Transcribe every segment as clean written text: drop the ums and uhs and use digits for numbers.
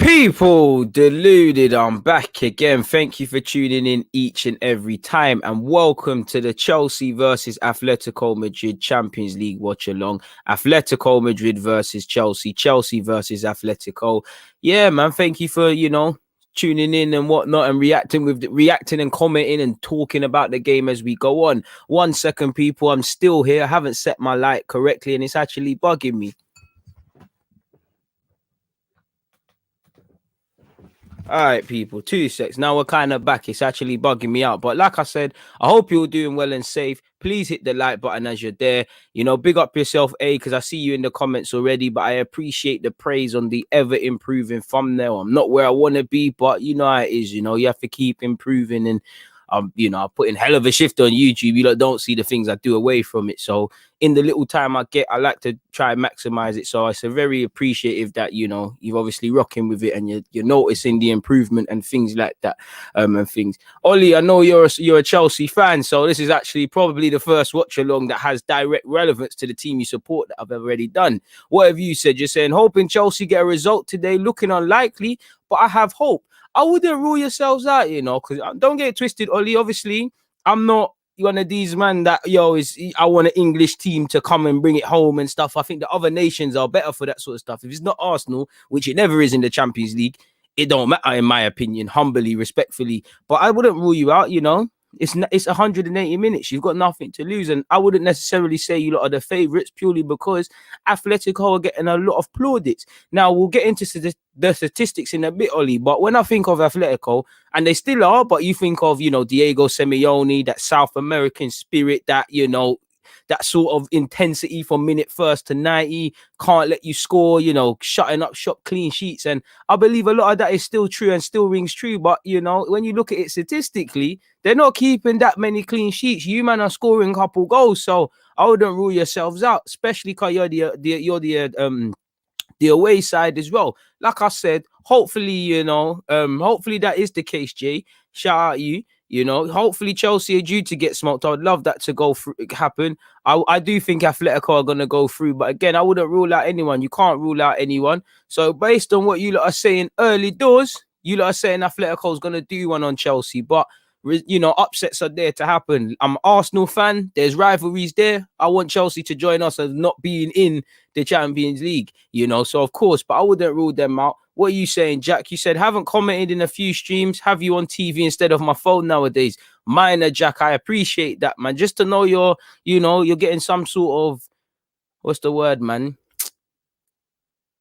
People deluded, I'm back again. Thank you for tuning in each and every time, and welcome to the Chelsea versus Atlético Madrid Champions League watch-along. Atlético Madrid versus Chelsea, Chelsea versus Atlético. Yeah, man, thank you for, tuning in and whatnot and reacting and commenting and talking about the game as we go on. 1 second, people, I'm still here. I haven't set my light correctly and it's actually bugging me. All right, people, 2 secs. Now we're kind of back. It's actually bugging me out. But like I said, I hope you're doing well and safe. Please hit the like button as you're there. Big up yourself, because I see you in the comments already. But I appreciate the praise on the ever-improving thumbnail. I'm not where I want to be, but you know how it is. You have to keep improving. And I put in hell of a shift on YouTube. You don't see the things I do away from it. So in the little time I get, I like to try and maximize it. So it's a very appreciative that, you're obviously rocking with it and you're noticing the improvement and things like that. And things. Ollie, I know you're a Chelsea fan. So this is actually probably the first watch along that has direct relevance to the team you support that I've already done. What have you said? You're saying, hoping Chelsea get a result today, looking unlikely, but I have hope. I wouldn't rule yourselves out, because don't get it twisted, Ollie. Obviously, I'm not one of these man that, I want an English team to come and bring it home and stuff. I think the other nations are better for that sort of stuff. If it's not Arsenal, which it never is in the Champions League, it don't matter, in my opinion, humbly, respectfully. But I wouldn't rule you out, It's 180 minutes. You've got nothing to lose. And I wouldn't necessarily say you lot are the favourites purely because Atletico are getting a lot of plaudits. Now, we'll get into the statistics in a bit, Ollie. But when I think of Atletico, and they still are, but you think of, Diego Simeone, that South American spirit, that, that sort of intensity from minute first to 90, can't let you score, shutting up shop, clean sheets. And I believe a lot of that is still true and still rings true. But, when you look at it statistically, they're not keeping that many clean sheets. You man are scoring a couple goals. So I wouldn't rule yourselves out, especially because you're the away side as well. Like I said, hopefully, hopefully that is the case, Jay. Shout out you. Hopefully Chelsea are due to get smoked. I would love that to go through, happen. I do think Atletico are going to go through. But again, I wouldn't rule out anyone. You can't rule out anyone. So based on what you lot are saying early doors, you lot are saying Atletico is going to do one on Chelsea. But, upsets are there to happen. I'm an Arsenal fan. There's rivalries there. I want Chelsea to join us as not being in the Champions League, So, of course, but I wouldn't rule them out. What are you saying, Jack? You said, haven't commented in a few streams. Have you on TV instead of my phone nowadays? Minor, Jack. I appreciate that, man. Just to know you're getting some sort of, what's the word, man?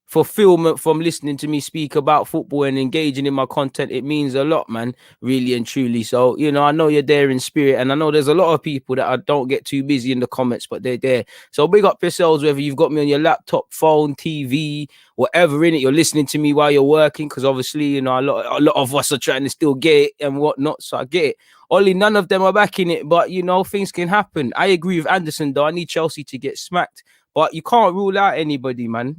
Fulfillment from listening to me speak about football and engaging in my content. It means a lot, man, really and truly. So, I know you're there in spirit, and I know there's a lot of people that I don't get too busy in the comments, but they're there. So big up yourselves, whether you've got me on your laptop, phone, TV, whatever in it, you're listening to me while you're working, because obviously, a lot of us are trying to still get it and whatnot. So I get it. Only none of them are backing it, but things can happen. I agree with Anderson, though. I need Chelsea to get smacked, but you can't rule out anybody, man.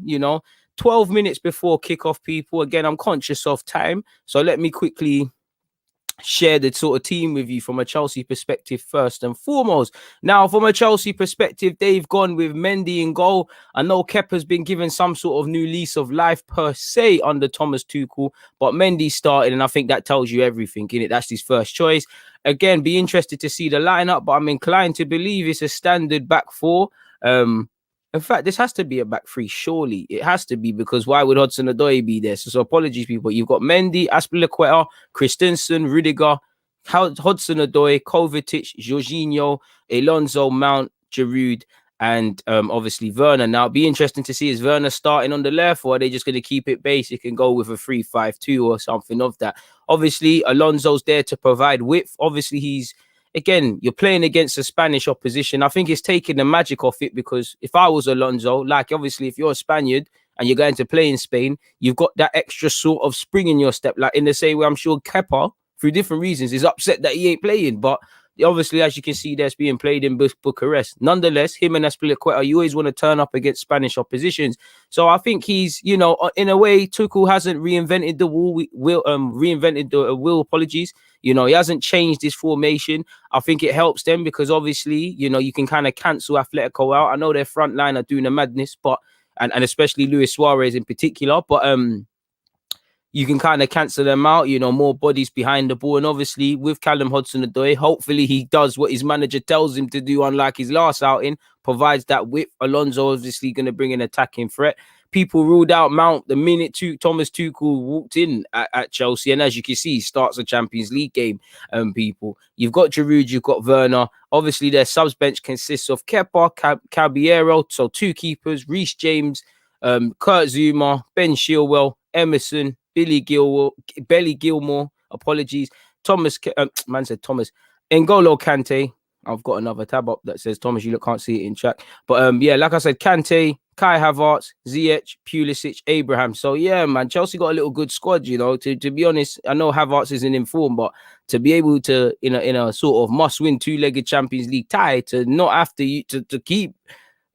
12 minutes before kickoff, people. Again, I'm conscious of time, so let me quickly share the sort of team with you from a Chelsea perspective first and foremost. Now, from a Chelsea perspective, they've gone with Mendy in goal. I know Kepa's been given some sort of new lease of life per se under Thomas Tuchel, but Mendy started, and I think that tells you everything, innit? That's his first choice. Again, be interested to see the lineup, but I'm inclined to believe it's a standard back four. In fact, this has to be a back three, surely. It has to be, because why would Hudson-Odoi be there? So apologies, people. You've got Mendy, Azpilicueta, Christensen, Rudiger, Hudson-Odoi, Kovacic, Jorginho, Alonso, Mount, Giroud, and obviously Werner. Now, it'd be interesting to see, is Werner starting on the left, or are they just going to keep it basic and go with a 3-5-2 or something of that? Obviously, Alonso's there to provide width. Obviously, again, you're playing against a Spanish opposition. I think it's taking the magic off it, because if I was Alonso, like obviously if you're a Spaniard and you're going to play in Spain, you've got that extra sort of spring in your step. Like in the same way, I'm sure Kepa, through different reasons, is upset that he ain't playing. But obviously, as you can see, that's being played in Bucharest. Nonetheless, him and Azpilicueta, you always want to turn up against Spanish oppositions. So I think he's, in a way, Tuchel hasn't reinvented the wheel. Apologies. He hasn't changed his formation. I think it helps them because obviously, you can kind of cancel Atletico out. I know their front line are doing a madness, but and especially Luis Suarez in particular. But you can kind of cancel them out, you know, more bodies behind the ball. And obviously with Callum Hudson-Odoi, hopefully he does what his manager tells him to do, unlike his last outing, provides that width. Alonso obviously going to bring an attacking threat. People ruled out Mount the minute Thomas Tuchel walked in at Chelsea. And as you can see, he starts a Champions League game, people. You've got Giroud, you've got Werner. Obviously, their subs bench consists of Kepa, Caballero, so 2 keepers, Reece James, Kurt Zuma, Ben Chilwell, Emerson, Billy Gilmore, apologies. Thomas, man said Thomas. N'Golo Kante. I've got another tab up that says Thomas, you can't see it in chat. But yeah, like I said, Kante, Kai Havertz, Ziyech, Pulisic, Abraham. So yeah, man, Chelsea got a little good squad, you know. To be honest, I know Havertz isn't in form, but to be able to, in a sort of must-win 2-legged Champions League tie, to not have to keep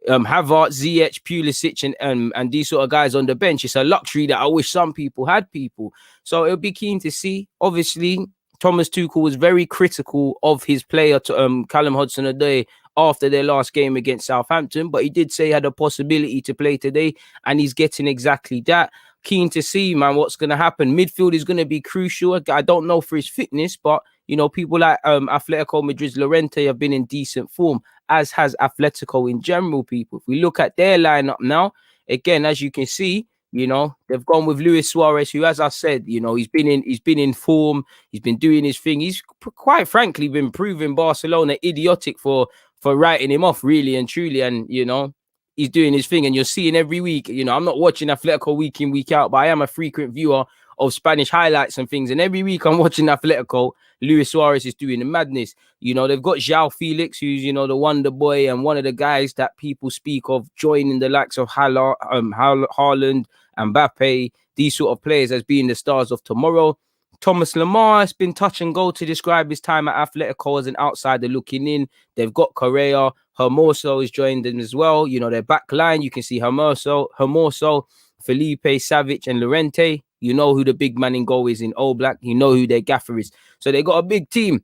Havertz, Ziyech, Pulisic, and these sort of guys on the bench. It's a luxury that I wish some people had, people. So it'll be keen to see. Obviously, Thomas Tuchel was very critical of his player, Callum Hudson-Odoi, after their last game against Southampton, but he did say he had a possibility to play today, and he's getting exactly that. Keen to see, man, what's going to happen. Midfield is going to be crucial. I don't know for his fitness, but, you know, people like Atletico Madrid's Llorente have been in decent form, as has Atletico in general, people. If we look at their lineup now, again, as you can see, you know, they've gone with Luis Suarez, who, as I said, you know, he's been in form. He's been doing his thing. He's quite frankly been proving Barcelona idiotic for writing him off, really and truly. And, you know, he's doing his thing. And you're seeing every week, you know, I'm not watching Atletico week in, week out, but I am a frequent viewer of Spanish highlights and things. And every week I'm watching Atletico, Luis Suarez is doing the madness. You know, they've got João Felix, who's, you know, the wonder boy and one of the guys that people speak of joining the likes of Haaland, Mbappe, these sort of players as being the stars of tomorrow. Thomas Lemar has been touch and go to describe his time at Atletico as an outsider looking in. They've got Correa. Hermoso has joined them as well. You know, their back line, you can see Hermoso, Felipe, Savic, and Llorente. You know who the big man in goal is in All Black. You know who their gaffer is. So they got a big team.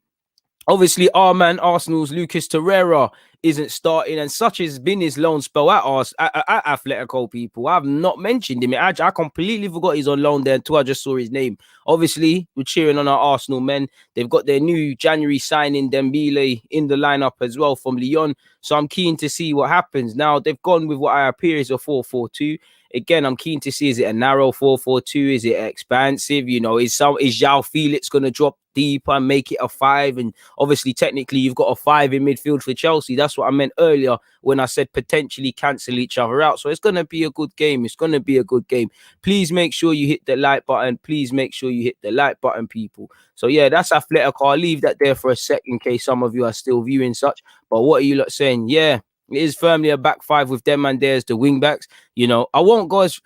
Obviously, our man Arsenal's Lucas Torreira isn't starting, and such has been his loan spell at Atletico, people. I've not mentioned him. I completely forgot he's on loan there until I just saw his name. Obviously, we're cheering on our Arsenal men. They've got their new January signing, Dembele, in the lineup as well from Lyon. So I'm keen to see what happens. Now, they've gone with what I appear is a 4-4-2. Again, I'm keen to see, is it a narrow 4-4-2? Is it expansive? You know, is João Felix going to drop deeper and make it a 5? And obviously, technically, you've got a 5 in midfield for Chelsea. That's what I meant earlier when I said potentially cancel each other out. So it's going to be a good game. It's going to be a good game. Please make sure you hit the like button. Please make sure you hit the like button, people. So yeah, that's Atletico. I'll leave that there for a sec in case some of you are still viewing such. But what are you lot saying? Yeah, it is firmly a back 5 with them and there's the wing backs. You know, I won't go as...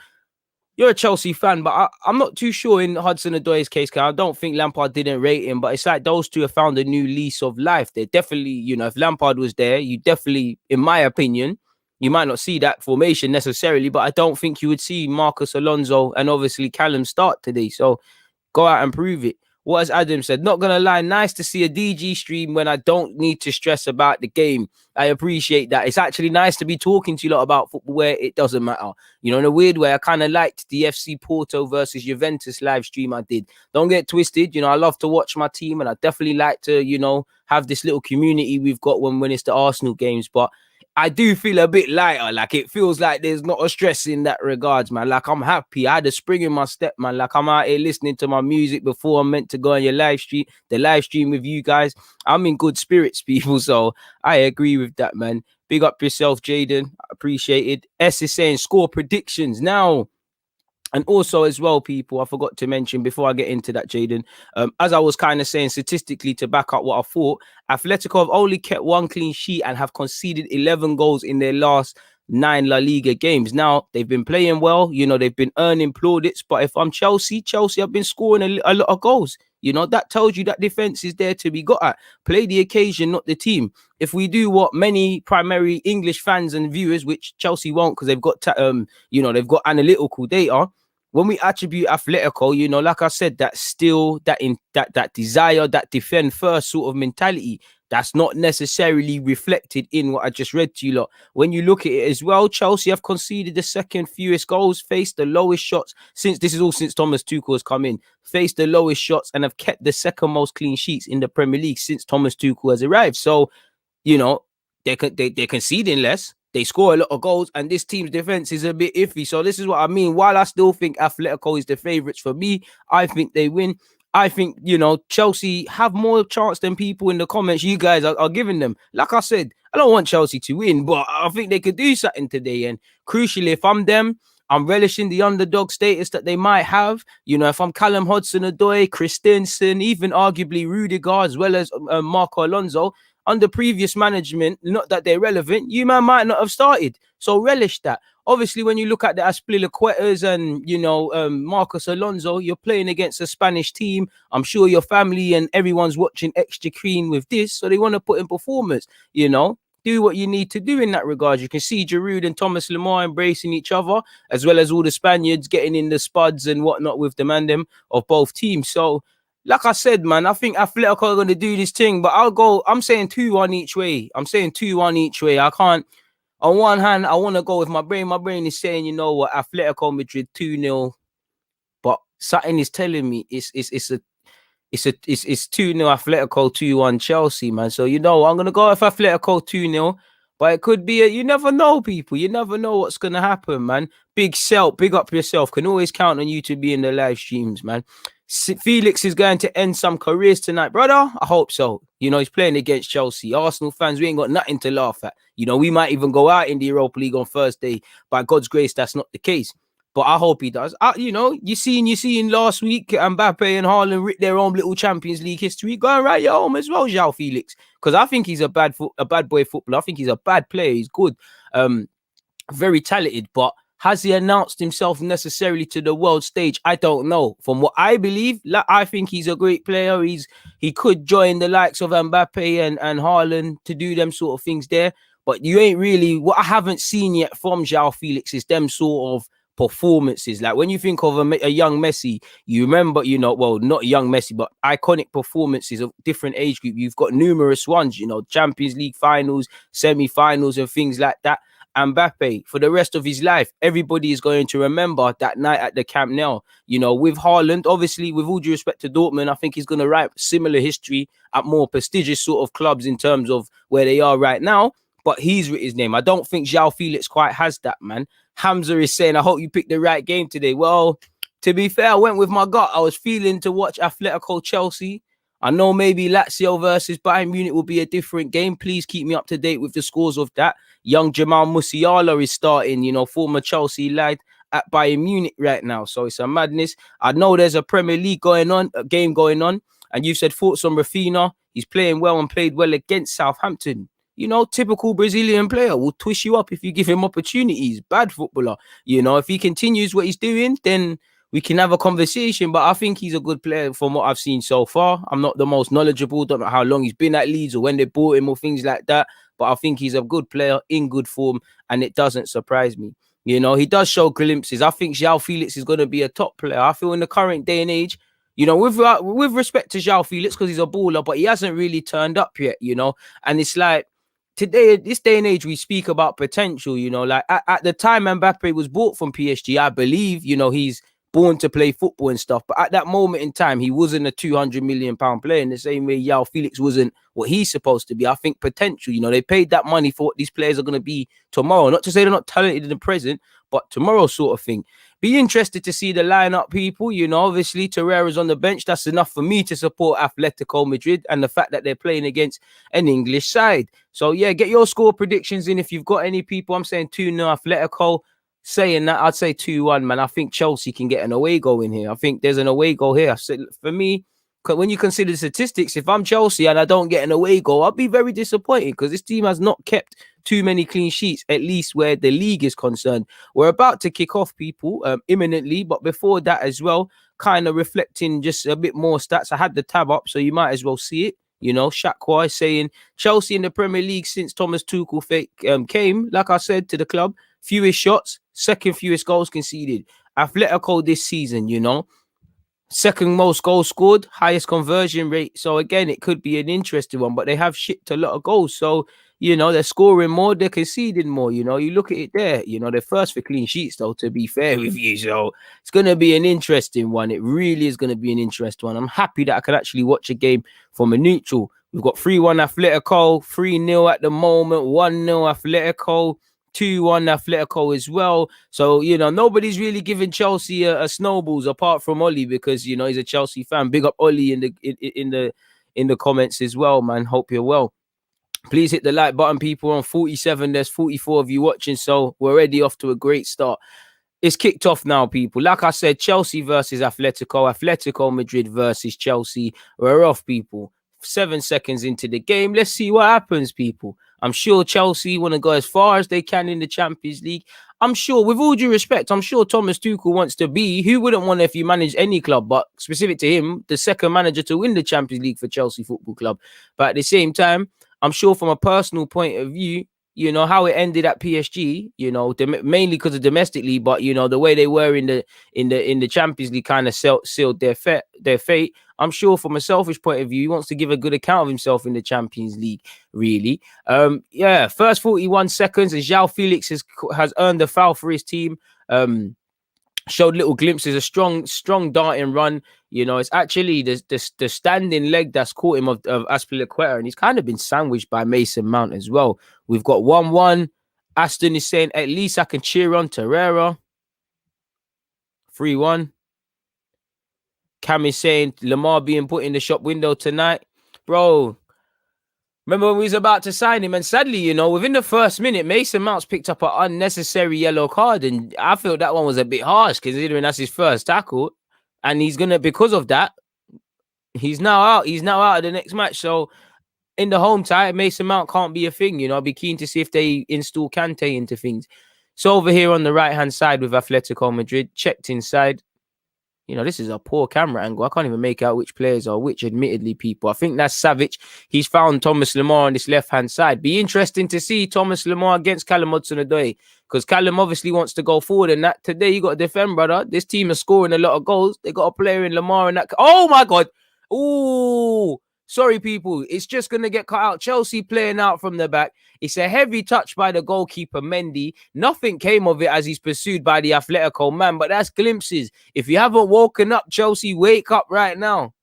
You're a Chelsea fan, but I'm not too sure in Hudson-Odoi's case, because I don't think Lampard didn't rate him, but it's like those two have found a new lease of life. They're definitely, you know, if Lampard was there, you definitely, in my opinion, you might not see that formation necessarily, but I don't think you would see Marcus Alonso and obviously Callum start today. So go out and prove it. What has Adam said? Not going to lie, nice to see a DG stream when I don't need to stress about the game. I appreciate that. It's actually nice to be talking to you lot about football where it doesn't matter. You know, in a weird way, I kind of liked the FC Porto versus Juventus live stream I did. Don't get twisted. You know, I love to watch my team and I definitely like to, you know, have this little community we've got when it's the Arsenal games. But I do feel a bit lighter. Like, it feels like there's not a stress in that regards, man. Like, I'm happy. I had a spring in my step, man. Like, I'm out here listening to my music before I'm meant to go on your live stream, the live stream with you guys. I'm in good spirits, people. So I agree with that, man. Big up yourself, Jaden. Appreciate it. S is saying score predictions now. And also as well, people, I forgot to mention before I get into that, Jaden, as I was kind of saying statistically to back up what I thought, Atletico have only kept 1 clean sheet and have conceded 11 goals in their last 9 La Liga games. Now, they've been playing well. You know, they've been earning plaudits. But if I'm Chelsea have been scoring a lot of goals. You know, that tells you that defense is there to be got at. Play the occasion, not the team. If we do what many primary English fans and viewers, which Chelsea won't because they've got, you know, they've got analytical data. when we attribute Atletico, you know, like I said, that still that desire, that defend first sort of mentality, that's not necessarily reflected in what I just read to you lot. When you look at it as well, Chelsea have conceded the second fewest goals, faced the lowest shots since Thomas Tuchel has come in, faced the lowest shots, and have kept the second most clean sheets in the Premier League since Thomas Tuchel has arrived. So, you know, they're conceding less. They score a lot of goals, and this team's defense is a bit iffy. So this is what I mean. While I still think Atletico is the favourites for me, I think they win. I think, you know, Chelsea have more chance than people in the comments you guys are giving them. Like I said, I don't want Chelsea to win, but I think they could do something today. And crucially, if I'm them, I'm relishing the underdog status that they might have. You know, if I'm Callum Hudson-Odoi, Christensen, even arguably Rudiger, as well as Marco Alonso, under previous management, not that they're relevant, you man might not have started. So relish that. Obviously, when you look at the Azpilicuetas and, you know, Marcos Alonso, you're playing against a Spanish team. I'm sure your family and everyone's watching extra keen with this, so they want to put in performance, you know. Do what you need to do in that regard. You can see Giroud and Thomas Lemar embracing each other, as well as all the Spaniards getting in the spuds and whatnot with the mandem of both teams. So, like I said, man, I think Atletico are going to do this thing, but I'm saying 2-1 each way. I'm saying 2-1 each way. I can't, on one hand, I want to go with my brain. My brain is saying, you know what, Atletico Madrid 2-0, but something is telling me it's 2-0 Atletico, 2-1 Chelsea, man. So, you know, I'm going to go with Atletico 2-0. But it could be you never know, people. You never know what's going to happen, man. Big up yourself. Can always count on you to be in the live streams, man. Felix is going to end some careers tonight, brother. I hope so. You know, he's playing against Chelsea. Arsenal fans, we ain't got nothing to laugh at. You know, we might even go out in the Europa League on Thursday. By God's grace, that's not the case. But I hope he does. You know, you seen last week Mbappe and Haaland writ their own little Champions League history. Go and write your home as well, João Felix. Because I think he's a bad boy footballer. I think he's a bad player. He's good. Very talented. But has he announced himself necessarily to the world stage? I don't know. From what I believe, I think he's a great player. He could join the likes of Mbappe and Haaland to do them sort of things there. But you ain't really, what I haven't seen yet from João Felix is them sort of performances. Like when you think of a young Messi, you remember, you know, well, not young Messi, but iconic performances of different age group. You've got numerous ones, you know, Champions League finals, semi-finals and things like that. Mbappe, for the rest of his life, everybody is going to remember that night at the Camp Nou. You know, with Haaland, obviously, with all due respect to Dortmund, I think he's going to write similar history at more prestigious sort of clubs in terms of where they are right now. But he's written his name. I don't think João Felix quite has that, man. Hamza is saying, I hope you picked the right game today. Well, to be fair, I went with my gut. I was feeling to watch Atletico Chelsea. I know maybe Lazio versus Bayern Munich will be a different game. Please keep me up to date with the scores of that. Young Jamal Musiala is starting, you know, former Chelsea lad at Bayern Munich right now. So it's a madness. I know there's a Premier League game going on. And you said thoughts on Rafinha. He's playing well and played well against Southampton. You know, typical Brazilian player will twist you up if you give him opportunities. Bad footballer. You know, if he continues what he's doing, then we can have a conversation. But I think he's a good player from what I've seen so far. I'm not the most knowledgeable. Don't know how long he's been at Leeds or when they bought him or things like that. But I think he's a good player in good form, and it doesn't surprise me. You know, he does show glimpses. I think João Felix is going to be a top player. I feel in the current day and age, you know, with respect to João Felix, because he's a baller, but he hasn't really turned up yet, you know. And it's like, today, this day and age, we speak about potential, you know, like at the time Mbappe was bought from PSG, I believe, you know, he's born to play football and stuff. But at that moment in time, he wasn't a 200 million pound player in the same way João Felix wasn't what he's supposed to be. I think potential, you know, they paid that money for what these players are going to be tomorrow. Not to say they're not talented in the present, but tomorrow sort of thing. Be interested to see the lineup, people. You know, obviously, Torreira's on the bench. That's enough for me to support Atletico Madrid and the fact that they're playing against an English side. So, yeah, get your score predictions in if you've got any, people. I'm saying 2-0 Atletico. Saying that, I'd say 2-1, man. I think Chelsea can get an away goal in here. I think there's an away goal here. So for me, when you consider the statistics, if I'm Chelsea and I don't get an away goal, I'll be very disappointed because this team has not kept too many clean sheets, at least where the league is concerned. We're about to kick off, people, imminently. But before that as well, kind of reflecting just a bit more stats. I had the tab up, so you might as well see it. You know, Shaqua saying Chelsea in the Premier League since Thomas Tuchel came, like I said, to the club, fewest shots, second fewest goals conceded. Atletico this season, you know. Second most goals scored, highest conversion rate. So again, it could be an interesting one, but they have shipped a lot of goals. So, you know, they're scoring more, they're conceding more. You know, you look at it there, you know, they're first for clean sheets, though, to be fair with you. So it's going to be an interesting one. It really is going to be an interesting one. I'm happy that I can actually watch a game from a neutral. We've got 3-1 Atletico, 3-0 at the moment, 1-0 Atletico. 2-1 Atlético as well. So, you know, nobody's really giving Chelsea a snowballs apart from Ollie, because, you know, he's a Chelsea fan. Big up Ollie in the comments as well, man. Hope you're well. Please hit the like button, people. On 47, there's 44 of you watching, so we're already off to a great start. It's kicked off now, people. Like I said, Chelsea versus Atletico, Atletico Madrid versus Chelsea. We're off, people. 7 seconds into the game. Let's see what happens, people. I'm sure Chelsea want to go as far as they can in the Champions League. I'm sure, with all due respect, I'm sure Thomas Tuchel wants to be, who wouldn't want, if you manage any club, but specific to him, the second manager to win the Champions League for Chelsea Football Club. But at the same time, I'm sure from a personal point of view, you know, how it ended at PSG, you know, mainly because of domestically, but, you know, the way they were in the Champions League kind of sealed their fate. I'm sure from a selfish point of view, he wants to give a good account of himself in the Champions League, really. Yeah, first 41 seconds, and João Felix has earned the foul for his team. Showed little glimpses, a strong darting run. You know, it's actually the standing leg that's caught him of Azpilicueta, and he's kind of been sandwiched by Mason Mount as well. We've got 1-1. Aston is saying, at least I can cheer on Torreira. 3-1. Cam is saying, Lamar being put in the shop window tonight. Bro, remember when we was about to sign him, and sadly, you know, within the first minute, Mason Mount's picked up an unnecessary yellow card, and I feel that one was a bit harsh considering that's his first tackle, and he's gonna, because of that, he's now out. He's now out of the next match. So in the home tie, Mason Mount can't be a thing. You know, I'll be keen to see if they install Kante into things. So over here on the right hand side with Atletico Madrid, checked inside. You know, this is a poor camera angle. I can't even make out which players are which, admittedly, people. I think that's Savic. He's found Thomas Lemar on this left-hand side. Be interesting to see Thomas Lemar against Callum Hudson-Odoi, because Callum obviously wants to go forward, and that today you got to defend, brother. This team is scoring a lot of goals. They got a player in Lemar and that. Oh, my God. Ooh. Sorry, people. It's just going to get cut out. Chelsea playing out from the back. It's a heavy touch by the goalkeeper, Mendy. Nothing came of it as he's pursued by the Atletico man, but that's glimpses. If you haven't woken up, Chelsea, wake up right now.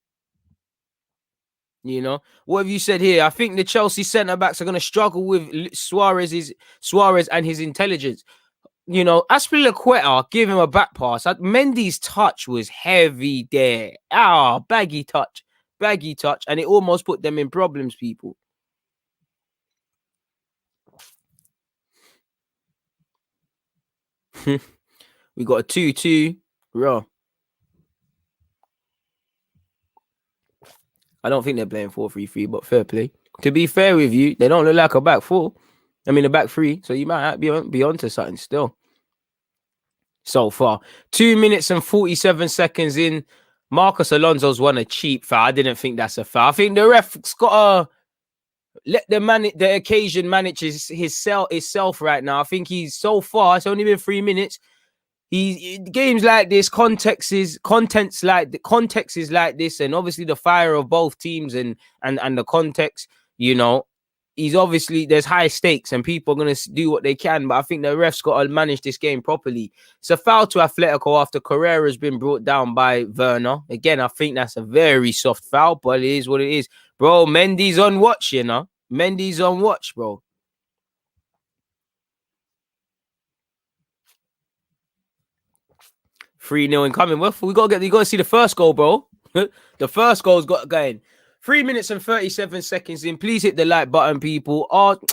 You know, what have you said here? I think the Chelsea centre-backs are going to struggle with Suarez and his intelligence. You know, Azpilicueta gave him a back pass. Mendy's touch was heavy there. Baggy touch, and it almost put them in problems, people. We got a 2-2. Raw. I don't think they're playing 4-3-3, but fair play. To be fair with you, they don't look like a back four. I mean, a back three. So you might be onto something still. So far, 2 minutes and 47 seconds in. Marcus Alonso's won a cheap foul. I didn't think that's a foul. I think the ref's got to let the occasion manage itself right now. I think he's so far. It's only been 3 minutes. Games like this, context is like this, and obviously the fire of both teams and the context. You know, he's obviously, there's high stakes and people are going to do what they can, but I think the ref's got to manage this game properly. It's a foul to Atletico after Carrera has been brought down by Werner. Again, I think that's a very soft foul, but it is what it is. Bro, Mendy's on watch, you know. Mendy's on watch, bro. 3-0 incoming. Well, you got to see the first goal, bro. The first goal's got going. 3 minutes and 37 seconds in. Please hit the like button, people.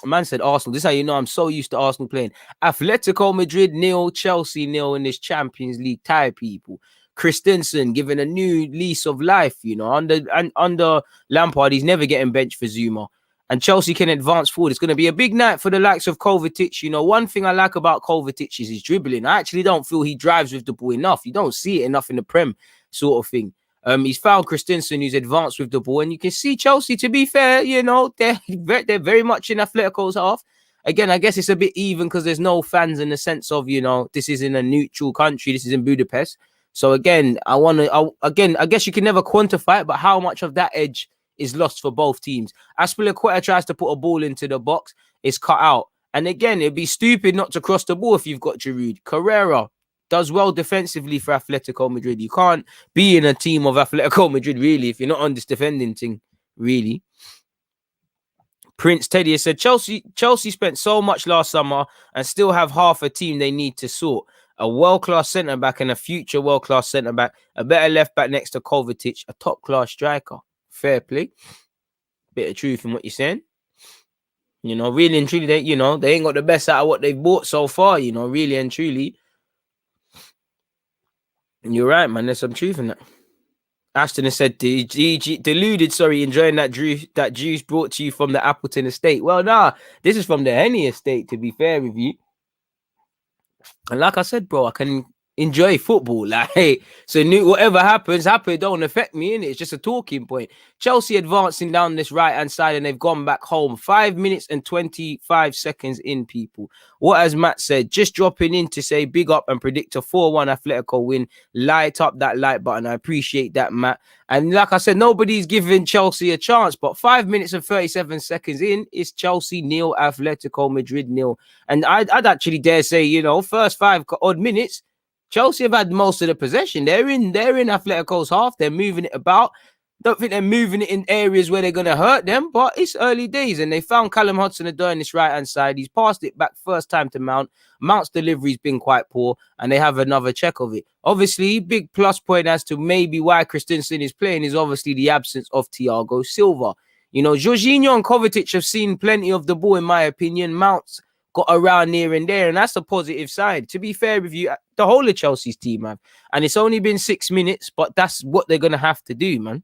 Man said Arsenal. This is how you know I'm so used to Arsenal playing. Atletico Madrid 0, Chelsea 0 in this Champions League tie, people. Christensen given a new lease of life, you know. Under Lampard, he's never getting benched for Zuma. And Chelsea can advance forward. It's going to be a big night for the likes of Kovacic. You know, one thing I like about Kovacic is his dribbling. I actually don't feel he drives with the ball enough. You don't see it enough in the Prem, sort of thing. He's found Christensen, who's advanced with the ball. And you can see Chelsea, to be fair, you know, they're very much in Atletico's half. again, I guess it's a bit even because there's no fans in the sense of, this is in a neutral country. This is in Budapest. So again, I guess you can never quantify it, but how much of that edge is lost for both teams? Aspilicueta tries to put a ball into the box, it's cut out. And again, it'd be stupid not to cross the ball if you've got Giroud. Carrera does well defensively for Atletico Madrid. You can't be in a team of Atletico Madrid, really, if you're not on this defending thing, really. Prince Teddy has said, Chelsea spent so much last summer and still have half a team they need to sort. A world-class centre-back and a future world-class centre-back, a better left-back next to Kovacic, a top-class striker. Fair play. Bit of truth in what you're saying. Really and truly, they ain't got the best out of what they've bought so far, really and truly. And you're right, man. There's some truth in that. Ashton has said, deluded, enjoying that juice brought to you from the Appleton estate. Well, nah, this is from the Henny estate, to be fair with you. And like I said, bro, I can enjoy football. Like, so whatever happens, it don't affect me, innit? It's just a talking point. Chelsea advancing down this right-hand side and they've gone back home. 5 minutes and 25 seconds in, people. What has Matt said? Just dropping in to say big up and predict a 4-1 Atletico win. Light up that like button. I appreciate that, Matt. And like I said, nobody's giving Chelsea a chance, but 5 minutes and 37 seconds in, it's Chelsea 0, Atletico Madrid 0. And I'd actually dare say, first 5 odd minutes, Chelsea have had most of the possession. They're in Atletico's half. They're moving it about. Don't think they're moving it in areas where they're going to hurt them, but it's early days, and they found Callum Hudson-Odoi on this right-hand side. He's passed it back first time to Mount. Mount's delivery's been quite poor, and they have another check of it. Obviously, big plus point as to maybe why Christensen is playing is obviously the absence of Thiago Silva. Jorginho and Kovacic have seen plenty of the ball, in my opinion. Mount's got around here and there, and that's a positive side. To be fair with you, the whole of Chelsea's team, man. And it's only been 6 minutes, but that's what they're going to have to do, man.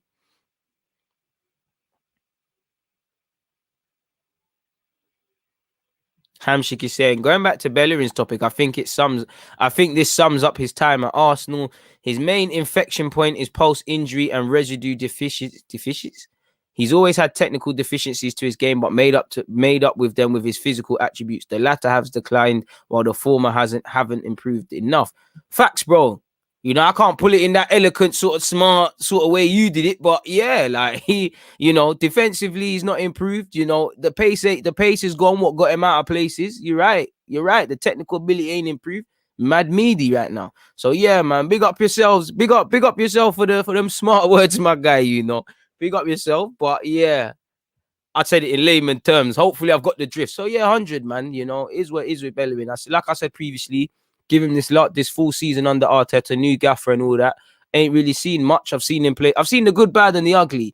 Hamshik is saying, going back to Bellerin's topic, I think this sums up his time at Arsenal. His main infection point is post-injury and residue deficiencies. He's always had technical deficiencies to his game, but made up with them with his physical attributes. The latter has declined, while the former haven't improved enough. Facts, bro. I can't pull it in that eloquent, sort of smart sort of way you did it, but yeah, like he, defensively he's not improved. The pace is gone. What got him out of places? You're right. The technical ability ain't improved. Mad meaty right now. So yeah, man, big up yourselves. Big up yourself for them smart words, my guy. Big up yourself. But yeah, I said it in layman terms. Hopefully, I've got the drift. So yeah, 100, man. Is what is with Bellerin. Like I said previously, give him this full season under Arteta, new gaffer and all that. Ain't really seen much. I've seen him play. I've seen the good, bad, and the ugly.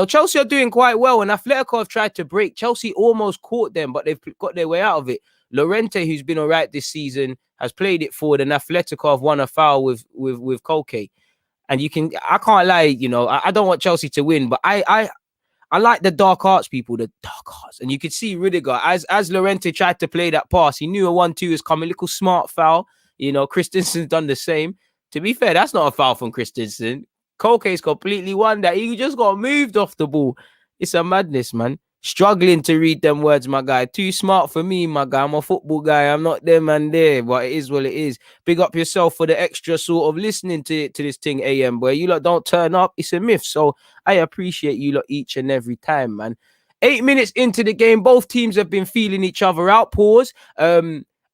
Chelsea are doing quite well, and Atletico have tried to break. Chelsea almost caught them, but they've got their way out of it. Llorente, who's been all right this season, has played it forward, and Atletico have won a foul with Koke. And I can't lie, I don't want Chelsea to win, but I like the dark arts people, the dark arts. And you could see Rudiger, as Llorente tried to play that pass, he knew a 1-2 was coming, little smart foul. Christensen's done the same. To be fair, that's not a foul from Christensen. Koke's completely won that. He just got moved off the ball. It's a madness, man. Struggling to read them words, my guy. Too smart for me, my guy. I'm a football guy. I'm not them and there, but it is what it is. Big up yourself for the extra sort of listening to this thing, AM, boy. You lot don't turn up. It's a myth. So I appreciate you lot each and every time, man. 8 minutes into the game, both teams have been feeling each other out. Pause.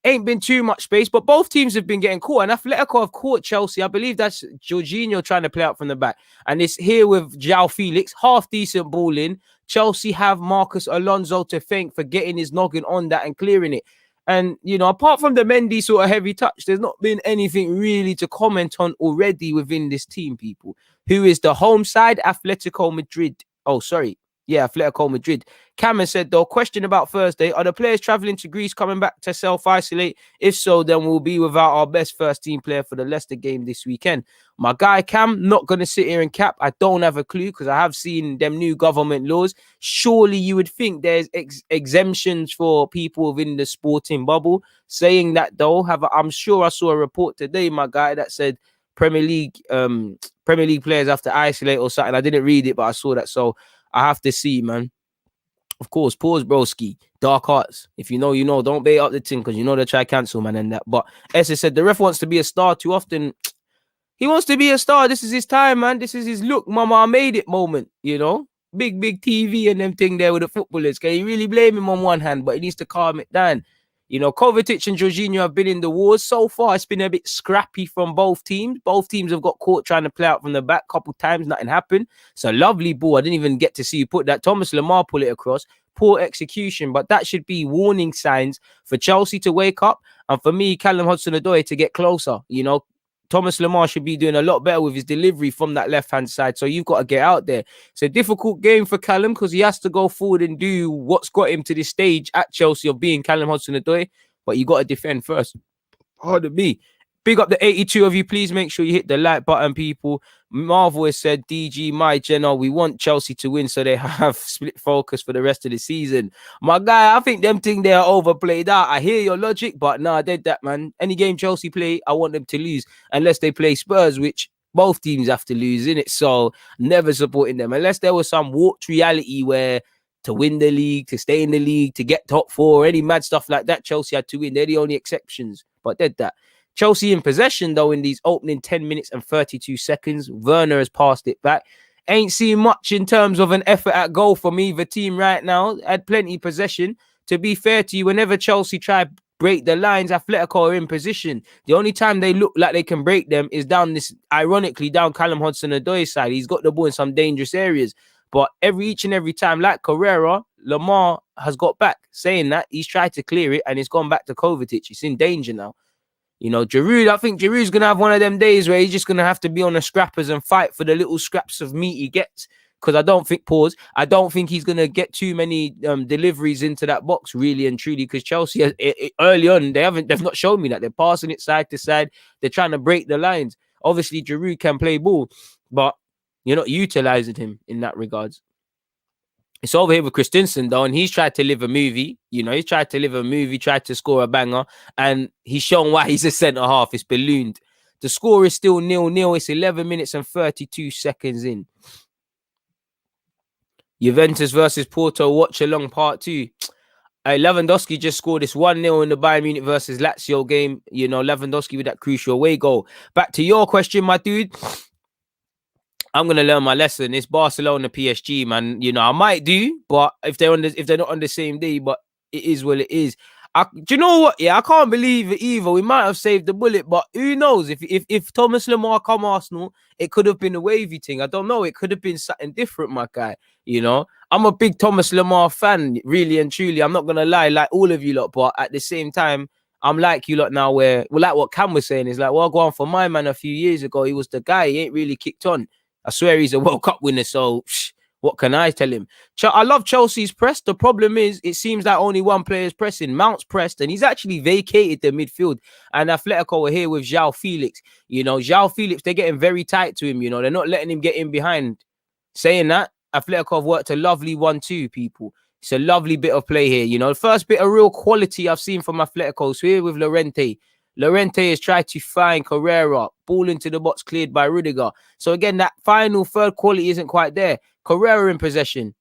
Ain't been too much space, but both teams have been getting caught. And Atletico have caught Chelsea. I believe that's Jorginho trying to play out from the back. And it's here with João Felix. Half decent ball in. Chelsea have Marcus Alonso to thank for getting his noggin on that and clearing it. And, apart from the Mendy sort of heavy touch, there's not been anything really to comment on already within this team, people. Who is the home side? Atletico Madrid. Oh, sorry. Yeah, Atletico Madrid. Cameron said, though, question about Thursday. Are the players travelling to Greece coming back to self-isolate? If so, then we'll be without our best first-team player for the Leicester game this weekend. My guy, Cam, not going to sit here and cap. I don't have a clue because I have seen them new government laws. Surely you would think there's exemptions for people within the sporting bubble. Saying that, though, I'm sure I saw a report today, my guy, that said Premier League players have to isolate or something. I didn't read it, but I saw that. So I have to see, man. Of course, pause, broski. Dark arts. If you know, you know. Don't bait up the thing because you know they try cancel, man, and that. But Essa said the ref wants to be a star too often. He wants to be a star. This is his time, man. This is his look, mama, I made it moment, you know? Big TV and them thing there with the footballers. Can you really blame him on one hand, but he needs to calm it down. You know, Kovacic and Jorginho have been in the wars. So far, it's been a bit scrappy from both teams. Both teams have got caught trying to play out from the back a couple times. Nothing happened. It's a lovely ball. I didn't even get to see you put that. Thomas Lemar pull it across. Poor execution, but that should be warning signs for Chelsea to wake up and for me, Callum Hudson-Odoi to get closer. You know, Thomas Lemar should be doing a lot better with his delivery from that left-hand side. So you've got to get out there. It's a difficult game for Callum because he has to go forward and do what's got him to this stage at Chelsea of being Callum Hudson-Odoi. But you got to defend first. Pardon me. Big up the 82 of you. Please make sure you hit the like button, people. Marvel has said, DG, my Jenna, we want Chelsea to win so they have split focus for the rest of the season. My guy, I think them thing they are overplayed out. I hear your logic, but nah, I did that, man. Any game Chelsea play, I want them to lose unless they play Spurs, which both teams have to lose, innit? So never supporting them unless there was some warped reality where to win the league, to stay in the league, to get top four, any mad stuff like that, Chelsea had to win. They're the only exceptions, but did that. Chelsea in possession, though, in these opening 10 minutes and 32 seconds. Werner has passed it back. Ain't seen much in terms of an effort at goal from either team right now. Had plenty of possession. To be fair to you, whenever Chelsea try to break the lines, Atlético are in position. The only time they look like they can break them is down this, ironically, down Callum Hudson-Odoi's side. He's got the ball in some dangerous areas. But each and every time, like Carrera, Lemar has got back. Saying that, he's tried to clear it and it's gone back to Kovacic. It's in danger now. You know, Giroud, I think Giroud's going to have one of them days where he's just going to have to be on the scrappers and fight for the little scraps of meat he gets. Because I don't think he's going to get too many deliveries into that box, really and truly. Because Chelsea, early on, they've not shown me that. They're passing it side to side. They're trying to break the lines. Obviously, Giroud can play ball, but you're not utilizing him in that regards. It's over here with Christensen, though, and he's tried to live a movie. You know, he's tried to live a movie, tried to score a banger, and he's shown why he's a centre-half. It's ballooned. The score is still 0-0. It's 11 minutes and 32 seconds in. Juventus versus Porto, Watchalong Part 2. Lewandowski just scored this 1-0 in the Bayern Munich versus Lazio game. You know, Lewandowski with that crucial away goal. Back to your question, my dude. I'm gonna learn my lesson. It's Barcelona PSG, man. You know, I might do, but if they're not on the same day, but it is what it is. Do you know what? Yeah, I can't believe it either. We might have saved the bullet, but who knows? If Thomas Lemar come Arsenal, it could have been a wavy thing. I don't know. It could have been something different, my guy. You know, I'm a big Thomas Lemar fan, really and truly. I'm not gonna lie, like all of you lot, but at the same time, I'm like you lot now, where like what Cam was saying is like, well, go on for my man a few years ago. He was the guy. He ain't really kicked on. I swear he's a World Cup winner, so what can I tell him? I love Chelsea's press. The problem is, it seems like only one player is pressing. Mount's pressed, and he's actually vacated the midfield. And Atlético are here with João Felix. You know, João Felix, they're getting very tight to him. You know, they're not letting him get in behind. Saying that, Atlético have worked a lovely 1-2, people. It's a lovely bit of play here. You know, the first bit of real quality I've seen from Atlético. So here with Llorente. Llorente has tried to find Carrera. Ball into the box cleared by Rudiger. So again, that final third quality isn't quite there. Carrera in possession.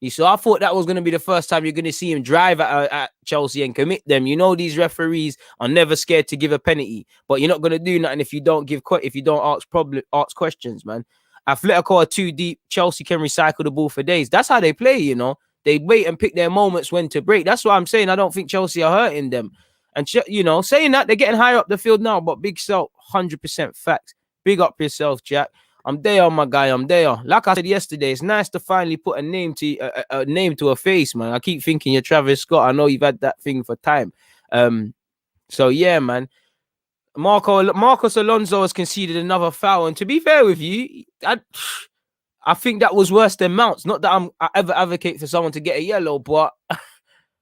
So I thought that was going to be the first time you're going to see him drive at Chelsea and commit them. You know, these referees are never scared to give a penalty, but you're not going to do nothing if you don't ask questions, man. Atlético are too deep. Chelsea can recycle the ball for days. That's how they play, you know. They wait and pick their moments when to break. That's what I'm saying. I don't think Chelsea are hurting them. And, you know, saying that, they're getting higher up the field now, but big sell, 100% facts. Big up yourself, Jack. I'm there, my guy. I'm there. Like I said yesterday, it's nice to finally put a name to a face, man. I keep thinking you're Travis Scott. I know you've had that thing for time. So, yeah, man. Marcos Alonso has conceded another foul. And to be fair with you, I think that was worse than Mounts. Not that I ever advocate for someone to get a yellow, but,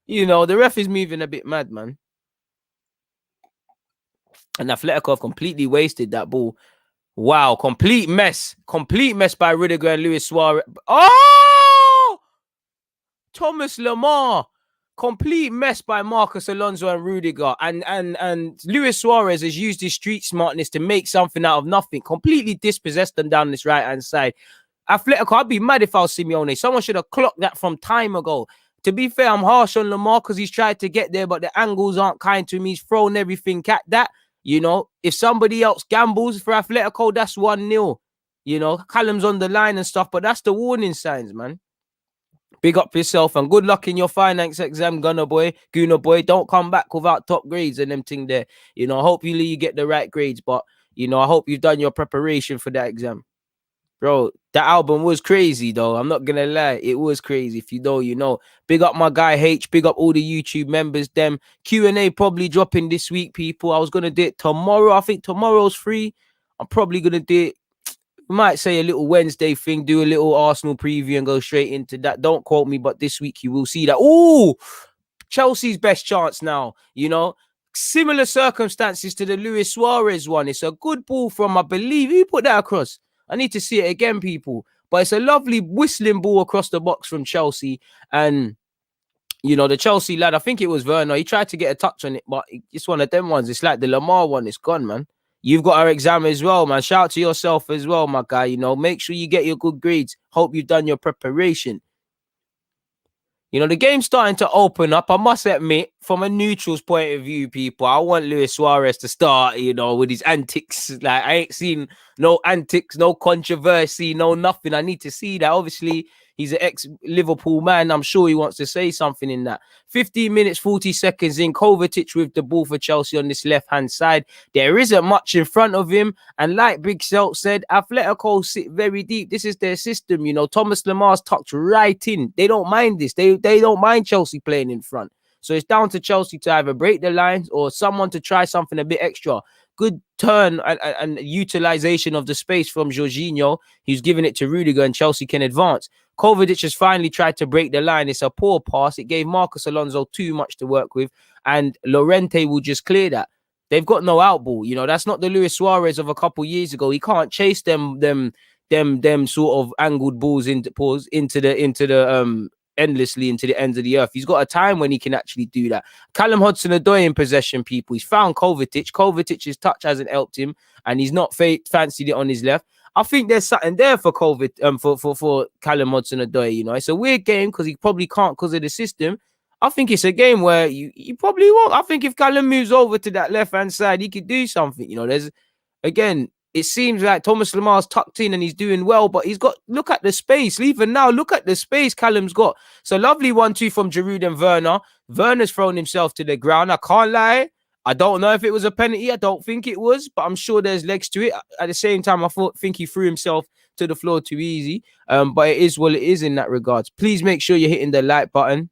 you know, the ref is moving a bit mad, man. And Atlético have completely wasted that ball. Wow, complete mess. Complete mess by Rudiger and Luis Suarez. Oh! Thomas Lemar. Complete mess by Marcos Alonso and Rudiger. And Luis Suarez has used his street smartness to make something out of nothing. Completely dispossessed them down this right-hand side. Atlético, I'd be mad if I was Simeone. Someone should have clocked that from time ago. to be fair, I'm harsh on Lamar because he's tried to get there, but the angles aren't kind to him. He's thrown everything at that. You know, if somebody else gambles for Atletico, that's 1-0. You know, Callum's on the line and stuff, but that's the warning signs, man. Big up yourself and good luck in your finance exam, Gunner boy. Don't come back without top grades and them thing there. You know, hopefully you get the right grades, but you know, I hope you've done your preparation for that exam. Bro, that album was crazy though. I'm not gonna lie, it was crazy. If you know, you know. Big up my guy H. Big up all the YouTube members. Them Q&A probably dropping this week, people. I was gonna do it tomorrow. I think tomorrow's free. I'm probably gonna do it. We might say a little Wednesday thing, do a little Arsenal preview and go straight into that. Don't quote me, but this week you will see that. Ooh, Chelsea's best chance now, you know. Similar circumstances to the Luis Suarez one. It's a good ball from, I believe, who put that across? I need to see it again, people. But it's a lovely whistling ball across the box from Chelsea. And, you know, the Chelsea lad, I think it was Werner. He tried to get a touch on it, but it's one of them ones. It's like the Lamar one. It's gone, man. You've got our exam as well, man. Shout out to yourself as well, my guy. You know, make sure you get your good grades. Hope you've done your preparation. You know, the game's starting to open up. I must admit, from a neutral's point of view, people, I want Luis Suarez to start, you know, with his antics. Like, I ain't seen no antics, no controversy, no nothing. I need to see that. Obviously, he's an ex-Liverpool man. I'm sure he wants to say something in that. 15 minutes, 40 seconds in. Kovacic with the ball for Chelsea on this left-hand side. There isn't much in front of him. And like Big Selt said, Atletico sit very deep. This is their system, you know. Thomas Lamar's tucked right in. They don't mind this. They don't mind Chelsea playing in front. So it's down to Chelsea to either break the lines or someone to try something a bit extra. Good turn and utilization of the space from Jorginho. He's giving it to Rudiger and Chelsea can advance. Kovacic has finally tried to break the line. It's a poor pass. It gave Marcus Alonso too much to work with. And Llorente will just clear that. They've got no outball. You know, that's not the Luis Suarez of a couple years ago. He can't chase them sort of angled balls into the endlessly into the ends of the earth. He's got a time when he can actually do that. Callum Hudson-Odoi in possession, people. He's found Kovacic. Kovacic's touch hasn't helped him, and he's not fancied it on his left. I think there's something there for for Callum Hudson-Odoi. You know, it's a weird game because he probably can't because of the system. I think it's a game where you probably won't. I think if Callum moves over to that left-hand side, he could do something. You know, there's again, it seems like Thomas Lamar's tucked in and he's doing well, but he's got, look at the space. Even now, look at the space Callum's got. So lovely 1-2 from Giroud and Werner. Werner's thrown himself to the ground. I can't lie. I don't know if it was a penalty. I don't think it was, but I'm sure there's legs to it. At the same time, I think he threw himself to the floor too easy. But it is what it is in that regards. Please make sure you're hitting the like button.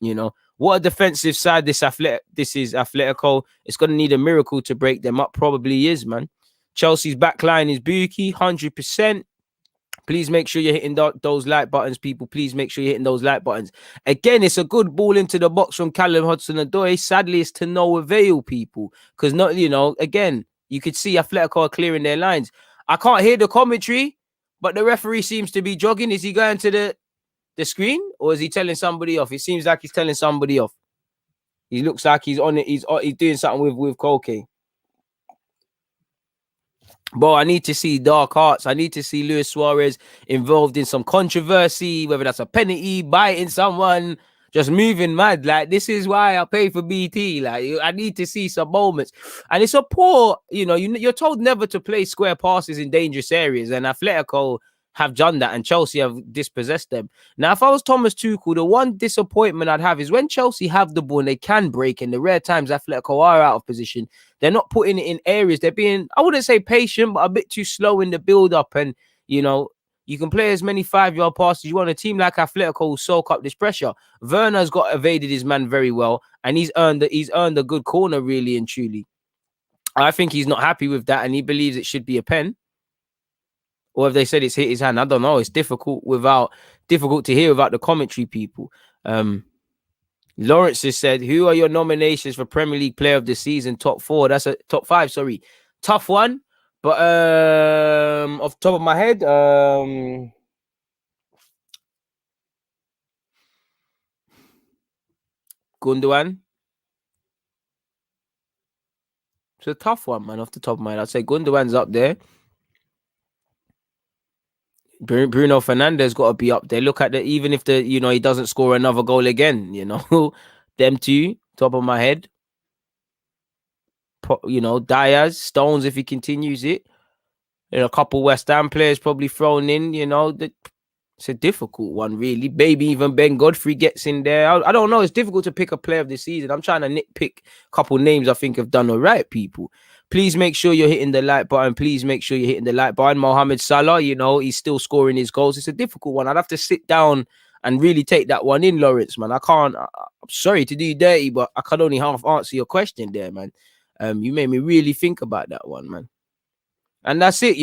You know, what a defensive side this is Atletico. It's going to need a miracle to break them up. Probably is, man. Chelsea's back line is Buki, 100%. Please make sure you're hitting those like buttons, people. Please make sure you're hitting those like buttons. Again, it's a good ball into the box from Callum Hudson-Odoi. Sadly, it's to no avail, people. Because, not, you know, again, you could see Atletico are clearing their lines. I can't hear the commentary, but the referee seems to be jogging. Is he going to the screen or is he telling somebody off? It seems like he's telling somebody off. He looks like he's on it. He's doing something with Koke. Bro, I need to see dark arts. I need to see Luis Suarez involved in some controversy, whether that's a penalty, biting someone, just moving mad. Like, this is why I pay for BT. Like, I need to see some moments. And it's a poor, you know, you're told never to play square passes in dangerous areas. And Atletico have done that and Chelsea have dispossessed them. Now, if I was Thomas Tuchel, the one disappointment I'd have is when Chelsea have the ball and they can break, and the rare times Atletico are out of position, they're not putting it in areas. They're being, I wouldn't say patient, but a bit too slow in the build-up. And, you know, you can play as many 5-yard passes you want. A team like Atletico will soak up this pressure. Werner's got evaded his man very well, and he's earned a good corner, really and truly. I think he's not happy with that, and he believes it should be a pen. Or if they said it's hit his hand, I don't know. It's difficult to hear without the commentary, people. Lawrence has said, who are your nominations for Premier League Player of the Season? Top 4. That's a top 5, sorry. Tough one. But off the top of my head, Gundogan. It's a tough one, man, off the top of my head. I'd say Gundogan's up there. Bruno Fernandes got to be up there. Look at even if he doesn't score another goal again, them two, top of my head. Diaz, Stones, if he continues it. A couple West Ham players probably thrown in, it's a difficult one, really. Maybe even Ben Godfrey gets in there. I don't know. It's difficult to pick a player of the season. I'm trying to nitpick a couple names I think have done all right, people. Please make sure you're hitting the like button. Please make sure you're hitting the like button. Mohamed Salah, he's still scoring his goals. It's a difficult one. I'd have to sit down and really take that one in, Lawrence, man. I'm sorry to do you dirty, but I can only half answer your question there, man. You made me really think about that one, man. And that's it,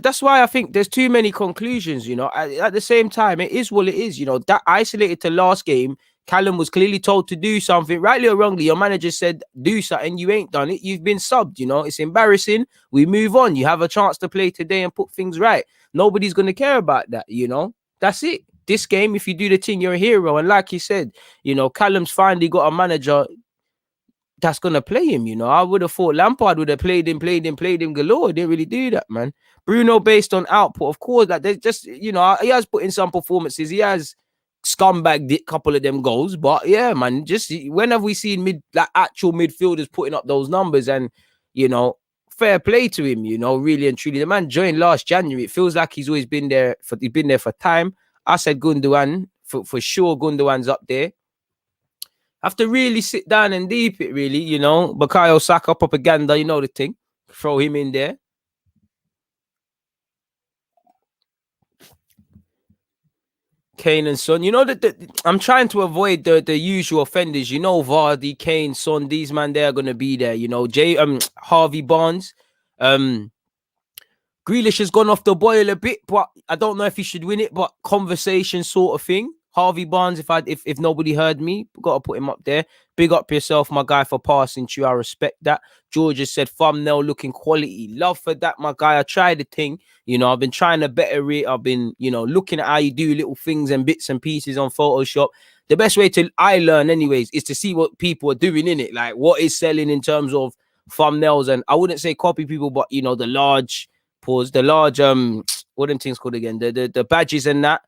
that's why I think there's too many conclusions, at the same time, it is what it is, that isolated to last game. Callum was clearly told to do something, rightly or wrongly. Your manager said, do something. You ain't done it. You've been subbed, it's embarrassing. We move on. You have a chance to play today and put things right. Nobody's going to care about that, that's it. This game, if you do the thing, you're a hero. And like you said, Callum's finally got a manager that's going to play him, I would have thought Lampard would have played him galore. Didn't really do that, man. Bruno, based on output, of course, that there's just, he has put in some performances. He has scumbagged a couple of them goals. But yeah, man, just when have we seen actual midfielders putting up those numbers? And, fair play to him, really and truly. The man joined last January. It feels like he's always been there for time. I said Gundogan, for sure Gundogan's up there. Have to really sit down and deep it, really, Bukayo Saka propaganda, the thing. Throw him in there. Kane and Son. I'm trying to avoid the usual offenders. Vardy, Kane, Son, these man, they're going to be there. Harvey Barnes. Grealish has gone off the boil a bit, but I don't know if he should win it, but conversation sort of thing. Harvey Barnes, if nobody heard me, got to put him up there. Big up yourself, my guy, for passing to you. I respect that. George has said thumbnail looking quality. Love for that, my guy. I tried the thing. I've been trying to better it. I've been, looking at how you do little things and bits and pieces on Photoshop. The best way I learn anyways is to see what people are doing in it. Like what is selling in terms of thumbnails. And I wouldn't say copy people, but the large what them things called again? The badges and that,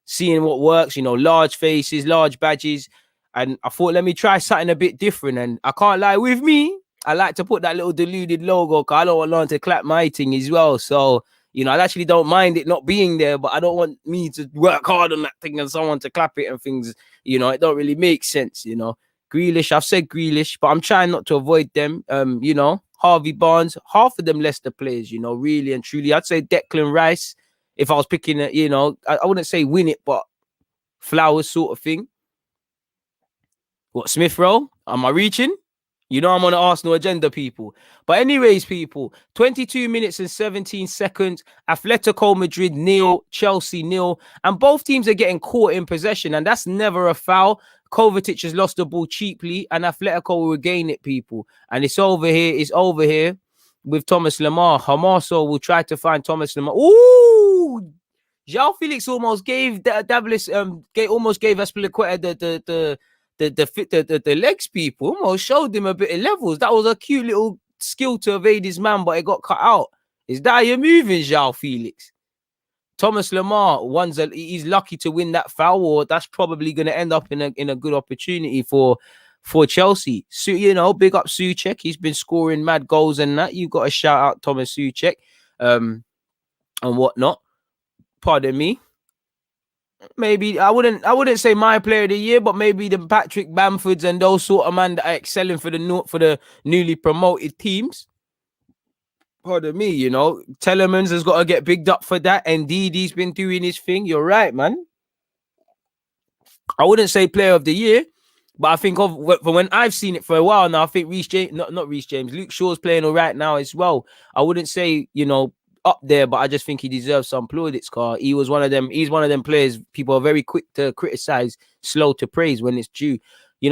seeing what works, large faces, large badges. And I thought, let me try something a bit different. And I can't lie, with me, I like to put that little deluded logo because I don't want no one to clap my thing as well. So, I actually don't mind it not being there, but I don't want me to work hard on that thing and someone to clap it and things, it don't really make sense, Grealish, I've said Grealish, but I'm trying not to avoid them. Harvey Barnes, half of them Leicester players, really and truly. I'd say Declan Rice, if I was picking it, I wouldn't say win it, but flowers sort of thing. What, Smith Rowe? Am I reaching? I'm on the Arsenal agenda, people. But anyways, people, 22 minutes and 17 seconds. Atletico Madrid 0, Chelsea 0. And both teams are getting caught in possession. And that's never a foul. Kovacic has lost the ball cheaply. And Atletico will regain it, people. And it's over here. It's over here with Thomas Lemar. Hamaso will try to find Thomas Lemar. Ooh! João Felix almost gave almost gave Aspilicueta the legs, people. Almost showed him a bit of levels. That was a cute little skill to evade his man, but it got cut out. Is that you're moving, João Felix? Thomas Lemar, he's lucky to win that foul, or that's probably going to end up in a good opportunity for Chelsea. So, big up Souček. He's been scoring mad goals and that. You've got to shout out Thomas Souček and whatnot. Pardon me. Maybe I wouldn't say my player of the year, but maybe the Patrick Bamfords and those sort of man that are excelling for the newly promoted teams. Pardon me, Telemans has got to get bigged up for that. Indeed, he's been doing his thing. You're right, man. I wouldn't say player of the year, but I think for when I've seen it for a while now, I think Reece James, not Reece James, Luke Shaw's playing all right now as well. I wouldn't say, up there, but I just think he deserves some plaudits, car. He's one of them players people are very quick to criticize, slow to praise when it's due.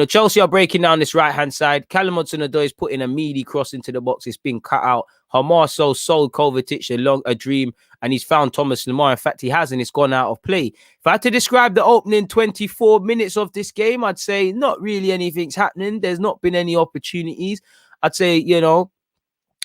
Chelsea are breaking down this right-hand side. Callum Hudson-Odoi is putting a meaty cross into the box. It's been cut out. Hamaso sold Kovacic a dream, and he's found Thomas Lemar. In fact, he hasn't. It's gone out of play. If I had to describe the opening 24 minutes of this game, I'd say not really anything's happening. There's not been any opportunities. I'd say,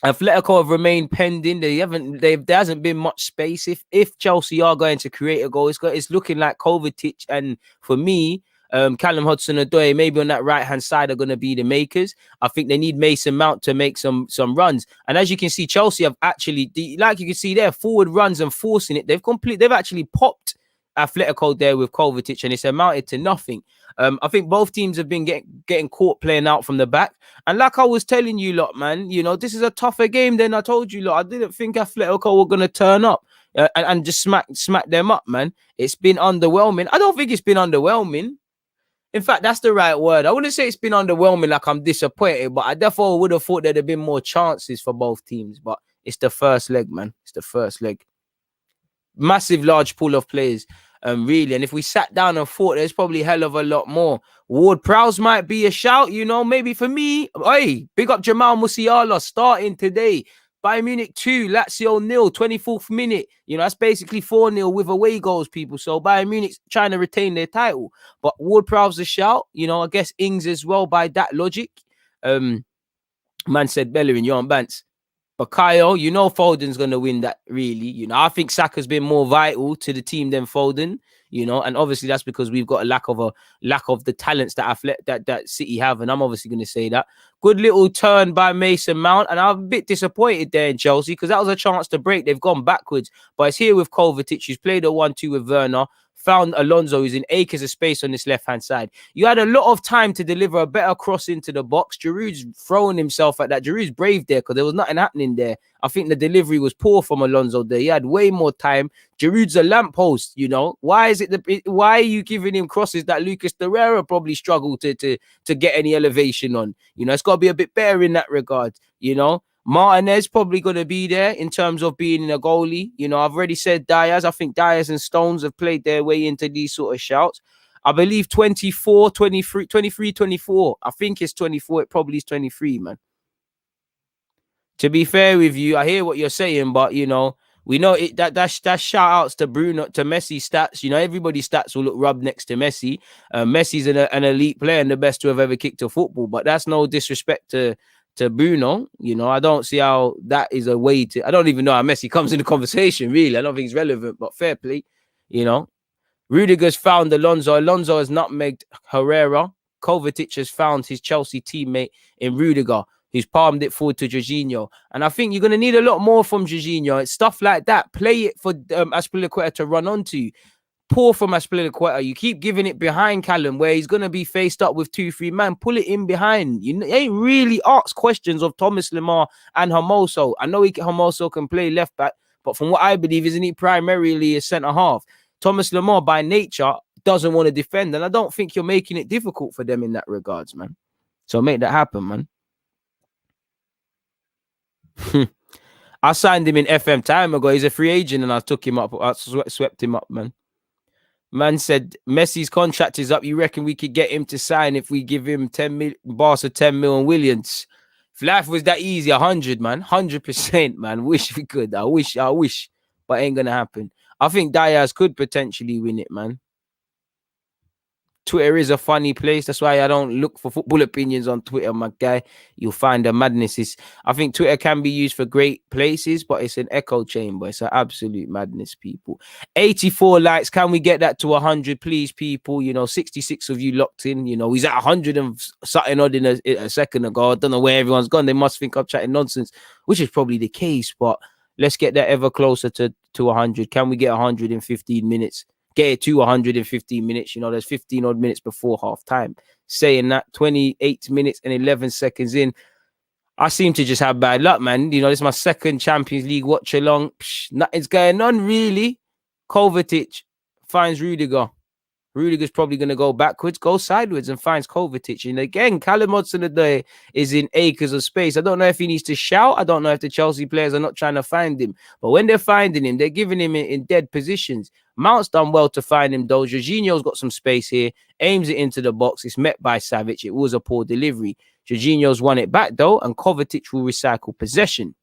Atletico have remained pending. There hasn't been much space. If Chelsea are going to create a goal, it's looking like Kovacic, and for me, Callum Hudson-Odoi, maybe on that right hand side, are going to be the makers. I think they need Mason Mount to make some runs. And as you can see, Chelsea have actually, like you can see there, forward runs and forcing it. They've actually popped Atletico there with Kovacic, and it's amounted to nothing. I think both teams have been getting caught playing out from the back. And like I was telling you lot, man, this is a tougher game than I told you lot. I didn't think Atletico were going to turn up and just smack them up, man. It's been underwhelming. I don't think it's been underwhelming. In fact, that's the right word. I wouldn't say it's been underwhelming like I'm disappointed, but I definitely would have thought there'd have been more chances for both teams. But it's the first leg, man. It's the first leg. Massive, large pool of players, really. And if we sat down and thought, there's probably a hell of a lot more. Ward-Prowse might be a shout, maybe for me. Hey, big up Jamal Musiala starting today. Bayern Munich 2, Lazio 0, 24th minute. That's basically 4-0 with away goals, people. So Bayern Munich trying to retain their title. But Ward-Prowse a shout. I guess Ings as well by that logic. Man said Bellerin, you're on Bants. Bakayo, Foden's going to win that, really. I think Saka's been more vital to the team than Foden, and obviously that's because we've got a lack of the talents that City have, and I'm obviously going to say that. Good little turn by Mason Mount, and I'm a bit disappointed there in Chelsea because that was a chance to break. They've gone backwards, but it's here with Kovacic, who's played a 1-2 with Werner, found Alonso, who's in acres of space on this left-hand side. You had a lot of time to deliver a better cross into the box. Giroud's throwing himself at that. Giroud's brave there because there was nothing happening there. I think the delivery was poor from Alonso there. He had way more time. Giroud's a lamppost, Why are you giving him crosses that Lucas Torreira probably struggled to get any elevation on? It's got to be a bit better in that regard, Martinez probably going to be there in terms of being a goalie. I've already said Diaz. I think Diaz and Stones have played their way into these sort of shouts. I believe 24, 23, 23, 24. I think it's 24. It probably is 23, man. To be fair with you, I hear what you're saying, but, we know it. That's shout outs to Bruno, to Messi stats. Everybody's stats will look rubbed next to Messi. Messi's an elite player and the best to have ever kicked a football, but that's no disrespect to Bruno. I don't see how that is a way to. I don't even know how Messi comes in the conversation, really. I don't think it's relevant, but fair play. Rudiger's found Alonso. Alonso has nutmegged Herrera. Kovacic has found his Chelsea teammate in Rudiger, who's palmed it forward to Jorginho. And I think you're going to need a lot more from Jorginho. It's stuff like that. Play it for Azpilicueta to run onto. Poor from Azpilicueta. You keep giving it behind Callum, where he's going to be faced up with 2-3 man. Pull it in behind. You ain't really asked questions of Thomas Lemar and Hermoso. I know Hermoso can play left back, but from what I believe, isn't he primarily a centre half? Thomas Lemar, by nature, doesn't want to defend, and I don't think you're making it difficult for them in that regards, man. So make that happen, man. I signed him in FM time ago. He's a free agent, and I took him up. I swept him up, man. Man said Messi's contract is up. You reckon we could get him to sign if we give him 10 million, Barca 10 million Williams? If life was that easy, 100, man. 100%, man. Wish we could. I wish. But ain't going to happen. I think Diaz could potentially win it, man. Twitter is a funny place. That's why I don't look for football opinions on Twitter, my guy. You'll find the madness. I think Twitter can be used for great places, but it's an echo chamber. It's an absolute madness, people. 84 likes. Can we get that to 100, please, people? 66 of you locked in. He's at 100 and something odd in a second ago. I don't know where everyone's gone. They must think I'm chatting nonsense, which is probably the case, but let's get that ever closer to 100. Can we get 100 in 15 minutes? Get it to 115 minutes. There's 15 odd minutes before half time. Saying that, 28 minutes and 11 seconds in, I seem to just have bad luck, man. This is my second Champions League watch along. Nothing's going on, really. Kovacic finds Rudiger. Rudiger's probably going to go backwards, go sideways, and finds Kovacic. And again, Callum Hudson-Odoi is in acres of space. I don't know if he needs to shout. I don't know if the Chelsea players are not trying to find him. But when they're finding him, they're giving him in dead positions. Mount's done well to find him, though. Jorginho's got some space here, aims it into the box. It's met by Savic. It was a poor delivery. Jorginho's won it back, though, and Kovacic will recycle possession.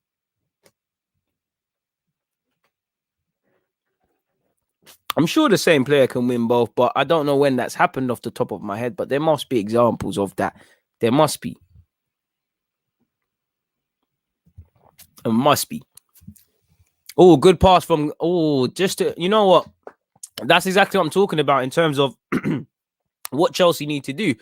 I'm sure the same player can win both, but I don't know when that's happened off the top of my head, but there must be examples of that. There must be. It must be. Oh, good pass from. Oh, you know what? That's exactly what I'm talking about in terms of what Chelsea need to do.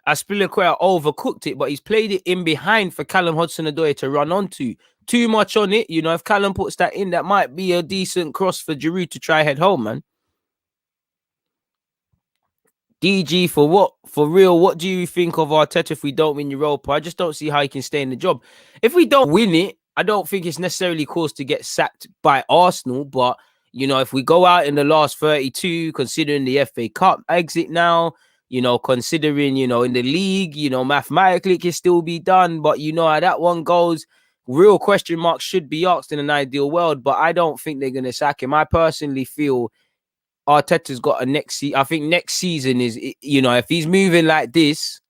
Aspilicueta overcooked it, but he's played it in behind for Callum Hudson-Odoi to run onto. Too much on it. You know, if Callum puts that in, that might be a decent cross for Giroud to try head home, man. DG, for what? For real, what do you think of Arteta if we don't win Europa? I just don't see how he can stay in the job. If we don't win it, I don't think it's necessarily cause to get sacked by Arsenal. But, you know, if we go out in the last 32, considering the FA Cup exit now, you know, considering, you know, in the league, you know, mathematically it can still be done. But, you know, how that one goes, real question marks should be asked in an ideal world. But I don't think they're going to sack him. I personally feel Arteta's got a next season. I think next season is, you know, if he's moving like this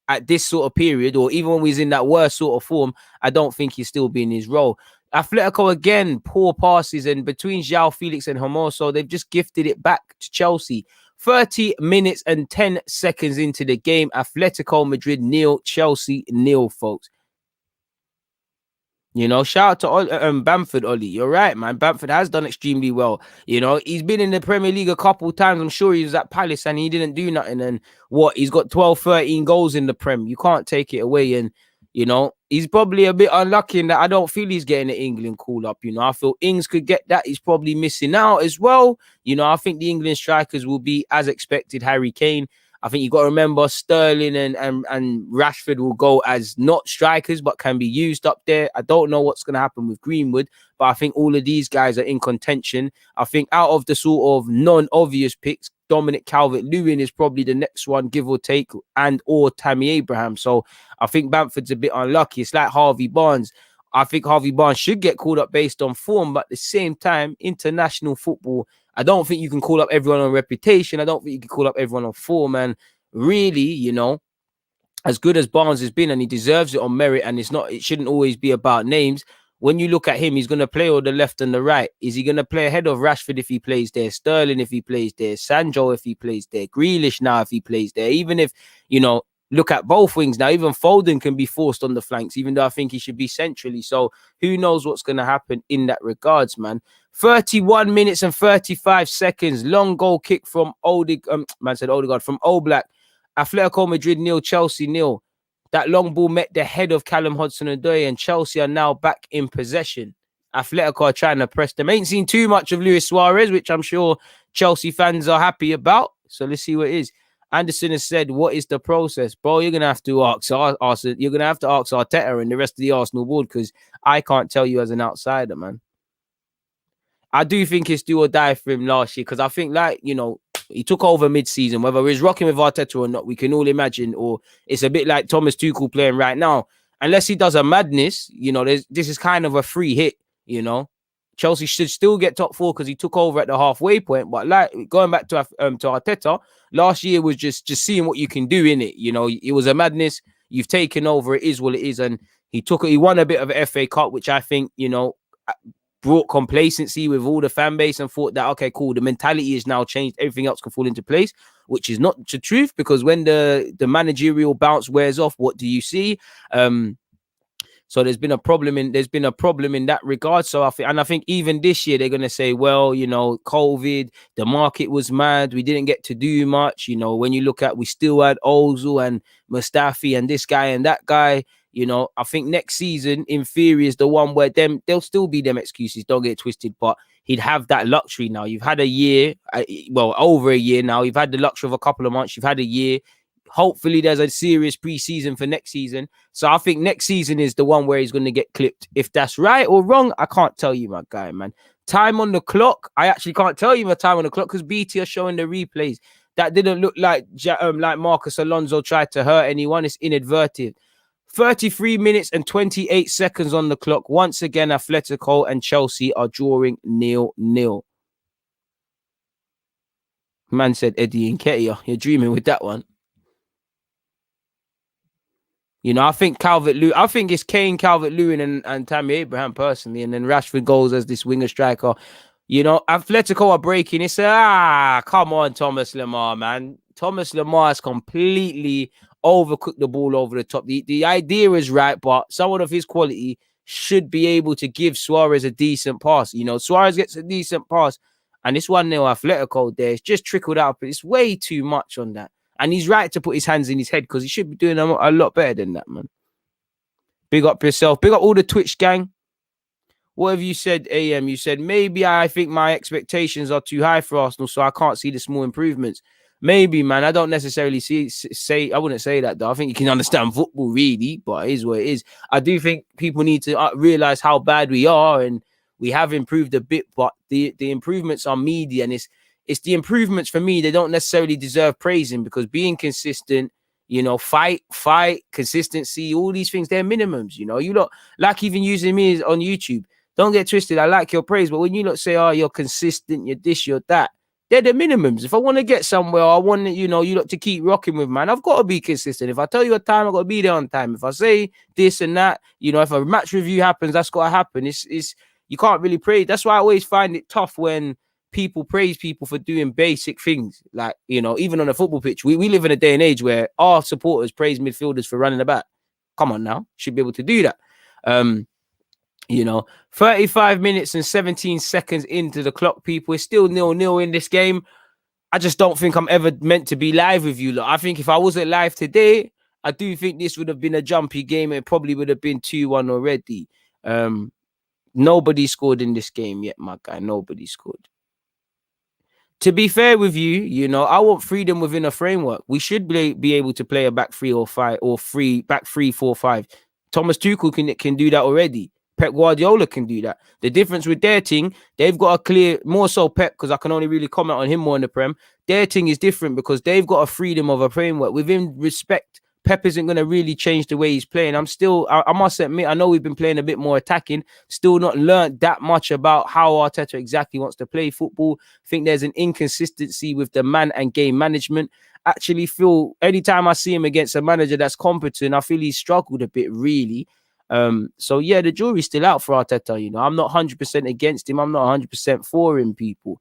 at this sort of period, or even when he's in that worst sort of form, I don't think he'll still be in his role. Atletico again, poor passes, and between João Felix and Hermoso, they've just gifted it back to Chelsea. 30 minutes and 10 seconds into the game, Atletico Madrid 0, Chelsea 0, folks. You know, shout out to Bamford, Ollie. You're right, man. Bamford has done extremely well. You know, he's been in the Premier League a couple of times. I'm sure he was at Palace and he didn't do nothing. And what? He's got 12, 13 goals in the Prem. You can't take it away. And, you know, he's probably a bit unlucky in that I don't feel he's getting the England call up. You know, I feel Ings could get that. He's probably missing out as well. You know, I think the England strikers will be, as expected, Harry Kane. I think you got to remember Sterling and Rashford will go as not strikers, but can be used up there. I don't know what's going to happen with Greenwood, but I think all of these guys are in contention. I think out of the sort of non-obvious picks, Dominic Calvert-Lewin is probably the next one, give or take, and or Tammy Abraham. So I think Bamford's a bit unlucky. It's like Harvey Barnes. I think Harvey Barnes should get called up based on form, but at the same time, international football, I don't think you can call up everyone on reputation. I don't think you can call up everyone on form. And really, you know, as good as Barnes has been, and he deserves it on merit, and it shouldn't always be about names. When you look at him, he's going to play on the left and the right. Is he going to play ahead of Rashford if he plays there? Sterling if he plays there? Sancho if he plays there? Grealish now if he plays there? Even if, you know, look at both wings now. Even Foden can be forced on the flanks, even though I think he should be centrally. So who knows what's going to happen in that regards, man. 31 minutes and 35 seconds. Long goal kick from Odegaard from Oblak. Atletico Madrid 0, Chelsea 0. That long ball met the head of Callum Hudson-Odoi, and Chelsea are now back in possession. Atletico are trying to press them. Ain't seen too much of Luis Suarez, which I'm sure Chelsea fans are happy about. So let's see what it is. Anderson has said, what is the process? Bro, you're going to have to ask Arteta and the rest of the Arsenal board, because I can't tell you as an outsider, man. I do think it's do or die for him last year, because I think, like, you know, he took over mid-season. Whether he's rocking with Arteta or not, we can all imagine. Or it's a bit like Thomas Tuchel playing right now. Unless he does a madness, you know, this is kind of a free hit, you know. Chelsea should still get top 4 because he took over at the halfway point. But like going back to Arteta, last year was just seeing what you can do in it. You know, it was a madness. You've taken over. It is what it is. And he won a bit of a FA Cup, which I think, you know, brought complacency with all the fan base and thought that, okay, cool, the mentality is now changed. Everything else can fall into place, which is not the truth, because when the managerial bounce wears off, what do you see? So there's been a problem in that regard. So I think even this year they're going to say, well, you know, COVID, the market was mad. We didn't get to do much. You know, when you look at, we still had Ozil and Mustafi and this guy and that guy. You know, I think next season, in theory, is the one where there'll still be them excuses. Don't get twisted, but he'd have that luxury now. You've had a year, over a year now. You've had the luxury of a couple of months. You've had a year. Hopefully, there's a serious pre-season for next season. So I think next season is the one where he's going to get clipped. If that's right or wrong, I can't tell you, my guy, man. Time on the clock. I actually can't tell you my time on the clock because BT are showing the replays. That didn't look like Marcus Alonso tried to hurt anyone. It's inadvertent. 33 minutes and 28 seconds on the clock. Once again, Atletico and Chelsea are drawing 0-0. Man said Eddie Nketiah. You're dreaming with that one. You know, I think it's Kane, Calvert-Lewin and Tammy Abraham personally, and then Rashford goes as this winger striker. You know, Atletico are breaking. It's come on, Thomas Lemar, man. Thomas Lemar has completely overcooked the ball over the top. The idea is right, but someone of his quality, should be able to give Suarez a decent pass. You know, Suarez gets a decent pass, and this 1-0 Atletico there, it's just trickled out, but it's way too much on that. And he's right to put his hands in his head because he should be doing a lot better than that, man. Big up yourself. Big up all the Twitch gang. What have you said, AM? You said, maybe I think my expectations are too high for Arsenal, so I can't see the small improvements. Maybe, man. I don't necessarily I wouldn't say that, though. I think you can understand football, really, but it is what it is. I do think people need to realize how bad we are, and we have improved a bit, but the improvements are media, and it's the improvements for me. They don't necessarily deserve praising because being consistent, you know, fight, consistency, all these things, they're minimums, you know. You lot, like even using me on YouTube, don't get twisted. I like your praise, but when you lot say, oh, you're consistent, you're this, you're that, they're the minimums. If I want to get somewhere, I want, you know, you lot to keep rocking with, man, I've got to be consistent. If I tell you a time, I've got to be there on time. If I say this and that, you know, if a match review happens, that's got to happen. It's you can't really praise. That's why I always find it tough when people praise people for doing basic things. Like, you know, even on a football pitch, we live in a day and age where our supporters praise midfielders for running about. Come on now, should be able to do that. You know, 35 minutes and 17 seconds into the clock, people. It's still 0-0 in this game. I just don't think I'm ever meant to be live with you lot. I think if I wasn't live today, I do think this would have been a jumpy game. It probably would have been 2-1 already. Nobody scored in this game yet, my guy. Nobody scored. To be fair with you, you know, I want freedom within a framework. We should be able to play a back 3 or 5 or back 3-4-5. Thomas Tuchel can do that already. Pep Guardiola can do that. The difference with their team, they've got a clear, more so Pep, because I can only really comment on him more in the Prem. Their team is different because they've got a freedom of a framework. Within respect, Pep isn't going to really change the way he's playing. I must admit, I know we've been playing a bit more attacking, still not learned that much about how Arteta exactly wants to play football. I think there's an inconsistency with the man and game management. Actually feel anytime I see him against a manager that's competent, I feel he's struggled a bit, really. So yeah, the jury's still out for Arteta. You know, I'm not 100% against him. I'm not 100% for him, people.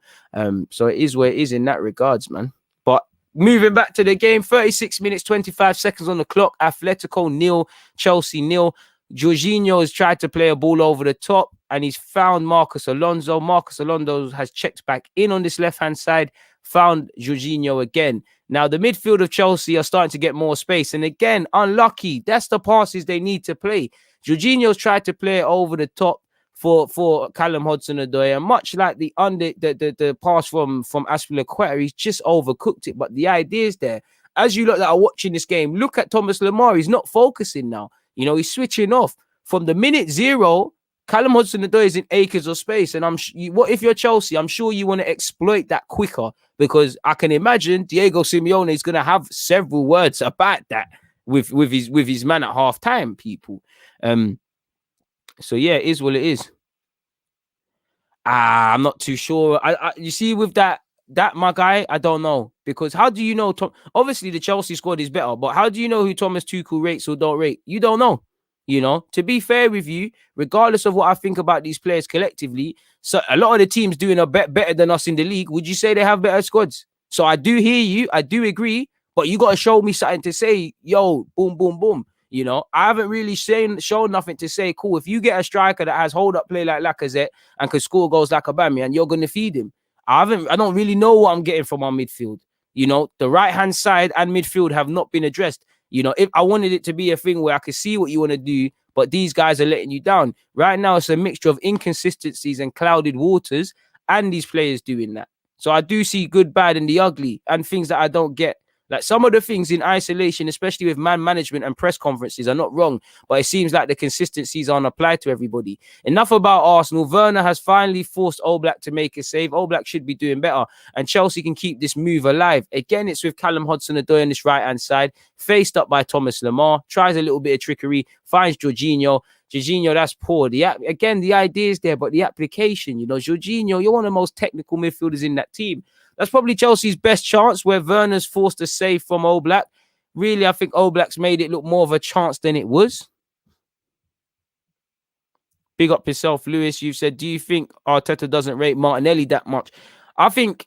So it is where it is in that regards, man. But moving back to the game, 36 minutes, 25 seconds on the clock. Atletico 0, Chelsea 0. Jorginho has tried to play a ball over the top and he's found Marcos Alonso. Marcos Alonso has checked back in on this left-hand side, found Jorginho again. Now, the midfield of Chelsea are starting to get more space. And again, unlucky. That's the passes they need to play. Jorginho's tried to play it over the top for Callum Hudson-Odoi, and much like the pass from Aspilicueta, he's just overcooked it. But the idea is there. As you look that are watching this game, look at Thomas Lemar. He's not focusing now. You know, he's switching off. From the minute 0, Callum Hudson-Odoi is in acres of space. And what if you're Chelsea? I'm sure you want to exploit that quicker, because I can imagine Diego Simeone is going to have several words about that with his man at half time, people. So yeah, it is what it is. I'm not too sure. You see, with that my guy, I don't know, because how do you know? Obviously, the Chelsea squad is better, but how do you know who Thomas Tuchel rates or don't rate? You don't know. You know, to be fair with you, regardless of what I think about these players collectively, so a lot of the teams doing a bit better than us in the league. Would you say they have better squads? So I do hear you, I do agree, but you got to show me something to say. Yo, boom, boom, boom. You know, I haven't really shown nothing to say. Cool, if you get a striker that has hold up play like Lacazette and can score goals like Aubameyang, you're going to feed him. I don't really know what I'm getting from our midfield. You know, the right hand side and midfield have not been addressed. You know, if I wanted it to be a thing where I could see what you want to do, but these guys are letting you down. Right now, it's a mixture of inconsistencies and clouded waters, and these players doing that. So I do see good, bad, and the ugly, and things that I don't get. Like some of the things in isolation, especially with man management and press conferences, are not wrong, but it seems like the consistencies aren't applied to everybody. Enough about Arsenal. Werner has finally forced Oblak to make a save. Oblak should be doing better, and Chelsea can keep this move alive. Again, it's with Callum Hudson-Odoi on this right-hand side, faced up by Thomas Lemar, tries a little bit of trickery, finds Jorginho. Jorginho, that's poor. Again, the idea is there, but the application, you know, Jorginho, you're one of the most technical midfielders in that team. That's probably Chelsea's best chance, where Werner's forced a save from Oblak. Really, I think Oblak's made it look more of a chance than it was. Big up yourself, Lewis. You've said, do you think Arteta doesn't rate Martinelli that much? I think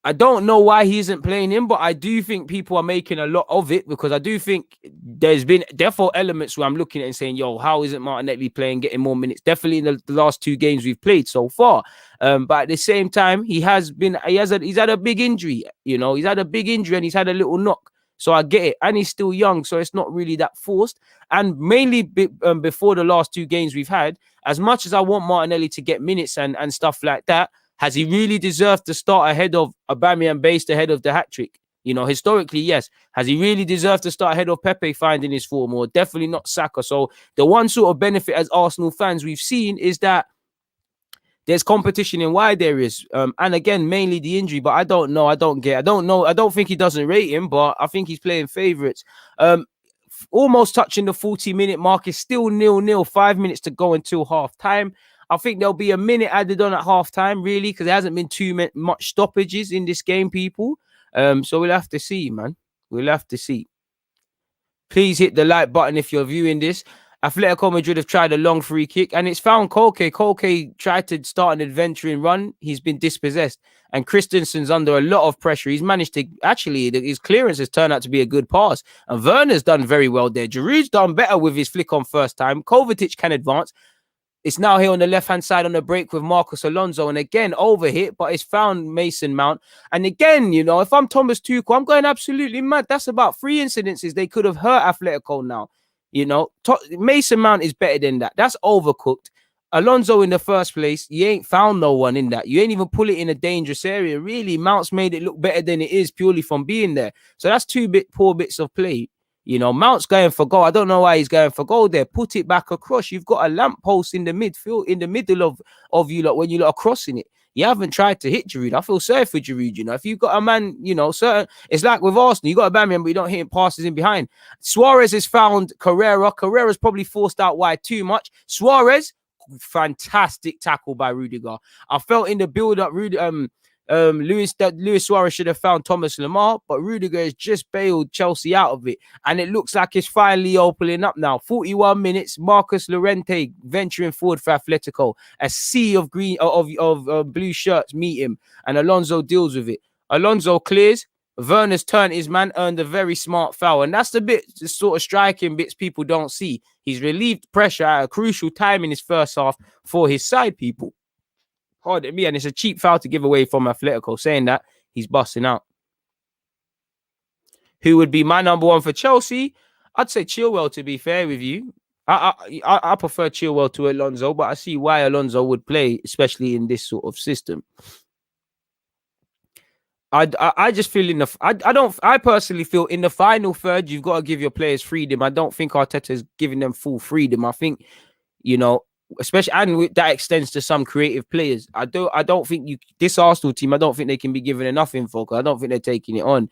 I don't know why he isn't playing him, but I do think people are making a lot of it, because I do think there's been therefore elements where I'm looking at and saying, yo, how isn't Martinelli playing, getting more minutes? Definitely in the last 2 games we've played so far. But at the same time, he's had a big injury, he's had a big injury and he's had a little knock. So I get it. And he's still young, so it's not really that forced. And mainly before the last 2 games we've had, as much as I want Martinelli to get minutes and stuff like that, has he really deserved to start ahead of Aubameyang based ahead of the hat-trick? Historically, yes. Has he really deserved to start ahead of Pepe finding his form? Or definitely not Saka. So the one sort of benefit as Arsenal fans we've seen is that there's competition in why there is. And again, mainly the injury, but I don't know. I don't know. I don't think he doesn't rate him, but I think he's playing favourites. Almost touching the 40-minute mark. Is still 0-0. 5 minutes to go until half-time. I think there'll be a minute added on at half-time, really, because there hasn't been too much stoppages in this game, people. So we'll have to see, man. We'll have to see. Please hit the like button if you're viewing this. Atletico Madrid have tried a long free kick and it's found Koke. Koke tried to start an adventuring run. He's been dispossessed. And Christensen's under a lot of pressure. He's managed to, actually, his clearance has turned out to be a good pass. And Werner's done very well there. Giroud's done better with his flick on first time. Kovacic can advance. It's now here on the left-hand side on the break with Marcos Alonso. And again, overhit, but it's found Mason Mount. And again, if I'm Thomas Tuchel, I'm going absolutely mad. That's about 3 incidences. They could have hurt Atletico now. Mason Mount is better than that. That's overcooked. Alonso in the first place, you ain't found no one in that. You ain't even pull it in a dangerous area. Really, Mount's made it look better than it is purely from being there. So that's 2 poor bits of play. Mount's going for goal. I don't know why he's going for goal there. Put it back across. You've got a lamppost in the midfield, in the middle of you lot when you lot are crossing it. You haven't tried to hit Giroud. I feel sorry for Giroud. If you've got a man, certain, it's like with Arsenal, you got a Aubameyang, but you don't hit him passes in behind. Suarez has found Carrera. Carrera's probably forced out wide too much. Suarez, fantastic tackle by Rudiger. I felt in the build-up, Luis Suarez should have found Thomas Lemar, but Rudiger has just bailed Chelsea out of it. And it looks like it's finally opening up now. 41 minutes, Marcus Llorente venturing forward for Atletico. A sea of green of blue shirts meet him, and Alonso deals with it. Alonso clears. Werner's turned his man, earned a very smart foul. And that's the sort of striking bits people don't see. He's relieved pressure at a crucial time in his first half for his side, people. Pardon me, and it's a cheap foul to give away from Atletico. Saying that, he's busting out. Who would be my number 1 for Chelsea? I'd say Chilwell, to be fair with you. I prefer Chilwell to Alonso, but I see why Alonso would play, especially in this sort of system. I just feel I personally feel in the final third, you've got to give your players freedom. I don't think Arteta's giving them full freedom. I think, especially, and that extends to some creative players. I don't think this Arsenal team, I don't think they can be given enough info, because I don't think they're taking it on.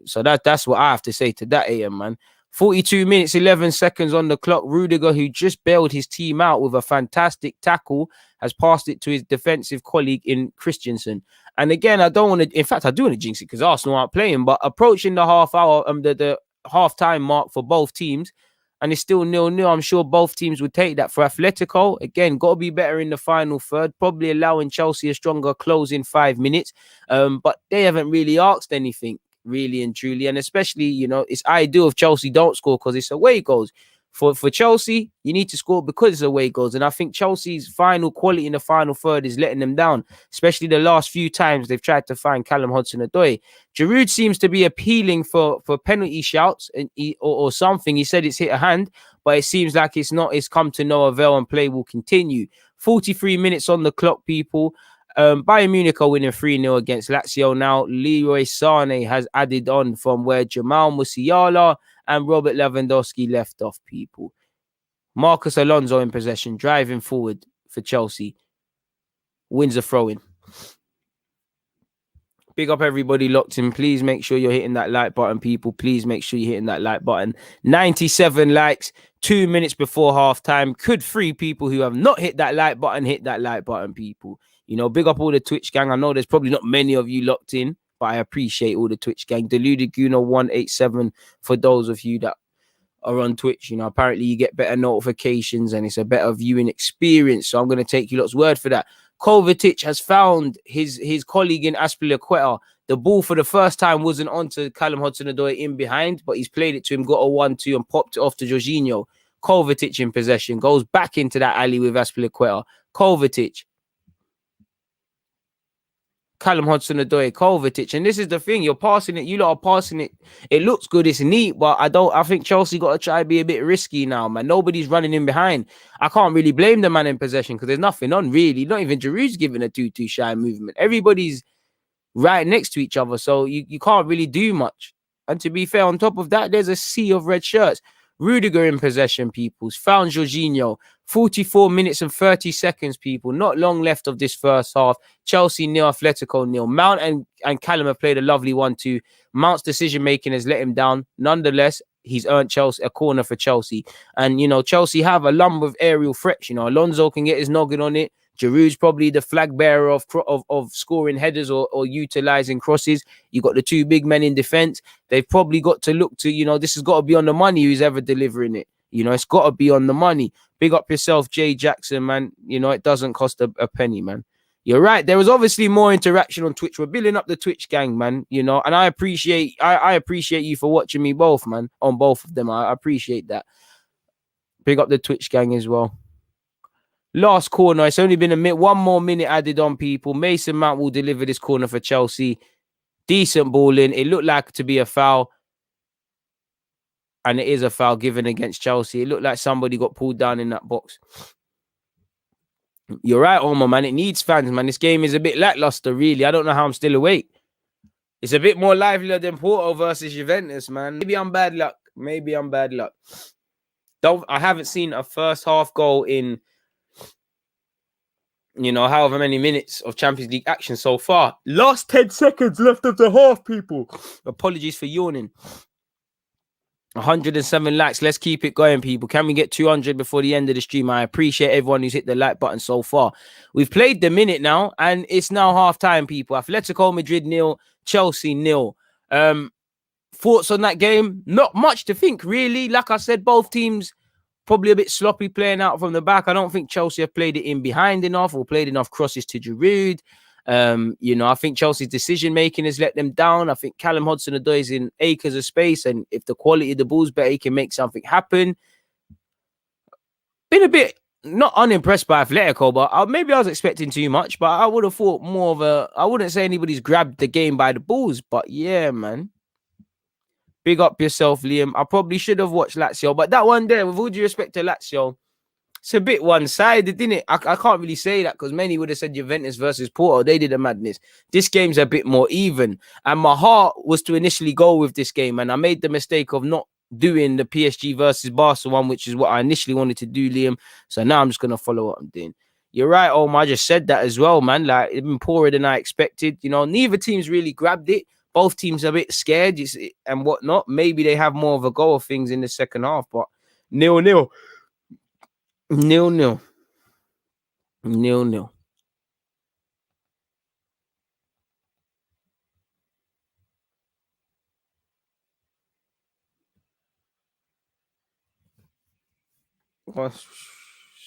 So that's what I have to say to that, AM, man. 42 minutes, 11 seconds on the clock. Rudiger, who just bailed his team out with a fantastic tackle, has passed it to his defensive colleague in Christensen. And again, I don't want to, in fact, I do want to jinx it because Arsenal aren't playing, but approaching the half hour, the half-time mark for both teams, and it's still 0-0. I'm sure both teams would take that. For Atletico, again, got to be better in the final third, probably allowing Chelsea a stronger closing 5 minutes. But they haven't really asked anything, really and truly. And especially, it's ideal if Chelsea don't score because it's away goals. For Chelsea, you need to score because it's away goals. And I think Chelsea's final quality in the final third is letting them down, especially the last few times they've tried to find Callum Hudson-Odoi. Giroud seems to be appealing for penalty shouts or something. He said it's hit a hand, but it seems like it's come to no avail and play will continue. 43 minutes on the clock, people. Bayern Munich are winning 3-0 against Lazio now. Leroy Sané has added on from where Jamal Musiala and Robert Lewandowski left off, people. Marcus Alonso in possession, driving forward for Chelsea. Wins a throw-in. Big up everybody locked in. Please make sure you're hitting that like button, people. Please make sure you're hitting that like button. 97 likes, 2 minutes before halftime. Could 3 people who have not hit that like button hit that like button, people. Big up all the Twitch gang. I know there's probably not many of you locked in, but I appreciate all the Twitch gang. Deluded Guno 187 for those of you that are on Twitch. Apparently you get better notifications and it's a better viewing experience. So I'm going to take you lot's word for that. Kovacic has found his colleague in Azpilicueta. The ball for the first time wasn't onto Callum Hudson-Odoi in behind, but he's played it to him, got a 1-2 and popped it off to Jorginho. Kovacic in possession, goes back into that alley with Azpilicueta. Kovacic. Callum Hudson-Odoi, Kovacic. And this is the thing, you're passing it, you lot are passing it. It looks good, it's neat, but I think Chelsea got to try to be a bit risky now, man. Nobody's running in behind. I can't really blame the man in possession because there's nothing on, really. Not even Giroud's giving a 2-2 shy movement. Everybody's right next to each other, so you can't really do much. And to be fair, on top of that, there's a sea of red shirts. Rudiger in possession, peoples. Found Jorginho. 44 minutes and 30 seconds, people. Not long left of this first half. Chelsea nil, Atlético nil. Mount and Callum have played a lovely 1-2. Mount's decision-making has let him down. Nonetheless, he's earned Chelsea a corner for Chelsea. And, Chelsea have a lump of aerial threats. Alonso can get his noggin on it. Giroud's probably the flag bearer of scoring headers or utilizing crosses. You got the two big men in defense. They've probably got to look to, this has got to be on the money who's ever delivering it. It's got to be on the money. Big up yourself, Jay Jackson, man. It doesn't cost a penny, man. You're right. There was obviously more interaction on Twitch. We're building up the Twitch gang, man. And I appreciate you for watching me both, man. On both of them. I appreciate that. Big up the Twitch gang as well. Last corner. It's only been one more minute added on, people. Mason Mount will deliver this corner for Chelsea. Decent ball in. It looked like to be a foul. And it is a foul given against Chelsea. It looked like somebody got pulled down in that box. You're right, Omar, man. It needs fans, man. This game is a bit lackluster, really. I don't know how I'm still awake. It's a bit more livelier than Porto versus Juventus, man. Maybe I'm bad luck. I haven't seen a first half goal in, however many minutes of Champions League action so far. Last 10 seconds left of the half, people. Apologies for yawning. 107 likes. Let's keep it going, people. Can we get 200 before the end of the stream? I appreciate everyone who's hit the like button so far. We've played the minute now, and it's now half time, people. Atletico Madrid nil, Chelsea nil. Thoughts on that game? Not much to think, really. Like I said, both teams probably a bit sloppy playing out from the back. I don't think Chelsea have played it in behind enough or played enough crosses to Giroud. I think Chelsea's decision-making has let them down. I think Callum Hudson-Odoi is in acres of space, and if the quality of the ball's better, he can make something happen. Been a bit not unimpressed by Atletico, but maybe I was expecting too much, but I would have thought more of I wouldn't say anybody's grabbed the game by the balls, but yeah, man. Big up yourself, Liam. I probably should have watched Lazio, but that one there, with all due respect to Lazio, it's a bit one-sided, didn't it? I can't really say that because many would have said Juventus versus Porto. They did a madness. This game's a bit more even. And my heart was to initially go with this game. And I made the mistake of not doing the PSG versus Barca one, which is what I initially wanted to do, Liam. So now I'm just going to follow what I'm doing. You're right, Omar. I just said that as well, man. Like, it's been poorer than I expected. Neither team's really grabbed it. Both teams are a bit scared and whatnot. Maybe they have more of a go of things in the second half, but 0-0. 0-0. 0-0.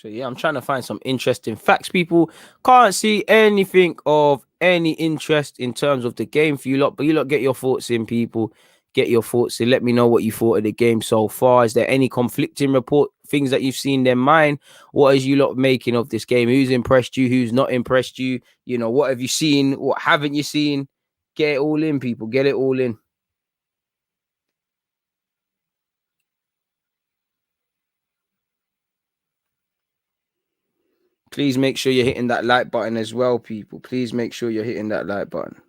So yeah, I'm trying to find some interesting facts. People can't see anything of any interest in terms of the game for you lot, but you lot get your thoughts in, people. Get your thoughts in. Let me know what you thought of the game so far. Is there any conflicting report, things that you've seen in mind? What is you lot making of this game? Who's impressed you? Who's not impressed you? What have you seen? What haven't you seen? Get it all in, people. Get it all in. Please make sure you're hitting that like button as well, people. Please make sure you're hitting that like button.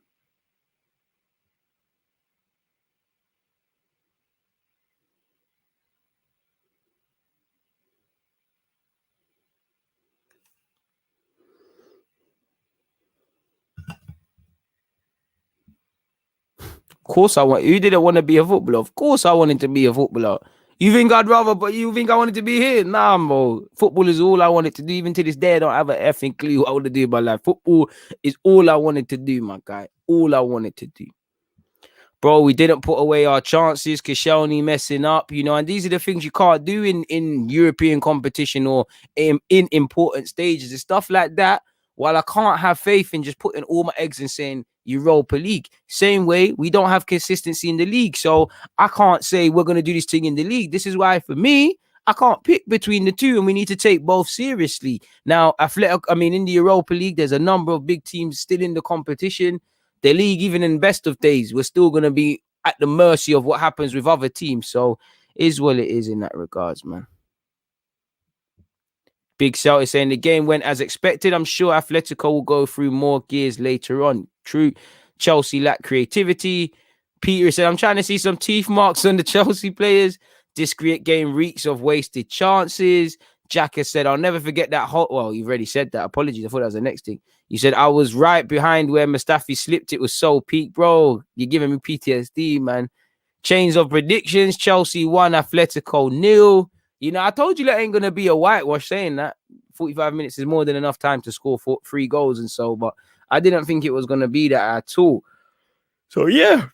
Of course who didn't want to be a footballer? Of course I wanted to be a footballer. You think I wanted to be here? Nah, bro. Football is all I wanted to do. Even to this day, I don't have an effing clue what I want to do in my life. Football is all I wanted to do, my guy. All I wanted to do. Bro, we didn't put away our chances. Koscielny messing up, and these are the things you can't do in European competition or in important stages and stuff like that. while I can't have faith in just putting all my eggs in saying Europa League, same way we don't have consistency in the league. So I can't say we're going to do this thing in the league. This is why, for me, I can't pick between the two, and we need to take both seriously. Now, in the Europa League, there's a number of big teams still in the competition. The league, even in best of days, we're still going to be at the mercy of what happens with other teams. So, is what it is in that regards, man. Big Celtic saying the game went as expected. I'm sure Atletico will go through more gears later on. True. Chelsea lack creativity. Peter said, I'm trying to see some teeth marks on the Chelsea players. This great game reeks of wasted chances. Jack has said, I'll never forget that well, you've already said that. Apologies. I thought that was the next thing. You said, I was right behind where Mustafi slipped. It was so peak. Bro, you're giving me PTSD, man. Chains of predictions. Chelsea 1, Atletico 0. You know, I told you that ain't going to be a whitewash. Saying that 45 minutes is more than enough time to score 3 goals and so, but I didn't think it was going to be that at all. So, yeah,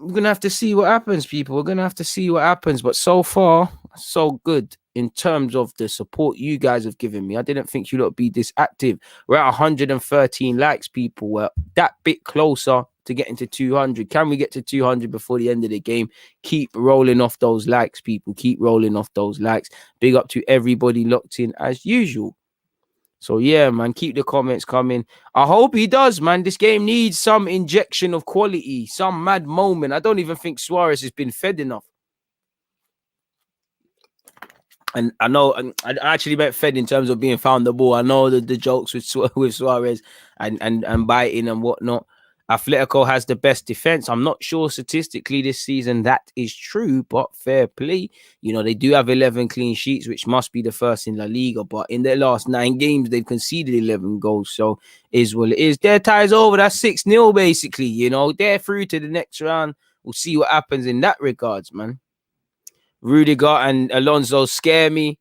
we're going to have to see what happens, people. We're going to have to see what happens. But so far, so good in terms of the support you guys have given me. I didn't think you lot would be this active. We're at 113 likes, people. We're that bit closer to getting to 200. Can we get to 200 before the end of the game? Keep rolling off those likes, people. Keep rolling off those likes. Big up to everybody locked in as usual. So, yeah, man, keep the comments coming. I hope he does, man. This game needs some injection of quality, some mad moment. I don't even think Suarez has been fed enough. And I know, I actually meant fed in terms of being found the ball. I know the jokes with Suarez and biting and whatnot. Atletico has the best defense. I'm not sure statistically this season that is true, but fair play. You know, they do have 11 clean sheets, which must be the first in La Liga. But in their last 9 games, they've conceded 11 goals. So is what it is. Their tie's over. That's 6-0 basically. You know, they're through to the next round. We'll see what happens in that regards, man. Rudiger and Alonso scare me.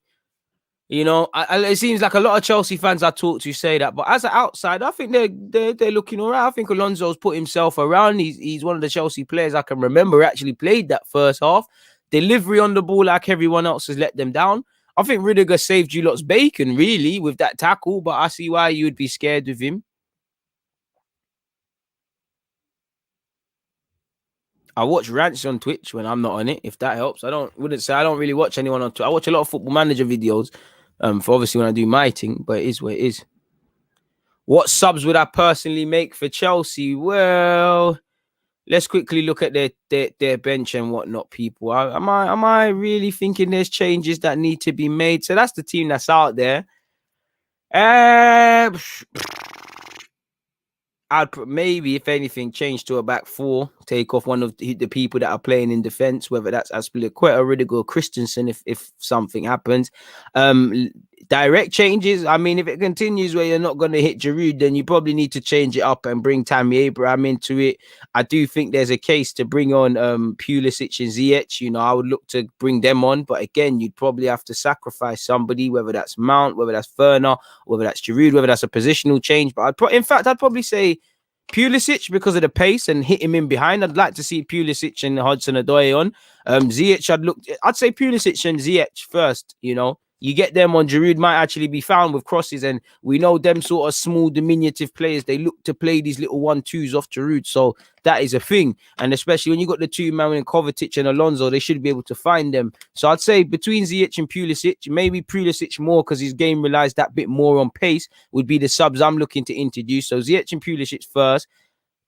You know, it seems like a lot of Chelsea fans I talk to say that, but as an outsider, I think they're looking all right. I think Alonso's put himself around. He's one of the Chelsea players I can remember actually played that first half. Delivery on the ball, like everyone else, has let them down. I think Rudiger saved you lot's bacon, really, with that tackle, but I see why you would be scared with him. I watch rants on Twitch when I'm not on it, if that helps. I don't really watch anyone on Twitch. I watch a lot of Football Manager videos, for obviously when I do my thing, but it is what it is. What subs would I personally make for Chelsea? Well, let's quickly look at their bench and whatnot, people. Am I really thinking there's changes that need to be made? So that's the team that's out there. I'd maybe, if anything, change to a back 4. Take off one of the people that are playing in defense, whether that's Aspilicueta, Rudiger, or Christensen, if something happens. Direct changes. I mean, if it continues where you're not going to hit Giroud, then you probably need to change it up and bring Tammy Abraham into it. I do think there's a case to bring on Pulisic and Ziyech. You know, I would look to bring them on, but again, you'd probably have to sacrifice somebody, whether that's Mount, whether that's Werner, whether that's Giroud, whether that's a positional change. But I'd probably say Pulisic because of the pace and hit him in behind. I'd like to see Pulisic and Hudson-Odoi on. Ziyech, I'd say Pulisic and Ziyech first. You know, you get them on. Giroud might actually be found with crosses, and we know them sort of small, diminutive players. They look to play these little 1-2s off Giroud, so that is a thing. And especially when you got the 2 man in Kovacic and Alonso, they should be able to find them. So I'd say between Ziyech and Pulisic, maybe Pulisic more because his game relies that bit more on pace, would be the subs I'm looking to introduce. So Ziyech and Pulisic first.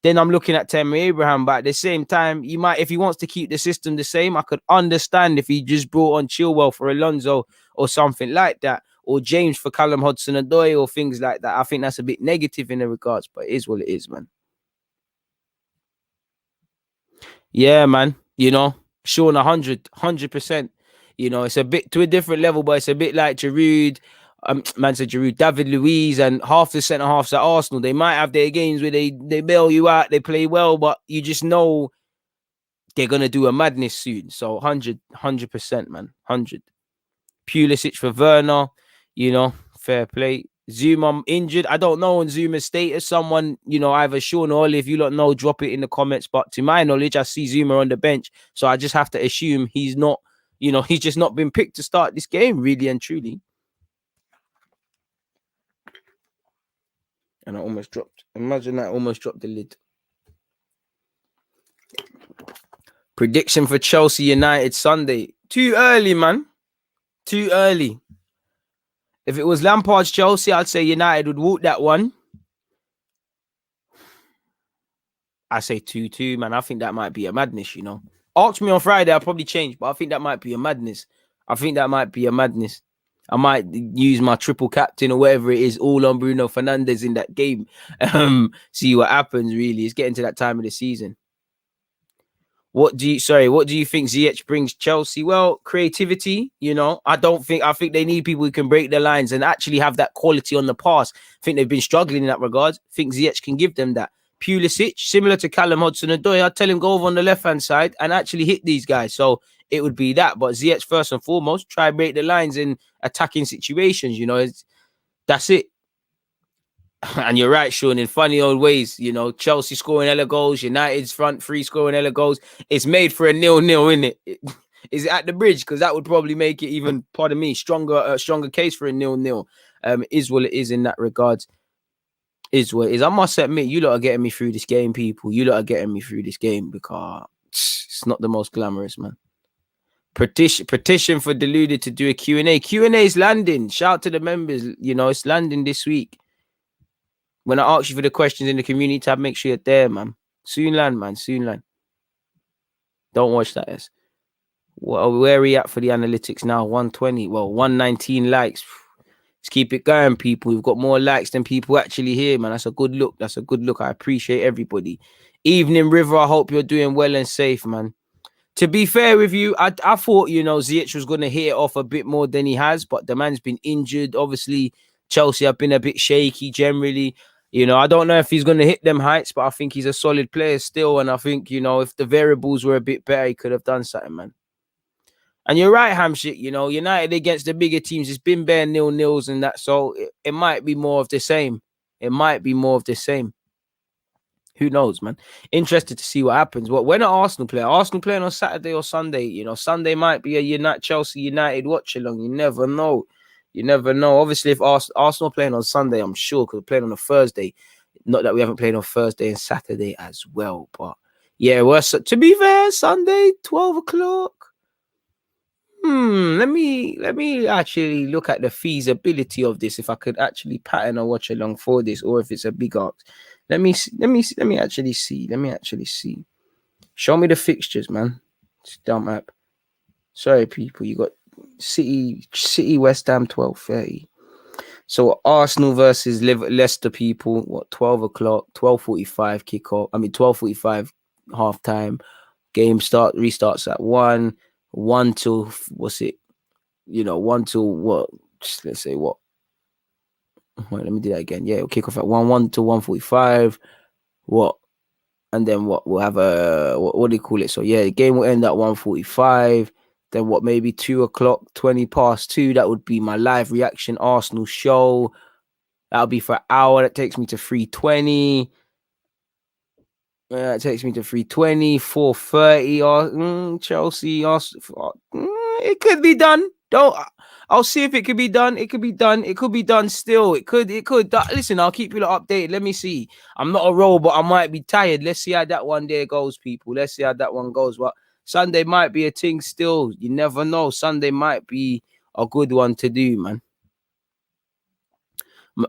Then I'm looking at Tammy Abraham, but at the same time, you might, if he wants to keep the system the same, I could understand if he just brought on Chilwell for Alonso or something like that, or James for Callum Hudson-Odoi or things like that. I think that's a bit negative in the regards, but it is what it is, man. Yeah, man. You know, Sean 100%. You know, it's a bit to a different level, but it's a bit like Giroud. Giroud, David Luiz, and half the centre halves at Arsenal. They might have their games where they bail you out, they play well, but you just know they're gonna do a madness soon. So 100%, man, 100. Pulisic for Werner, you know, fair play. Zuma injured. I don't know on Zuma's status. Someone, you know, either Sean or Ollie, if you don't know, drop it in the comments. But to my knowledge, I see Zuma on the bench, so I just have to assume he's not. You know, he's just not been picked to start this game, really and truly. And I almost dropped. Imagine that, I almost dropped the lid. Prediction for Chelsea United Sunday. Too early, man. Too early. If it was Lampard's Chelsea, I'd say United would walk that one. I say 2-2, man. I think that might be a madness, you know. Ask me on Friday, I'll probably change, but I think that might be a madness. I might use my triple captain or whatever it is, all on Bruno Fernandes in that game. See what happens, really. It's getting to that time of the season. What do you think Ziyech brings Chelsea? Well, creativity, you know. I think they need people who can break the lines and actually have that quality on the pass. I think they've been struggling in that regard. I think Ziyech can give them that. Pulisic, similar to Callum Hudson-Odoi, I'd tell him go over on the left-hand side and actually hit these guys. So it would be that. But Ziyech, first and foremost, try and break the lines in attacking situations, you know. That's it. And you're right, Sean, in funny old ways, you know, Chelsea scoring hella goals, United's front three scoring hella goals. It's made for a 0-0, isn't it? Is it at the bridge? Because that would probably make it even, pardon me, stronger case for a 0-0. Is what it is in that regard. Is what it is. I must admit, you lot are getting me through this game, people. You lot are getting me through this game because it's not the most glamorous, man. Petition for Deluded to do a Q&A. Q&A is landing. Shout out to the members. You know, it's landing this week. When I ask you for the questions in the community tab, make sure you're there, man. Soon land, man. Soon land. Don't watch that. Well, where are we at for the analytics now? 120. Well, 119 likes. Let's keep it going, people. We've got more likes than people actually here, man. That's a good look. I appreciate everybody. Evening River, I hope you're doing well and safe, man. To be fair with you, I thought, you know, Ziyech was going to hit it off a bit more than he has, but the man's been injured. Obviously, Chelsea have been a bit shaky generally. You know, I don't know if he's going to hit them heights, but I think he's a solid player still. And I think, you know, if the variables were a bit better, he could have done something, man. And you're right, Hamshik, you know, United against the bigger teams, it's been bare 0-0s and that. So it might be more of the same. Who knows, man? Interested to see what happens. When are Arsenal playing? Arsenal playing on Saturday or Sunday? You know, Sunday might be a Chelsea United watch-along. You never know. Obviously, if Arsenal playing on Sunday, I'm sure, because we're playing on a Thursday. Not that we haven't played on Thursday and Saturday as well. But yeah, to be fair, Sunday, 12 o'clock. Let me actually look at the feasibility of this. If I could actually pattern a watch along for this, or if it's a big ask. Let me actually see. Show me the fixtures, man. It's dumb app. Sorry, people. You got City West Ham 12:30. So Arsenal versus Leicester, people. What, 12 o'clock, 12:45 kickoff. 12:45 halftime. Game restarts at 1 till what's it? You know, 1 till what? Let's say what? Wait, let me do that again. Yeah, it'll kick off at 1 till 1:45. What? And then what? We'll have what do you call it? So yeah, the game will end at 1:45. Then what? Maybe 2 o'clock, 20 past 2. That would be my live reaction Arsenal show. That'll be for an hour. That takes me to 3:20. It takes me to 3:20, 4:30. Chelsea, Arsenal. It could be done. I'll see if it could be done. It could be done. It could be done still. It could. Listen, I'll keep you updated. Let me see. I'm not a robot. I might be tired. Let's see how that one there goes, people. Let's see how that one goes. But Sunday might be a thing still. You never know. Sunday might be a good one to do, man.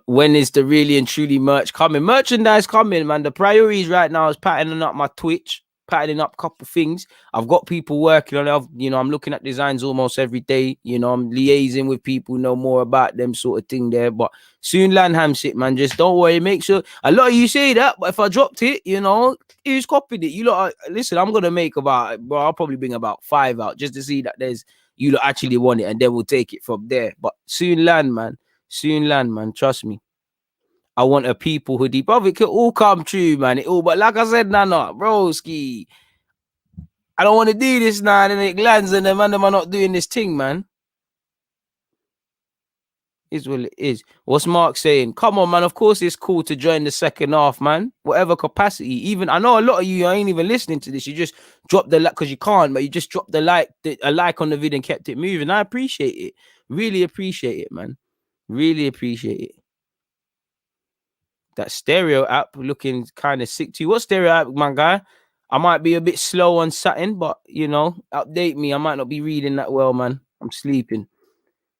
When is the really and truly merch coming? Merchandise coming, man. The priorities right now is patterning up my Twitch, patterning up a couple things. I've got people working on it. You know, I'm looking at designs almost every day. You know, I'm liaising with people who know more about them sort of thing there. But soon land Hamsit, man. Just don't worry. Make sure. A lot of you say that, but if I dropped it, you know, who's copied it? You lot, listen, I'm gonna make I'll probably bring about 5 out just to see that you lot actually want it, and then we'll take it from there. But soon land, man. Soon land, man. Trust me. I want a people hoodie. Bro, it could all come true, man. But like I said, Nana, broski. I don't want to do this now, and it lands, and the man am not doing this thing, man. Is what it is. What's Mark saying? Come on, man. Of course it's cool to join the second half, man. Whatever capacity. Even I know a lot of you ain't even listening to this. You just dropped the like because you can't, but you just dropped a like on the video and kept it moving. I appreciate it. Really appreciate it, man. Really appreciate it. That stereo app looking kind of sick to you. What stereo app, my guy? I might be a bit slow on something, but you know, update me. I might not be reading that well, man. I'm sleeping.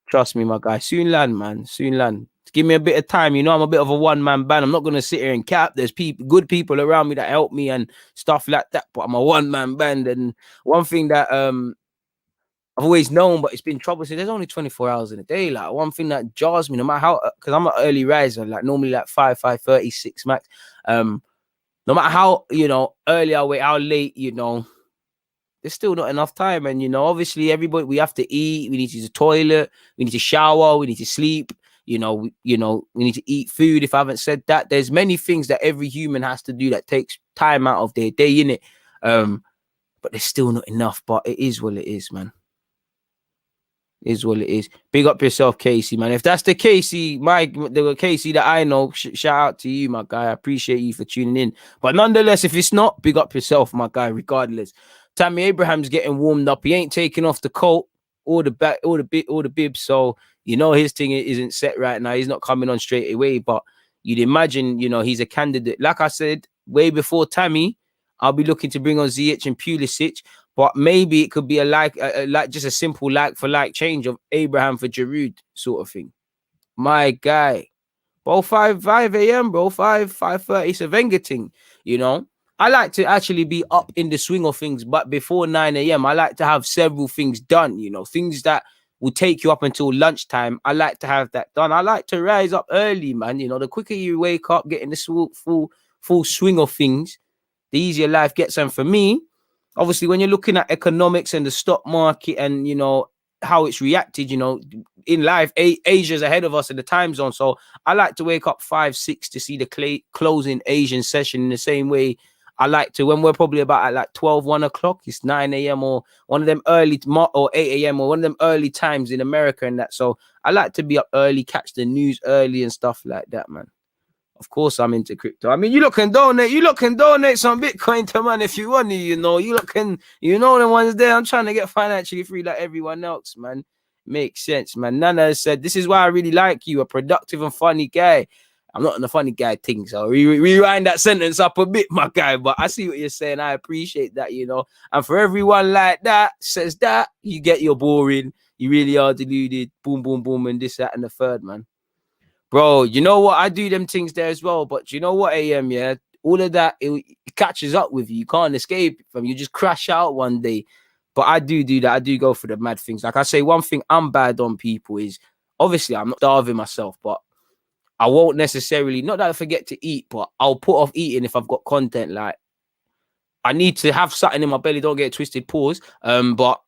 Trust me, my guy. Soon land, man. Soon land. Give me a bit of time. You know, I'm a bit of a one-man band. I'm not gonna sit here and cap. There's people, good people around me that help me and stuff like that. But I'm a one-man band. And one thing that I've always known, but it's been troublesome. There's only 24 hours in a day. Like one thing that jars me, no matter how, because I'm an early riser, like normally like 5:30, 6 max. No matter how, you know, early I wait, how late, you know, there's still not enough time. And, you know, obviously everybody, we have to eat, we need to use the toilet, we need to shower, we need to sleep, you know, we need to eat food. If I haven't said that, there's many things that every human has to do that takes time out of their day, innit? But there's still not enough, but it is what it is, man. Is what it is. Big up yourself, Casey, man. If that's the Casey, the Casey that I know, shout out to you, my guy. I appreciate you for tuning in. But nonetheless, if it's not, big up yourself, my guy, regardless. Tammy Abraham's getting warmed up. He ain't taking off the coat or the back or the bib. So you know his thing isn't set right now. He's not coming on straight away. But you'd imagine, you know, he's a candidate. Like I said, way before Tammy, I'll be looking to bring on Ziyech and Pulisic. But maybe it could be like just a simple like for like change of Abraham for Giroud sort of thing. My guy. Bro, 5 a.m., bro. 5:30. It's a Wenger thing, you know. I like to actually be up in the swing of things, but before 9 a.m., I like to have several things done, you know, things that will take you up until lunchtime. I like to have that done. I like to rise up early, man. You know, the quicker you wake up, getting the full swing of things, the easier life gets. And for me, obviously, when you're looking at economics and the stock market and, you know, how it's reacted, you know, in life, Asia's ahead of us in the time zone. So I like to wake up 5, 6 to see the closing Asian session in the same way I like to when we're probably about at like 12, 1 o'clock. It's 9 a.m. or one of them early or 8 a.m. or one of them early times in America and that. So I like to be up early, catch the news early and stuff like that, man. Of course, I'm into crypto. I mean, you can donate some Bitcoin to man if you want to, you know. You know, the ones there. I'm trying to get financially free like everyone else, man. Makes sense, man. Nana said, this is why I really like you, a productive and funny guy. I'm not in the funny guy thing, so rewind that sentence up a bit, my guy. But I see what you're saying. I appreciate that, you know. And for everyone like that says that, you get your boring. You really are deluded. Boom, boom, boom, and this, that, and the third, man. Bro, you know what? I do them things there as well. But you know what, AM, yeah? All of that, it catches up with you. You can't escape from. You just crash out one day. But I do that. I do go for the mad things. Like I say, one thing I'm bad on people is, obviously, I'm not starving myself, but I won't necessarily, not that I forget to eat, but I'll put off eating if I've got content. Like, I need to have something in my belly. Don't get twisted, pause. But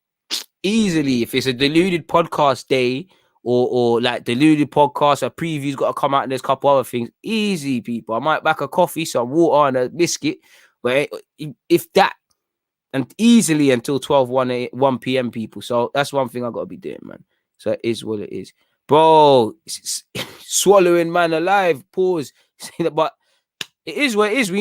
easily, if it's a deluded podcast day, or like deluded podcast, a preview's got to come out and there's a couple other things. Easy, people. I might back a coffee, some water, and a biscuit. But if that, and easily until 12, 1 p.m. people. So that's one thing I got to be doing, man. So it is what it is. Bro, swallowing man alive. Pause. But it is what it is.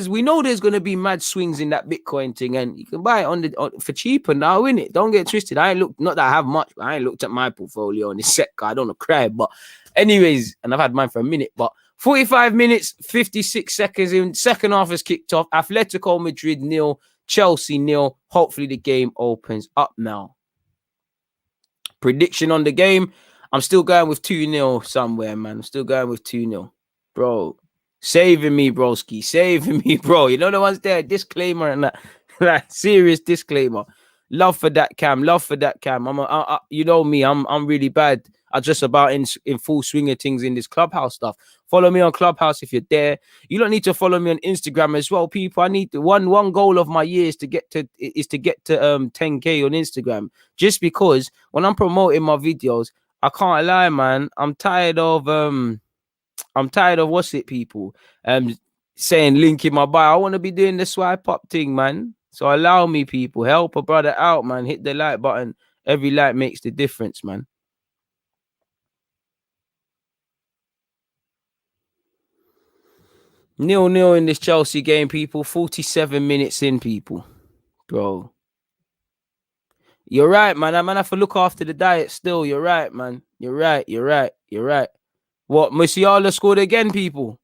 We know there's gonna be mad swings in that Bitcoin thing, and you can buy it for cheaper now, innit? Don't get twisted. I ain't looked, not that I have much, but I ain't looked at my portfolio on this sector. I don't want to cry, but anyways, and I've had mine for a minute. But 45 minutes, 56 seconds in. Second half has kicked off. Atlético Madrid 0, Chelsea 0. Hopefully the game opens up now. Prediction on the game. I'm still going with 2-0 somewhere, man. I'm still going with 2-0. Bro. Saving me, broski. Saving me, bro. You know the ones there. Disclaimer and that. Like, serious disclaimer. Love for that, Cam. Love for that, Cam. You know me. I'm really bad. I'm just about in full swing of things in this Clubhouse stuff. Follow me on Clubhouse if you're there. You don't need to follow me on Instagram as well, people. I need one goal of my year is to get to 10K on Instagram. Just because when I'm promoting my videos, I can't lie, man. I'm tired of what's it, people saying link in my bio. I want to be doing the swipe up thing, man. So allow me, people. Help a brother out, man. Hit the like button. Every like makes the difference, man. 0-0 in this Chelsea game, people. 47 minutes in, people. Bro. You're right, man. I man have to look after the diet still. You're right, man. You're right. What? Musiala scored again, people?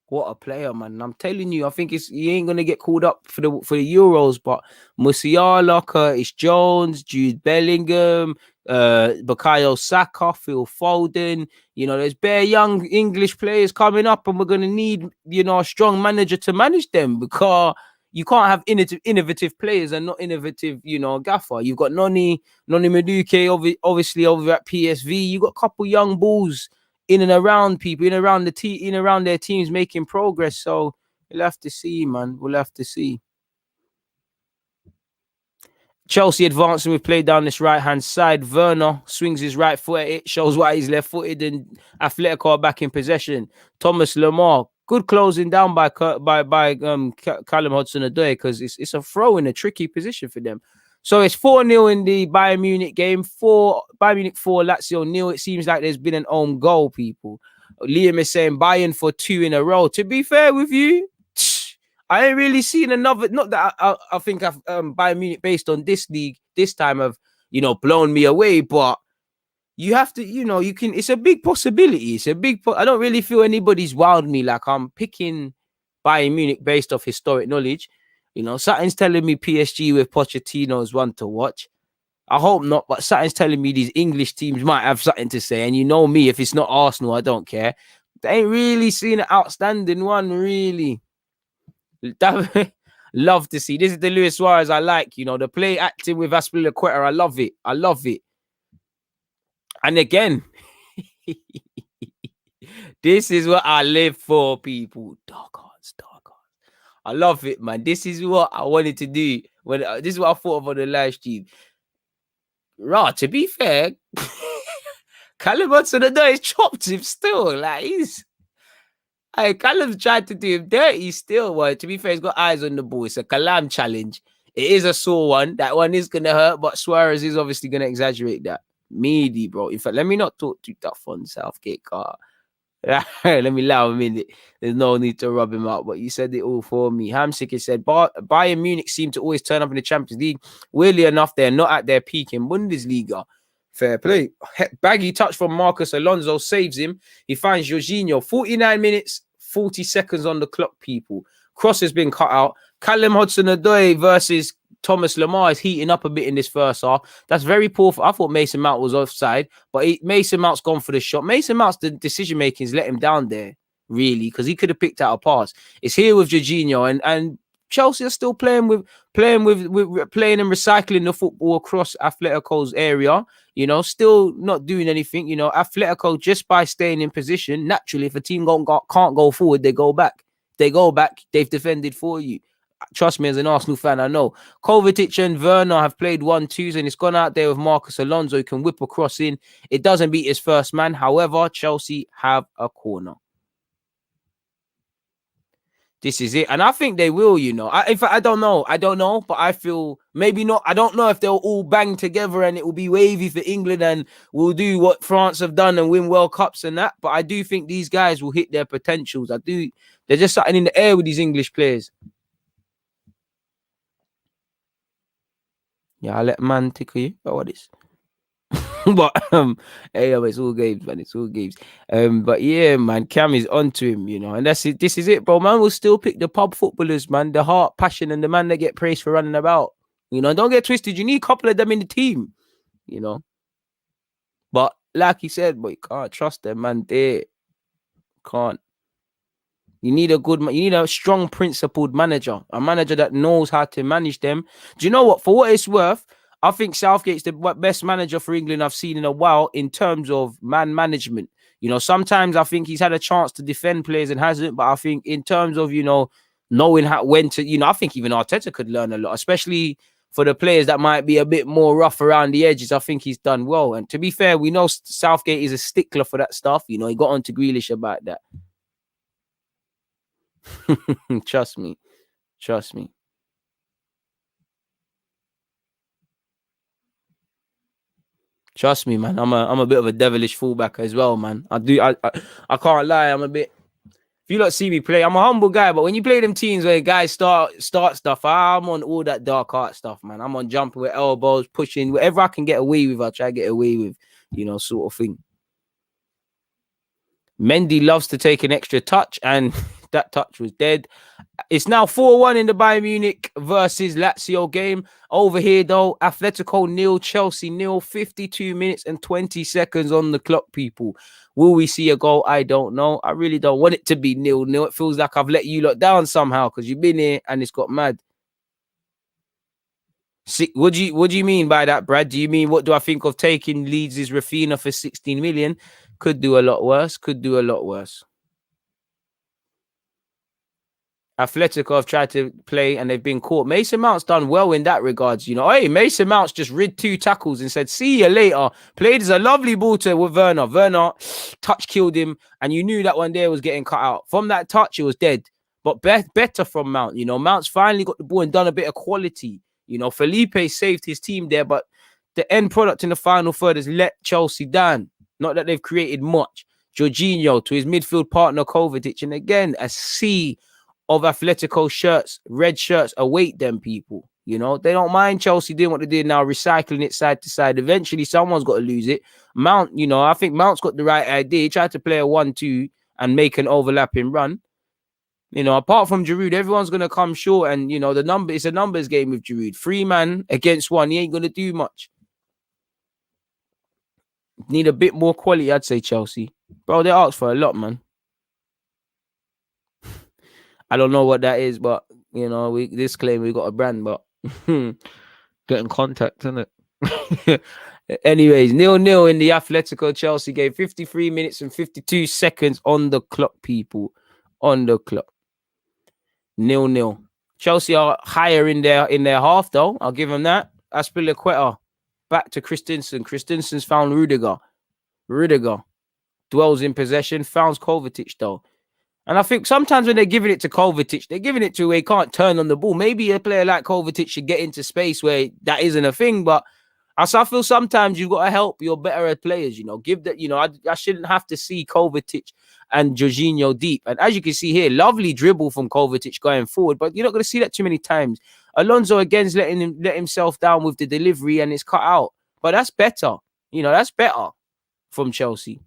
What a player, man! I'm telling you, I think he ain't gonna get called up for the Euros, but Musiala, Curtis Jones, Jude Bellingham, Bukayo Saka, Phil Foden. You know, there's bare young English players coming up, and we're gonna need, you know, a strong manager to manage them, because you can't have innovative players and not innovative, you know, gaffer. You've got Noni Madueke, obviously over at PSV. You got a couple young bulls in and around people, in and around their teams making progress. So we'll have to see, man. We'll have to see. Chelsea advancing with play down this right-hand side. Werner swings his right foot at it, shows why he's left-footed, and Atlético are back in possession. Thomas Lemar, good closing down by Callum Hudson-Odoi, because it's a throw in a tricky position for them. So it's 4-0 in the Bayern Munich game. Bayern Munich 4, Lazio 0. It seems like there's been an own goal, people. Liam is saying Bayern for 2 in a row. To be fair with you, I ain't really seen another. Not that I think I've Bayern Munich based on this league this time have, you know, blown me away, but you have to, you know, you can. It's a big possibility. It's a big. I don't really feel anybody's wowed me like I'm picking Bayern Munich based off historic knowledge. You know, something's telling me PSG with Pochettino is one to watch. I hope not, but something's telling me these English teams might have something to say. And you know me, if it's not Arsenal, I don't care. They ain't really seen an outstanding one, really. Love to see. This is the Luis Suarez I like. You know, the play acting with Aspilicueta. I love it. I love it. And again, this is what I live for, people. Dark hearts, dark hearts. I love it, man. This is what I wanted to do. This is what I thought of on the live stream. Right, to be fair, Callum Hudson-Odoi chopped him still. Like, Callum's tried to do him dirty still. Well, to be fair, he's got eyes on the ball. It's a Calam challenge. It is a sore one. That one is going to hurt, but Suarez is obviously going to exaggerate that. Meaty, bro. In fact, let me not talk too tough on Southgate, car. Let me allow a minute. There's no need to rub him out, but you said it all for me. Hamsik has said, Bayern Munich seem to always turn up in the Champions League. Weirdly enough, they're not at their peak in Bundesliga. Fair play. Baggy touch from Marcus Alonso saves him. He finds Jorginho. 49 minutes, 40 seconds on the clock, people. Cross has been cut out. Callum Hudson-Odoi versus Thomas Lemar is heating up a bit in this first half. That's very poor. I thought Mason Mount was offside, but Mason Mount's gone for the shot. Mason Mount's the decision-making has let him down there, really, because he could have picked out a pass. It's here with Jorginho, and Chelsea are still playing and recycling the football across Atletico's area. You know, still not doing anything. You know, Atletico, just by staying in position, naturally, if a team can't go forward, they go back. They go back. They've defended for you. Trust me, as an Arsenal fan, I know. Kovacic and Werner have played 1-2s, and it's gone out there with Marcus Alonso, who can whip a cross in. It doesn't beat his first man. However, Chelsea have a corner. This is it. And I think they will, you know. In fact, I don't know, but I feel maybe not. I don't know if they'll all bang together and it will be wavy for England and we'll do what France have done and win World Cups and that. But I do think these guys will hit their potentials. I do. They're just something in the air with these English players. Yeah, I let man tickle you. Oh, what is? But hey, it's all games, man. It's all games. But yeah, man, Cam is onto him, you know, and that's it. This is it, bro. Man will still pick the pub footballers, man, the heart, passion, and the man that get praised for running about. You know, don't get twisted. You need a couple of them in the team, you know. But like he said, but you can't trust them, man. They can't. You need a strong, principled manager, a manager that knows how to manage them. Do you know what? For what it's worth, I think Southgate's the best manager for England I've seen in a while in terms of man management. You know, sometimes I think he's had a chance to defend players and hasn't, but I think in terms of, you know, knowing when to, you know, I think even Arteta could learn a lot, especially for the players that might be a bit more rough around the edges. I think he's done well. And to be fair, we know Southgate is a stickler for that stuff. You know, he got on to Grealish about that. Trust me. Trust me. Trust me, man. I'm a bit of a devilish fullback as well, man. I can't lie. I'm a bit. If you lot see me play, I'm a humble guy, but when you play them teams where guys start stuff, I'm on all that dark art stuff, man. I'm on jumping with elbows, pushing, whatever I can get away with, I'll try to get away with, you know, sort of thing. Mendy loves to take an extra touch, and That touch was dead. It's now 4-1 in the Bayern Munich versus Lazio game. Over here, though, Atletico 0, Chelsea 0, 52 minutes and 20 seconds on the clock, people. Will we see a goal? I don't know. I really don't want it to be 0-0. It feels like I've let you lot down somehow because you've been here and it's got mad. See, what do you mean by that, Brad? Do you mean, what do I think of taking Leeds' Rafinha for 16 million? Could do a lot worse. Could do a lot worse. Atletico have tried to play and they've been caught. Mason Mount's done well in that regards. You know, hey, Mason Mount's just rid 2 tackles and said, see you later. Played as a lovely ball to with Werner. Werner touch killed him and you knew that one there was getting cut out. From that touch, it was dead. But better from Mount. You know, Mount's finally got the ball and done a bit of quality. You know, Felipe saved his team there, but the end product in the final third has let Chelsea down. Not that they've created much. Jorginho to his midfield partner Kovacic. And again, a sea of Atletico shirts, red shirts await them, people. You know, they don't mind Chelsea doing what they did now, recycling it side to side. Eventually, someone's got to lose it. Mount, you know, I think Mount's got the right idea. He tried to play a 1-2 and make an overlapping run. You know, apart from Giroud, everyone's going to come short. And, you know, it's a numbers game with Giroud. 3 man against 1. He ain't going to do much. Need a bit more quality, I'd say, Chelsea. Bro, they asked for a lot, man. I don't know what that is, but, you know, this claim we got a brand, but get in contact, isn't it? Anyways, 0-0 in the Atletico Chelsea game. 53 minutes and 52 seconds on the clock, people. On the clock. 0-0. Chelsea are higher in their half, though. I'll give them that. Aspilicueta back to Christensen. Christensen's found Rudiger. Rudiger dwells in possession, founds Kovacic, though. And I think sometimes when they're giving it to Kovacic, they're giving it to where he can't turn on the ball. Maybe a player like Kovacic should get into space where that isn't a thing. But I feel sometimes you've got to help your better players, you know. Give that, you know, I shouldn't have to see Kovacic and Jorginho deep. And as you can see here, lovely dribble from Kovacic going forward, but you're not going to see that too many times. Alonso again's let himself down with the delivery and it's cut out. But that's better. You know, that's better from Chelsea.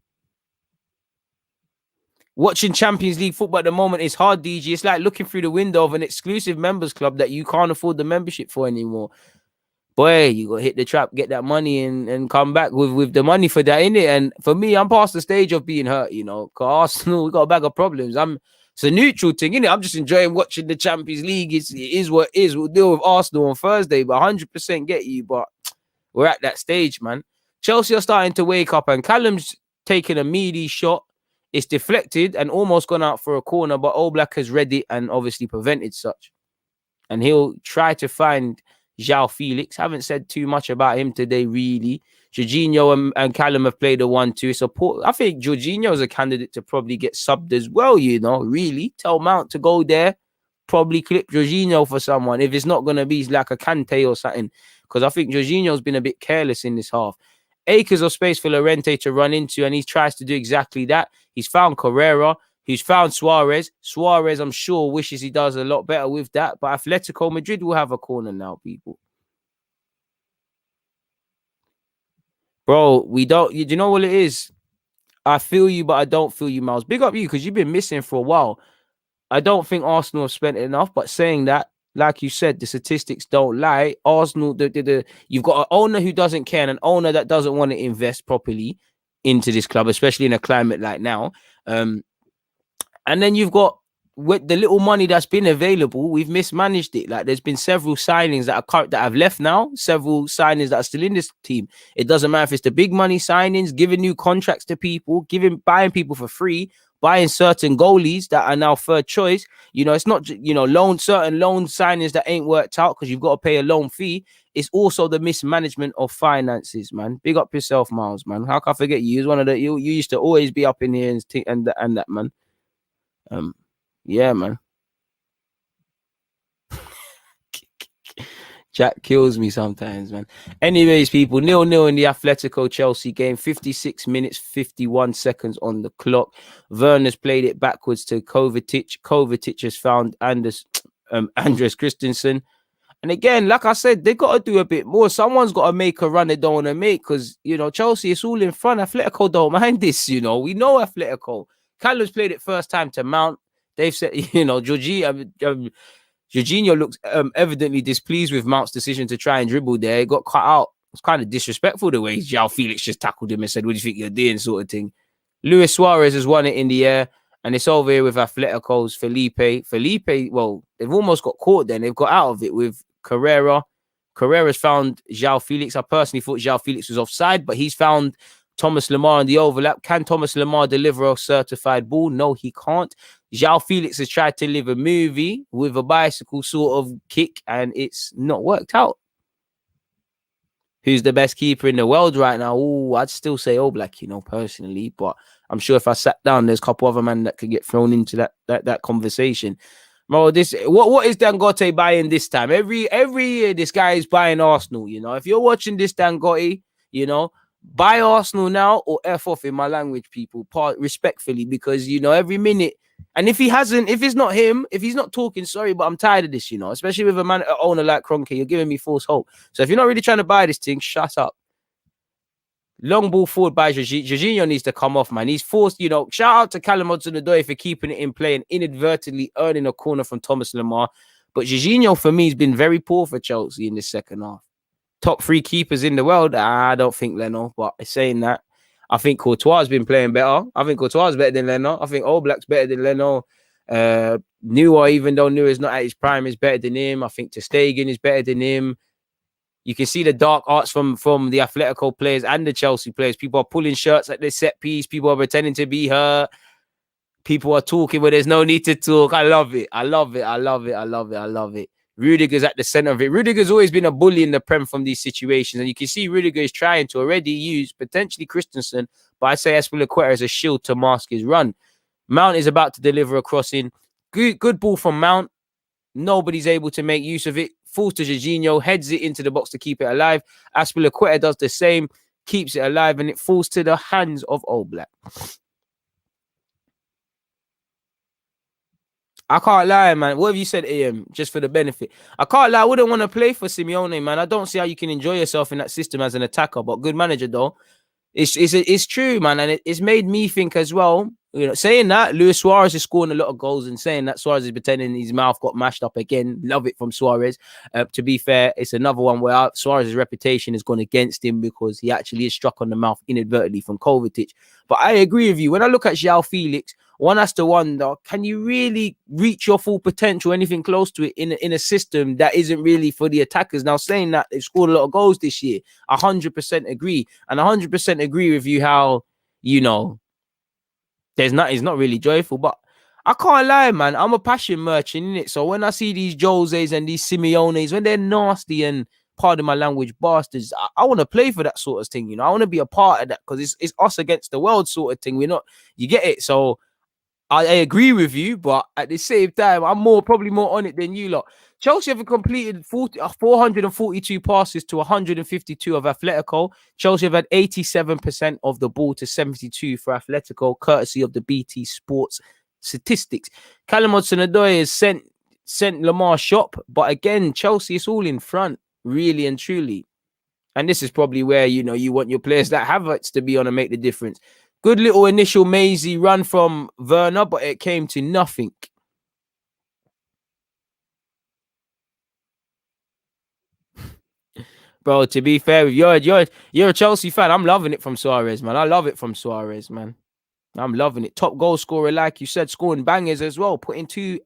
Watching Champions League football at the moment is hard, DG. It's like looking through the window of an exclusive members club that you can't afford the membership for anymore. Boy, you got to hit the trap, get that money and come back with the money for that, innit? And for me, I'm past the stage of being hurt, you know, because Arsenal, we got a bag of problems. It's a neutral thing, innit? I'm just enjoying watching the Champions League. It is what it is. We'll deal with Arsenal on Thursday, but 100% get you. But we're at that stage, man. Chelsea are starting to wake up and Callum's taking a meaty shot. It's deflected and almost gone out for a corner, but Oblak has read it and obviously prevented such. And he'll try to find João Felix. Haven't said too much about him today, really. Jorginho and Callum have played a 1-2. I think Jorginho is a candidate to probably get subbed as well, you know, really. Tell Mount to go there, probably clip Jorginho for someone if it's not going to be like a Kante or something. Because I think Jorginho's been a bit careless in this half. Acres of space for Llorente to run into, and he tries to do exactly that. He's found Carrera. He's found Suarez. Suarez, I'm sure, wishes he does a lot better with that. But Atletico Madrid will have a corner now, people. Bro, we don't... You know what it is? I feel you, but I don't feel you, Miles. Big up you, because you've been missing for a while. I don't think Arsenal have spent enough, but saying that, like you said, the statistics don't lie. Arsenal, you've got an owner who doesn't care and an owner that doesn't want to invest properly into this club, especially in a climate like now. And then you've got with the little money that's been available, we've mismanaged it. Like there's been several signings that have left now, several signings that are still in this team. It doesn't matter if it's the big money signings, giving new contracts to people, buying people for free, buying certain goalies that are now third choice. You know, it's not, you know, certain loan signings that ain't worked out because you've got to pay a loan fee. It's also the mismanagement of finances, man. Big up yourself, Miles, man. How can I forget you? One of the you used to always be up in here and that, man. Yeah, man. Jack kills me sometimes, man. Anyways, people, 0-0 in the Atletico Chelsea game. 56 minutes, 51 seconds on the clock. Werner's played it backwards to Kovacic. Kovacic has found Andres Christensen. And again, like I said, they got to do a bit more. Someone's got to make a run they don't want to make because, you know, Chelsea, it's all in front. Atletico don't mind this, you know. We know Atletico. Callum's played it first time to Mount. They've said, Jorginho looks evidently displeased with Mount's decision to try and dribble there. He got cut out. It's kind of disrespectful the way João Felix just tackled him and said, "What do you think you're doing?" sort of thing. Luis Suarez has won it in the air, and it's over here with Atletico's Felipe. Well, they've almost got caught then. They've got out of it with Carrera. Carrera's found João Felix. I personally thought João Felix was offside, but he's found Thomas Lemar in the overlap. Can Thomas Lemar deliver a certified ball? No, he can't. João Felix has tried to live a movie with a bicycle sort of kick, and it's not worked out. Who's the best keeper in the world right now? Oh, I'd still say Oblak, personally. But I'm sure if I sat down, there's a couple other men that could get thrown into that conversation. Bro, what is Dangote buying this time? Every year, this guy is buying Arsenal. If you're watching this Dangote, buy Arsenal now or F off, in my language, people. Respectfully, because every minute. And if it's not him, if he's not talking, sorry, but I'm tired of this, especially with an owner like Kroenke, you're giving me false hope. So if you're not really trying to buy this thing, shut up. Long ball forward by Jorginho. Jorginho needs to come off, man. He's forced, shout out to Callum Hudson-Odoi for keeping it in play and inadvertently earning a corner from Thomas Lemar. But Jorginho, for me, has been very poor for Chelsea in the second half. Top 3 keepers in the world? I don't think Leno, but saying that, I think Courtois has been playing better. I think Courtois is better than Leno. I think Oblak's better than Leno. Neuer, even though Neuer is not at his prime, is better than him. I think ter Stegen is better than him. You can see the dark arts from the Atletico players and the Chelsea players. People are pulling shirts at the set piece. People are pretending to be hurt. People are talking where there's no need to talk. I love it. I love it. I love it. I love it. I love it. Rudiger's at the center of it. Rudiger's always been a bully in the Prem from these situations. And you can see Rudiger is trying to already use potentially Christensen, but I say Azpilicueta as a shield to mask his run. Mount is about to deliver a crossing. Good ball from Mount. Nobody's able to make use of it. Falls to Jorginho, heads it into the box to keep it alive. Azpilicueta does the same, keeps it alive, and it falls to the hands of Oblak. I can't lie, man. What have you said, AM? Just for the benefit. I can't lie. I wouldn't want to play for Simeone, man. I don't see how you can enjoy yourself in that system as an attacker, but good manager, though. It's true, man. And it's made me think as well. Saying that, Luis Suarez is scoring a lot of goals, and saying that Suarez is pretending his mouth got mashed up again. Love it from Suarez. To be fair, it's another one where Suarez's reputation has gone against him because he actually is struck on the mouth inadvertently from Kovacic. But I agree with you. When I look at João Felix, one has to wonder, can you really reach your full potential, anything close to it, in a system that isn't really for the attackers? Now, saying that, they've scored a lot of goals this year. 100% agree. And 100% agree with you how, it's not really joyful. But I can't lie, man. I'm a passion merchant, innit? So when I see these Joses and these Simeones, when they're nasty and, pardon my language, bastards, I want to play for that sort of thing, I want to be a part of that because it's us against the world sort of thing. You get it? So I agree with you, but at the same time, I'm probably more on it than you lot. Chelsea have completed 442 passes to 152 of Atletico. Chelsea have had 87% of the ball to 72 for Atletico, courtesy of the BT Sports statistics. Callum Hudson-Odoi has sent Lamar shop, but again, Chelsea is all in front, really and truly. And this is probably where, you want your players that have it to be on and make the difference. Good little initial mazy run from Werner, but it came to nothing. Bro, to be fair, you're a Chelsea fan. I'm loving it from Suarez, man. I love it from Suarez, man. I'm loving it. Top goal scorer, like you said, scoring bangers as well. Putting 2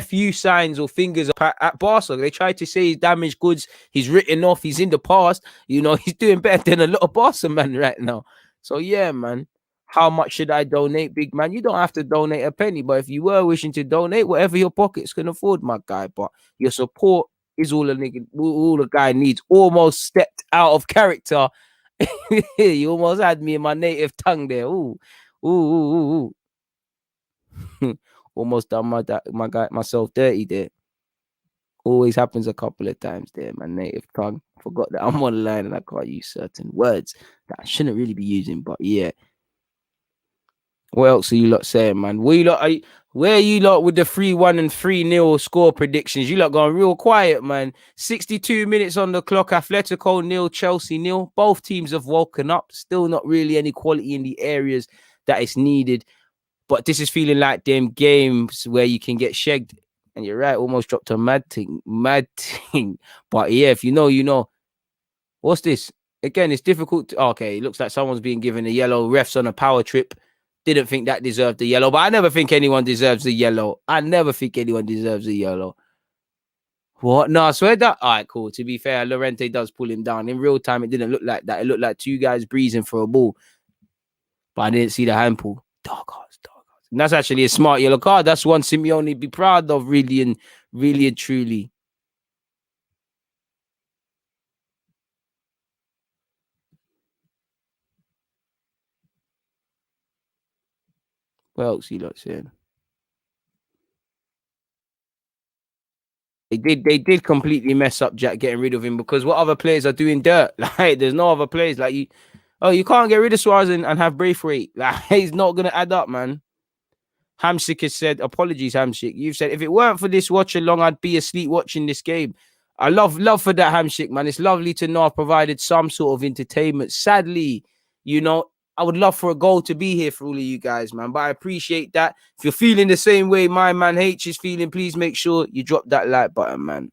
FU signs or fingers at Barca. They tried to say he's damaged goods. He's written off. He's in the past. He's doing better than a lot of Barca man right now. So, yeah, man. How much should I donate, big man? You don't have to donate a penny, but if you were wishing to donate, whatever your pockets can afford, my guy. But your support is all a guy needs. Almost stepped out of character. You almost had me in my native tongue there. Ooh. Almost done myself dirty there. Always happens a couple of times there, my native tongue. Forgot that I'm online and I can't use certain words that I shouldn't really be using, but yeah. What else are you lot saying, man? Where are you lot with the 3-1 and 3-0 score predictions? You lot going real quiet, man. 62 minutes on the clock. Atletico 0, Chelsea 0. Both teams have woken up. Still not really any quality in the areas that is needed. But this is feeling like them games where you can get shagged. And you're right, almost dropped a mad thing. Mad thing. But yeah, if you know, you know. What's this? Again, it's difficult. Okay, it looks like someone's being given a yellow. Refs on a power trip. Didn't think that deserved the yellow, but I never think anyone deserves the yellow. I never think anyone deserves the yellow. What? No, I swear that. All right, cool. To be fair, Lorente does pull him down. In real time, it didn't look like that. It looked like two guys breezing for a ball, but I didn't see the hand pull. Dark horse, dark horse. And that's actually a smart yellow card. That's one Simeone be proud of, really and truly. What else you lot saying? They did completely mess up Jack getting rid of him, because what other players are doing dirt? Like, there's no other players. Like, you can't get rid of Suarez and have Braithwaite. Like, it's not gonna add up, man. Hamsik has said, apologies, Hamsik. You've said, if it weren't for this watch along, I'd be asleep watching this game. I love for that, Hamsik, man. It's lovely to know I've provided some sort of entertainment. Sadly, you know, I would love for a goal to be here for all of you guys, man. But I appreciate that. If you're feeling the same way my man H is feeling, please make sure you drop that like button, man.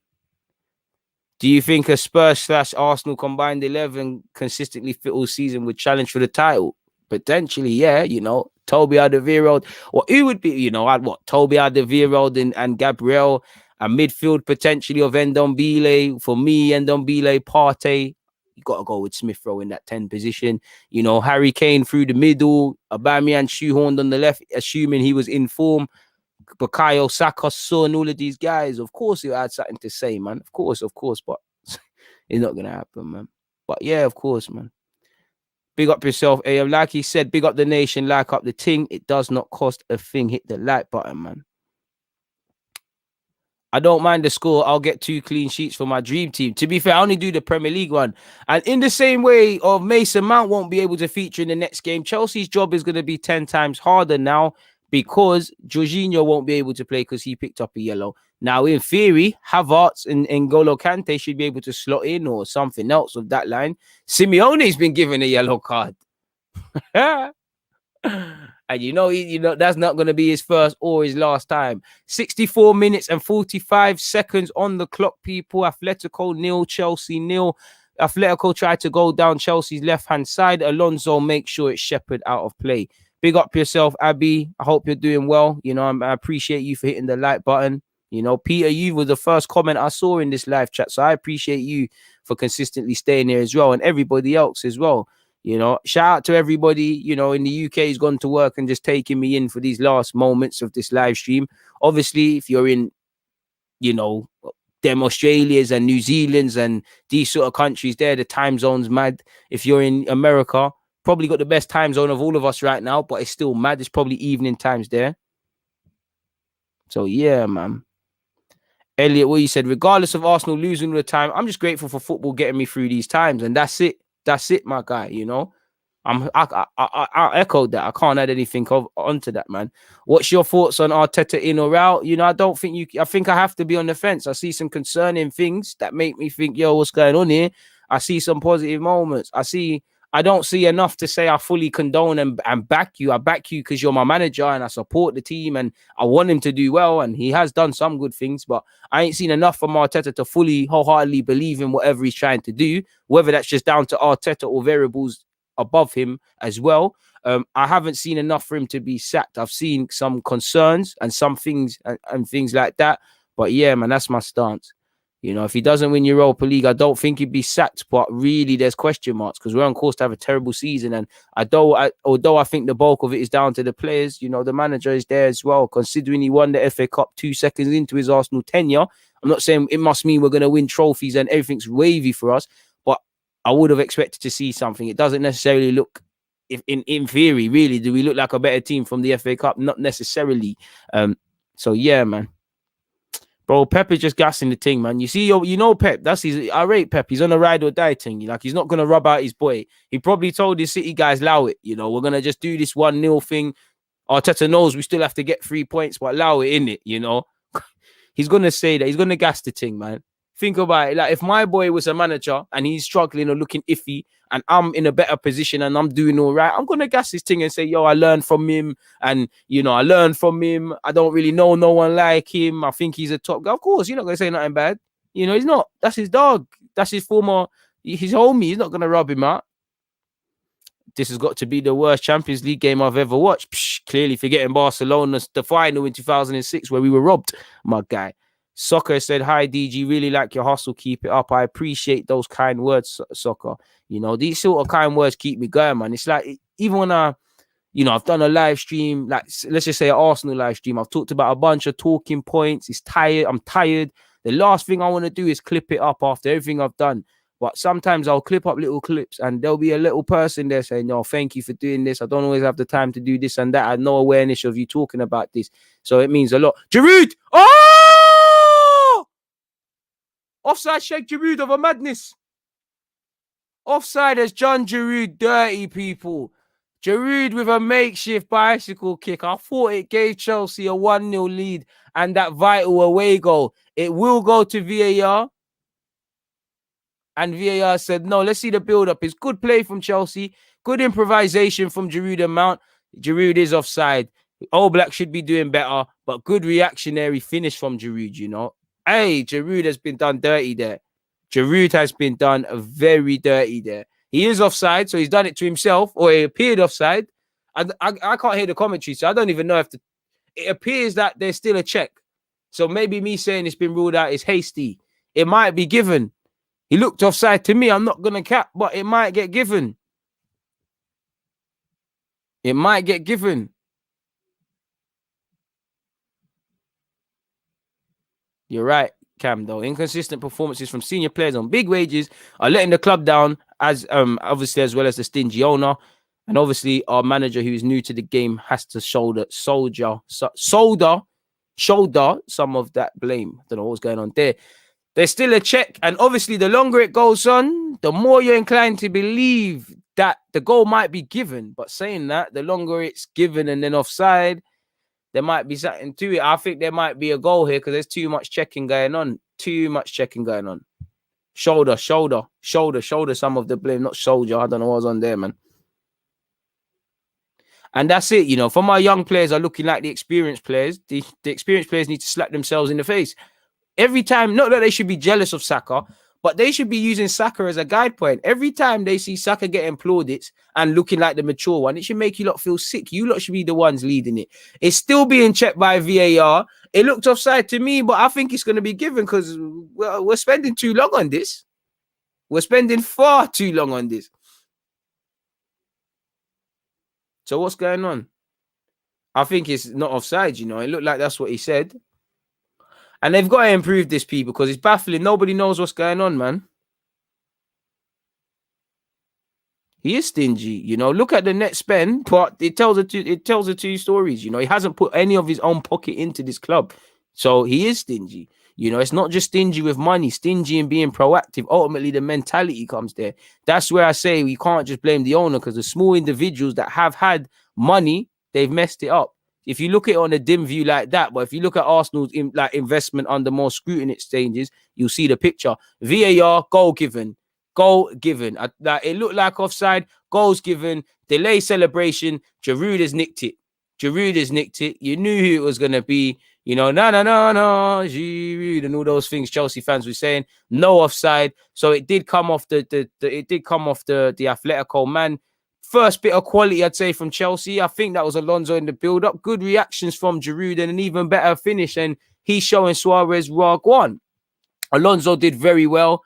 Do you think a Spurs/Arsenal combined 11 consistently fit all season would challenge for the title? Potentially, yeah. You know, Toby Alderweireld, or who would be, you know, I'd what? Toby Alderweireld and Gabriel, a midfield potentially of Ndombele. For me, Ndombele, Partey. You got to go with Smith Rowe in that 10 position. You know, Harry Kane through the middle, Aubameyang shoehorned on the left, assuming he was in form. Bukayo Saka, Son, all of these guys, of course, he'll had something to say, man. Of course, but it's not gonna happen, man. But yeah, of course, man. Big up yourself, AM. Like he said, big up the nation, like up the ting. It does not cost a thing. Hit the like button, man. I don't mind the score. I'll get 2 clean sheets for my dream team. To be fair, I only do the Premier League one. And in the same way of Mason Mount won't be able to feature in the next game, Chelsea's job is going to be 10 times harder now, because Jorginho won't be able to play because he picked up a yellow. Now, in theory, Havertz and N'Golo Kante should be able to slot in or something else of that line. Simeone's been given a yellow card. And you know that's not going to be his first or his last time. 64 minutes and 45 seconds on the clock, people. Atletico 0, Chelsea 0. Atletico tried to go down Chelsea's left-hand side. Alonso makes sure it's shepherded out of play. Big up yourself, Abby. I hope you're doing well. You know, I appreciate you for hitting the like button. You know, Peter, you were the first comment I saw in this live chat, so I appreciate you for consistently staying here as well, and everybody else as well. You know, shout out to everybody, you know, in the UK who's gone to work and just taking me in for these last moments of this live stream. Obviously, if you're in, you know, them Australias and New Zealands and these sort of countries there, the time zone's mad. If you're in America, probably got the best time zone of all of us right now, but it's still mad. It's probably evening times there. So, yeah, man. Elliot, what you said, regardless of Arsenal losing all the time, I'm just grateful for football getting me through these times. And that's it. That's it, my guy, you know. I echoed that. I can't add anything onto that, man. What's your thoughts on Arteta in or out? You know, I don't think I think I have to be on the fence. I see some concerning things that make me think, yo, what's going on here? I see some positive moments. I don't see enough to say I fully condone and back you. I back you because you're my manager and I support the team and I want him to do well. And he has done some good things, but I ain't seen enough from Arteta to fully wholeheartedly believe in whatever he's trying to do, whether that's just down to Arteta or variables above him as well. I haven't seen enough for him to be sacked. I've seen some concerns and some things and things like that. But yeah, man, that's my stance. You know, if he doesn't win Europa League, I don't think he'd be sacked. But really, there's question marks because we're on course to have a terrible season. And although I think the bulk of it is down to the players, you know, the manager is there as well. Considering he won the FA Cup 2 seconds into his Arsenal tenure, I'm not saying it must mean we're going to win trophies and everything's wavy for us. But I would have expected to see something. It doesn't necessarily look, if in theory, really, do we look like a better team from the FA Cup? Not necessarily. So yeah, man. Bro, Pep is just gassing the thing, man. You know Pep. I rate Pep. He's on a ride or die thing. Like, he's not gonna rub out his boy. He probably told his City guys, allow it. You know, we're gonna just do this 1-0 thing. Arteta knows we still have to get 3 points, but allow it in it. You know, he's gonna say that. He's gonna gas the thing, man. think about it. Like if my boy was a manager and he's struggling or looking iffy, and I'm in a better position and I'm doing all right, I'm gonna gas his thing and say, yo, I learned from him, and I learned from him. I don't really know no one like him. I think he's a top guy. Of course, you're not gonna say nothing bad. He's not. That's his dog. That's his his homie. He's not gonna rub him out. This has got to be the worst Champions League game I've ever watched. Clearly forgetting Barcelona, the final in 2006 where we were robbed, my guy. Soccer said, hi, DG, really like your hustle. Keep it up. I appreciate those kind words, Soccer. These sort of kind words keep me going, man. It's like, even when I've done a live stream, like let's just say an Arsenal live stream, I've talked about a bunch of talking points. I'm tired. The last thing I want to do is clip it up after everything I've done. But sometimes I'll clip up little clips and there'll be a little person there saying, no, thank you for doing this. I don't always have the time to do this and that. I have no awareness of you talking about this. So it means a lot. Giroud! Oh! Offside Sheikh Giroud of a madness. Offside as John Giroud, dirty people. Giroud with a makeshift bicycle kick. I thought it gave Chelsea a 1-0 lead and that vital away goal. It will go to VAR. And VAR said, no, let's see the build-up. It's good play from Chelsea. Good improvisation from Giroud and Mount. Giroud is offside. All Black should be doing better, but good reactionary finish from Giroud, Hey, Giroud has been done dirty there. Giroud has been done very dirty there. He is offside, so he's done it to himself, or he appeared offside. I can't hear the commentary, so I don't even know if it appears that there's still a check. So maybe me saying it's been ruled out is hasty. It might be given. He looked offside to me. I'm not going to cap, but it might get given. It might get given. You're right, Cam, though. Inconsistent performances from senior players on big wages are letting the club down, as obviously as well as the stingy owner. And obviously our manager, who is new to the game, has to shoulder some of that blame. I don't know what's going on there. There's still a check, and obviously the longer it goes on, the more you're inclined to believe that the goal might be given. But saying that, the longer it's given and then offside, there might be something to it. I think there might be a goal here because there's too much checking going on. Shoulder some of the blame, not soldier. I don't know what was on there, man. And that's it, for my young players are looking like the experienced players. The experienced players need to slap themselves in the face. Every time, not that they should be jealous of Saka, but they should be using Saka as a guide point. Every time they see Saka getting plaudits and looking like the mature one, it should make you lot feel sick. You lot should be the ones leading it. It's still being checked by VAR. It looked offside to me, but I think it's going to be given because we're spending too long on this. We're spending far too long on this. So what's going on? I think it's not offside, It looked like that's what he said. And they've got to improve this, people, because it's baffling. Nobody knows what's going on, man. He is stingy, Look at the net spend, but it tells the two stories. He hasn't put any of his own pocket into this club, so he is stingy. It's not just stingy with money, stingy in being proactive. Ultimately, the mentality comes there. That's where I say we can't just blame the owner, because the small individuals that have had money, they've messed it up. If you look at it on a dim view like that, but if you look at Arsenal's investment under more scrutiny stages, you'll see the picture. VAR, goal given. It looked like offside. Goals given. Delay celebration. Giroud has nicked it. You knew who it was going to be. No, Giroud, and all those things Chelsea fans were saying. No offside. So it did come off the Atlético man. First bit of quality, I'd say, from Chelsea. I think that was Alonso in the build-up. Good reactions from Giroud and an even better finish. And he's showing Suarez Rogue One. Alonso did very well.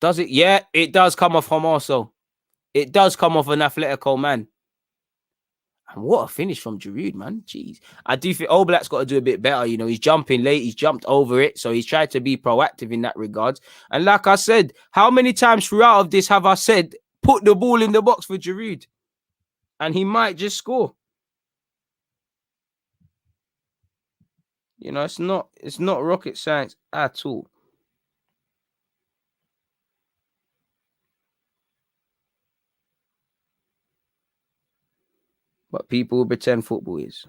Does it? Yeah, it does come off Hermoso. It does come off an Atlético man. And what a finish from Giroud, man. Jeez. I do think Oblak's got to do a bit better. He's jumping late. He's jumped over it. So he's tried to be proactive in that regards. And like I said, how many times throughout of this have I said, put the ball in the box for Giroud? And he might just score. It's not rocket science at all. But people pretend football is.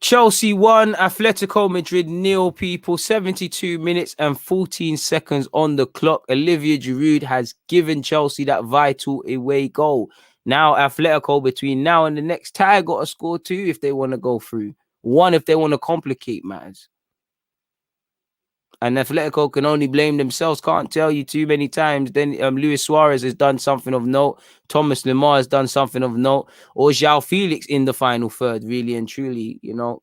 Chelsea 1, Atletico Madrid 0, people. 72 minutes and 14 seconds on the clock. Olivier Giroud has given Chelsea that vital away goal. Now, Atletico, between now and the next tie, got to score 2 if they want to go through. 1 if they want to complicate matters. And Atletico can only blame themselves. Can't tell you too many times. Then Luis Suarez has done something of note. Thomas Lemar has done something of note. Or João Felix in the final third, really and truly, you know.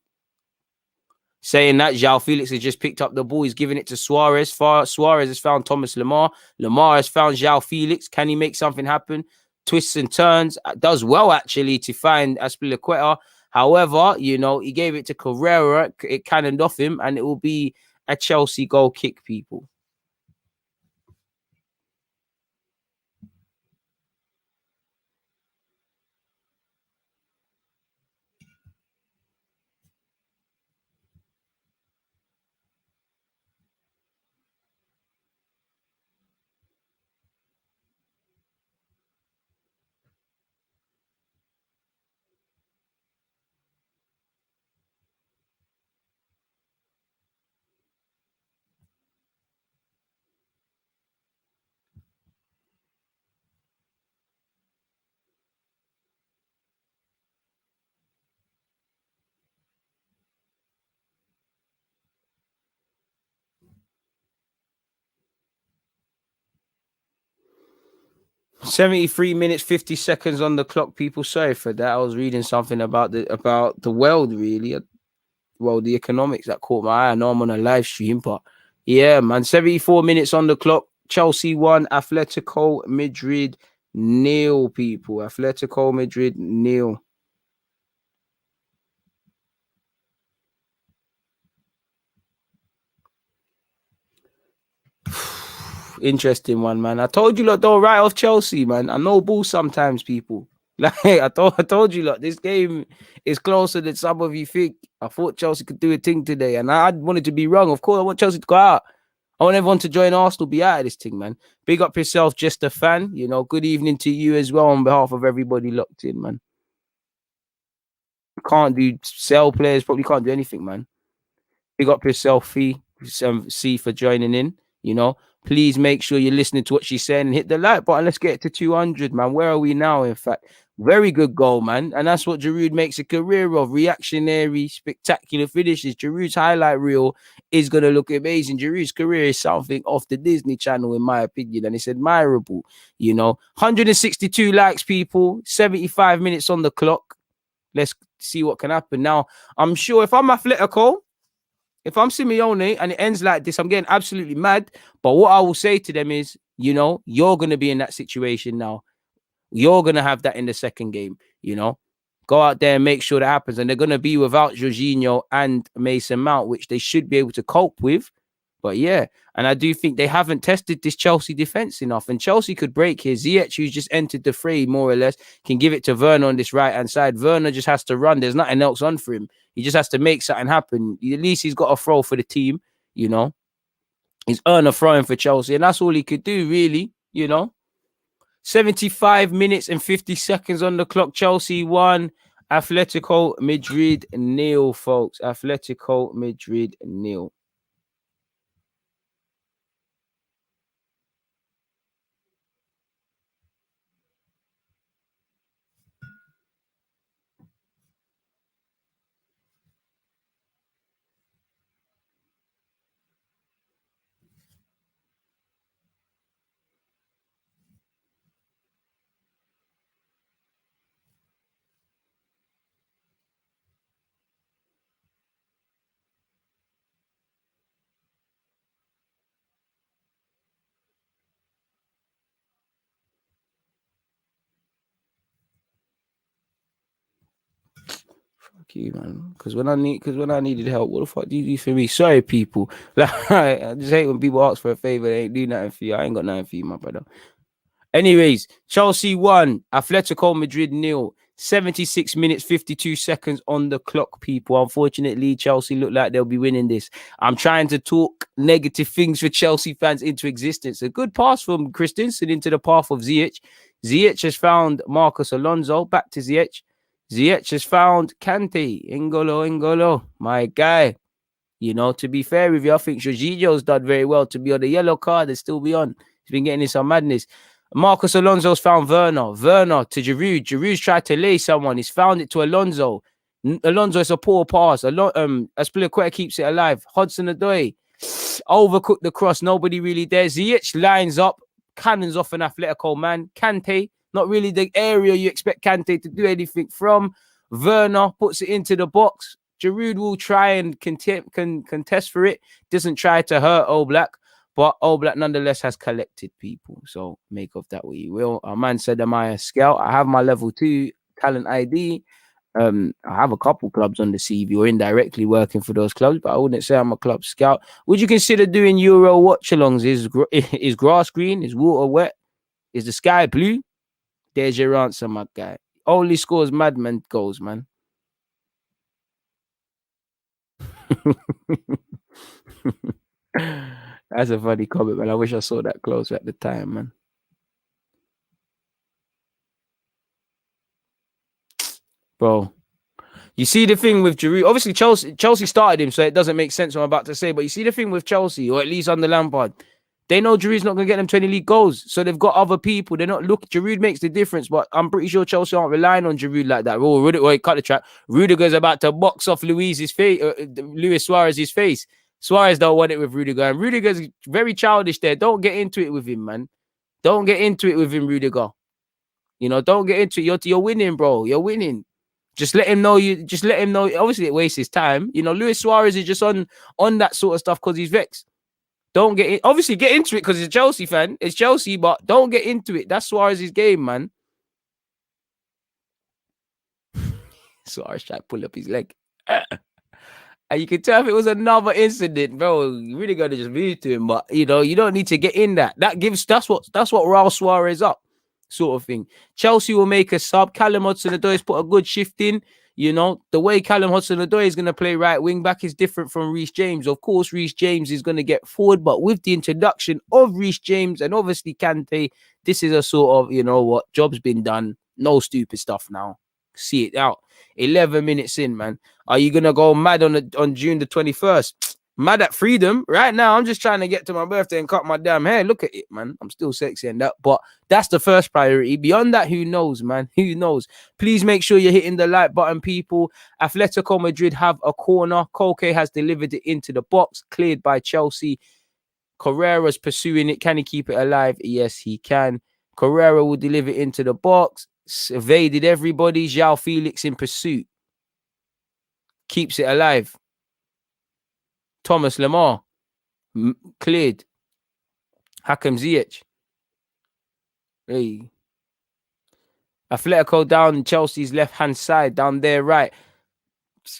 Saying that, João Felix has just picked up the ball. He's giving it to Suarez. Suarez has found Thomas Lemar. Lemar has found João Felix. Can he make something happen? Twists and turns. Does well, actually, to find Azpilicueta. However, you know, he gave it to Carrera. It cannoned off him, and it will be a Chelsea goal kick, people. $73 minutes, 50 seconds on the clock, people. Sorry for that. I was reading something about the world, really. Well, the economics that caught my eye. I know I'm on a live stream, but yeah, man. 74 minutes on the clock. Chelsea 1, Atletico Madrid 0, people. Atletico Madrid 0. Interesting one, man. I told you, look, don't write off Chelsea, man. I know ball sometimes, people. Like I told you, look, this game is closer than some of you think. I thought Chelsea could do a thing today, and I wanted to be wrong. Of course, I want Chelsea to go out. I want everyone to join Arsenal, be out of this thing, man. Big up yourself, just a fan. You know, good evening to you as well on behalf of everybody locked in, man. Can't do sell players, probably can't do anything, man. Big up yourself, C for joining in. You know, please make sure you're listening to what she's saying and hit the like button. Let's get to 200, man. Where are we now? In fact, very good goal, man. And that's what Giroud makes a career of. Reactionary, spectacular finishes. Giroud's highlight reel is going to look amazing. Giroud's career is something off the Disney Channel, in my opinion, and it's admirable. You know, 162 likes, people. 75 minutes on the clock. Let's see what can happen. Now, I'm sure if I'm Atletico, if I'm Simeone and it ends like this, I'm getting absolutely mad. But what I will say to them is, you know, you're going to be in that situation now. You're going to have that in the second game, you know. Go out there and make sure that happens. And they're going to be without Jorginho and Mason Mount, which they should be able to cope with. But yeah, and I do think they haven't tested this Chelsea defense enough. And Chelsea could break here. Ziyech, who's just entered the fray, more or less, can give it to Werner on this right-hand side. Werner just has to run. There's nothing else on for him. He just has to make something happen. At least he's got a throw for the team, you know. He's earned a throwing for Chelsea, and that's all he could do, really, you know. 75 minutes and 50 seconds on the clock. Chelsea 1, Atletico Madrid 0, folks. Atletico Madrid 0. You, man, because when I needed help, what the fuck do you do for me? Sorry, people. Like, I just hate when people ask for a favor, they ain't do nothing for you. I ain't got nothing for you, my brother. Anyways, Chelsea 1, Atletico Madrid 0. 76 minutes, 52 seconds on the clock, people. Unfortunately, Chelsea look like they'll be winning this. I'm trying to talk negative things for Chelsea fans into existence. A good pass from Christensen into the path of Ziyech. Ziyech has found Marcus Alonso. Back to Ziyech. Ziyech has found Kante. Ingolo, my guy. You know, to be fair with you, I think Jorginho's done very well to be on the yellow card and still be on. He's been getting in some madness. Marcos Alonso's found Werner. Werner to Giroud. Giroud's tried to lay someone. He's found it to Alonso. Alonso is a poor pass. Aspilicueta keeps it alive. Hudson-Odoi overcooked the cross. Nobody really there. Ziyech lines up. Cannons off an Atletico man. Kante, not really the area you expect Kante to do anything from. Werner puts it into the box. Giroud will try and contest for it. Doesn't try to hurt Oblak, but Oblak nonetheless has collected people. So make of that what you will. Our man said, am I a scout? I have my level 2 talent ID. I have a couple clubs on the CV or indirectly working for those clubs, but I wouldn't say I'm a club scout. Would you consider doing Euro watch-alongs? Is grass green? Is water wet? Is the sky blue? There's your answer, my guy. Only scores madman goals, man. That's a funny comment, man. I wish I saw that close at the time, man. Bro, you see the thing with Giroud. Obviously, Chelsea started him, so it doesn't make sense what I'm about to say. But you see the thing with Chelsea, or at least under Lampard, they know Giroud's not going to get them 20 league goals, so they've got other people. They're not look. Giroud makes the difference, but I'm pretty sure Chelsea aren't relying on Giroud like that. Oh, wait, cut the track. Rudiger's about to box off Luis Suarez's face. Suarez don't want it with Rudiger, and Rudiger's very childish there. Don't get into it with him, man. Don't get into it with him, Rudiger. You know, don't get into it. You're winning, bro. You're winning. Just let him know. Obviously, it wastes his time. You know, Luis Suarez is just on that sort of stuff because he's vexed. Don't get in. Obviously, get into it because he's a Chelsea fan. It's Chelsea, but don't get into it. That's Suarez's game, man. Suarez tried to pull up his leg. And you can tell if it was another incident, bro, you really got to just move to him. But, you know, you don't need to get in that. That's what riles Suarez up, sort of thing. Chelsea will make a sub. Callum Hudson-Odoi put a good shift in. You know, the way Callum Hudson-Odoi is going to play right wing back is different from Reece James. Of course, Reece James is going to get forward, but with the introduction of Reece James and obviously Kante, this is a sort of, you know what, job's been done. No stupid stuff now. See it out. 11 minutes in, man. Are you gonna go mad on June the 21st? Mad at freedom right now. I'm just trying to get to my birthday and cut my damn hair. Look at it, man. I'm still sexy and that, but that's the first priority. Beyond that, who knows, man? Who knows? Please make sure you're hitting the like button, people. Atletico Madrid have a corner. Koke has delivered it into the box, cleared by Chelsea. Carrera's pursuing it. Can he keep it alive? Yes, he can. Carrera will deliver it into the box. Evaded everybody. João Felix in pursuit. Keeps it alive. Thomas Lemar. Cleared. Hakim Ziyech. Hey. Atletico down Chelsea's left-hand side, down there right.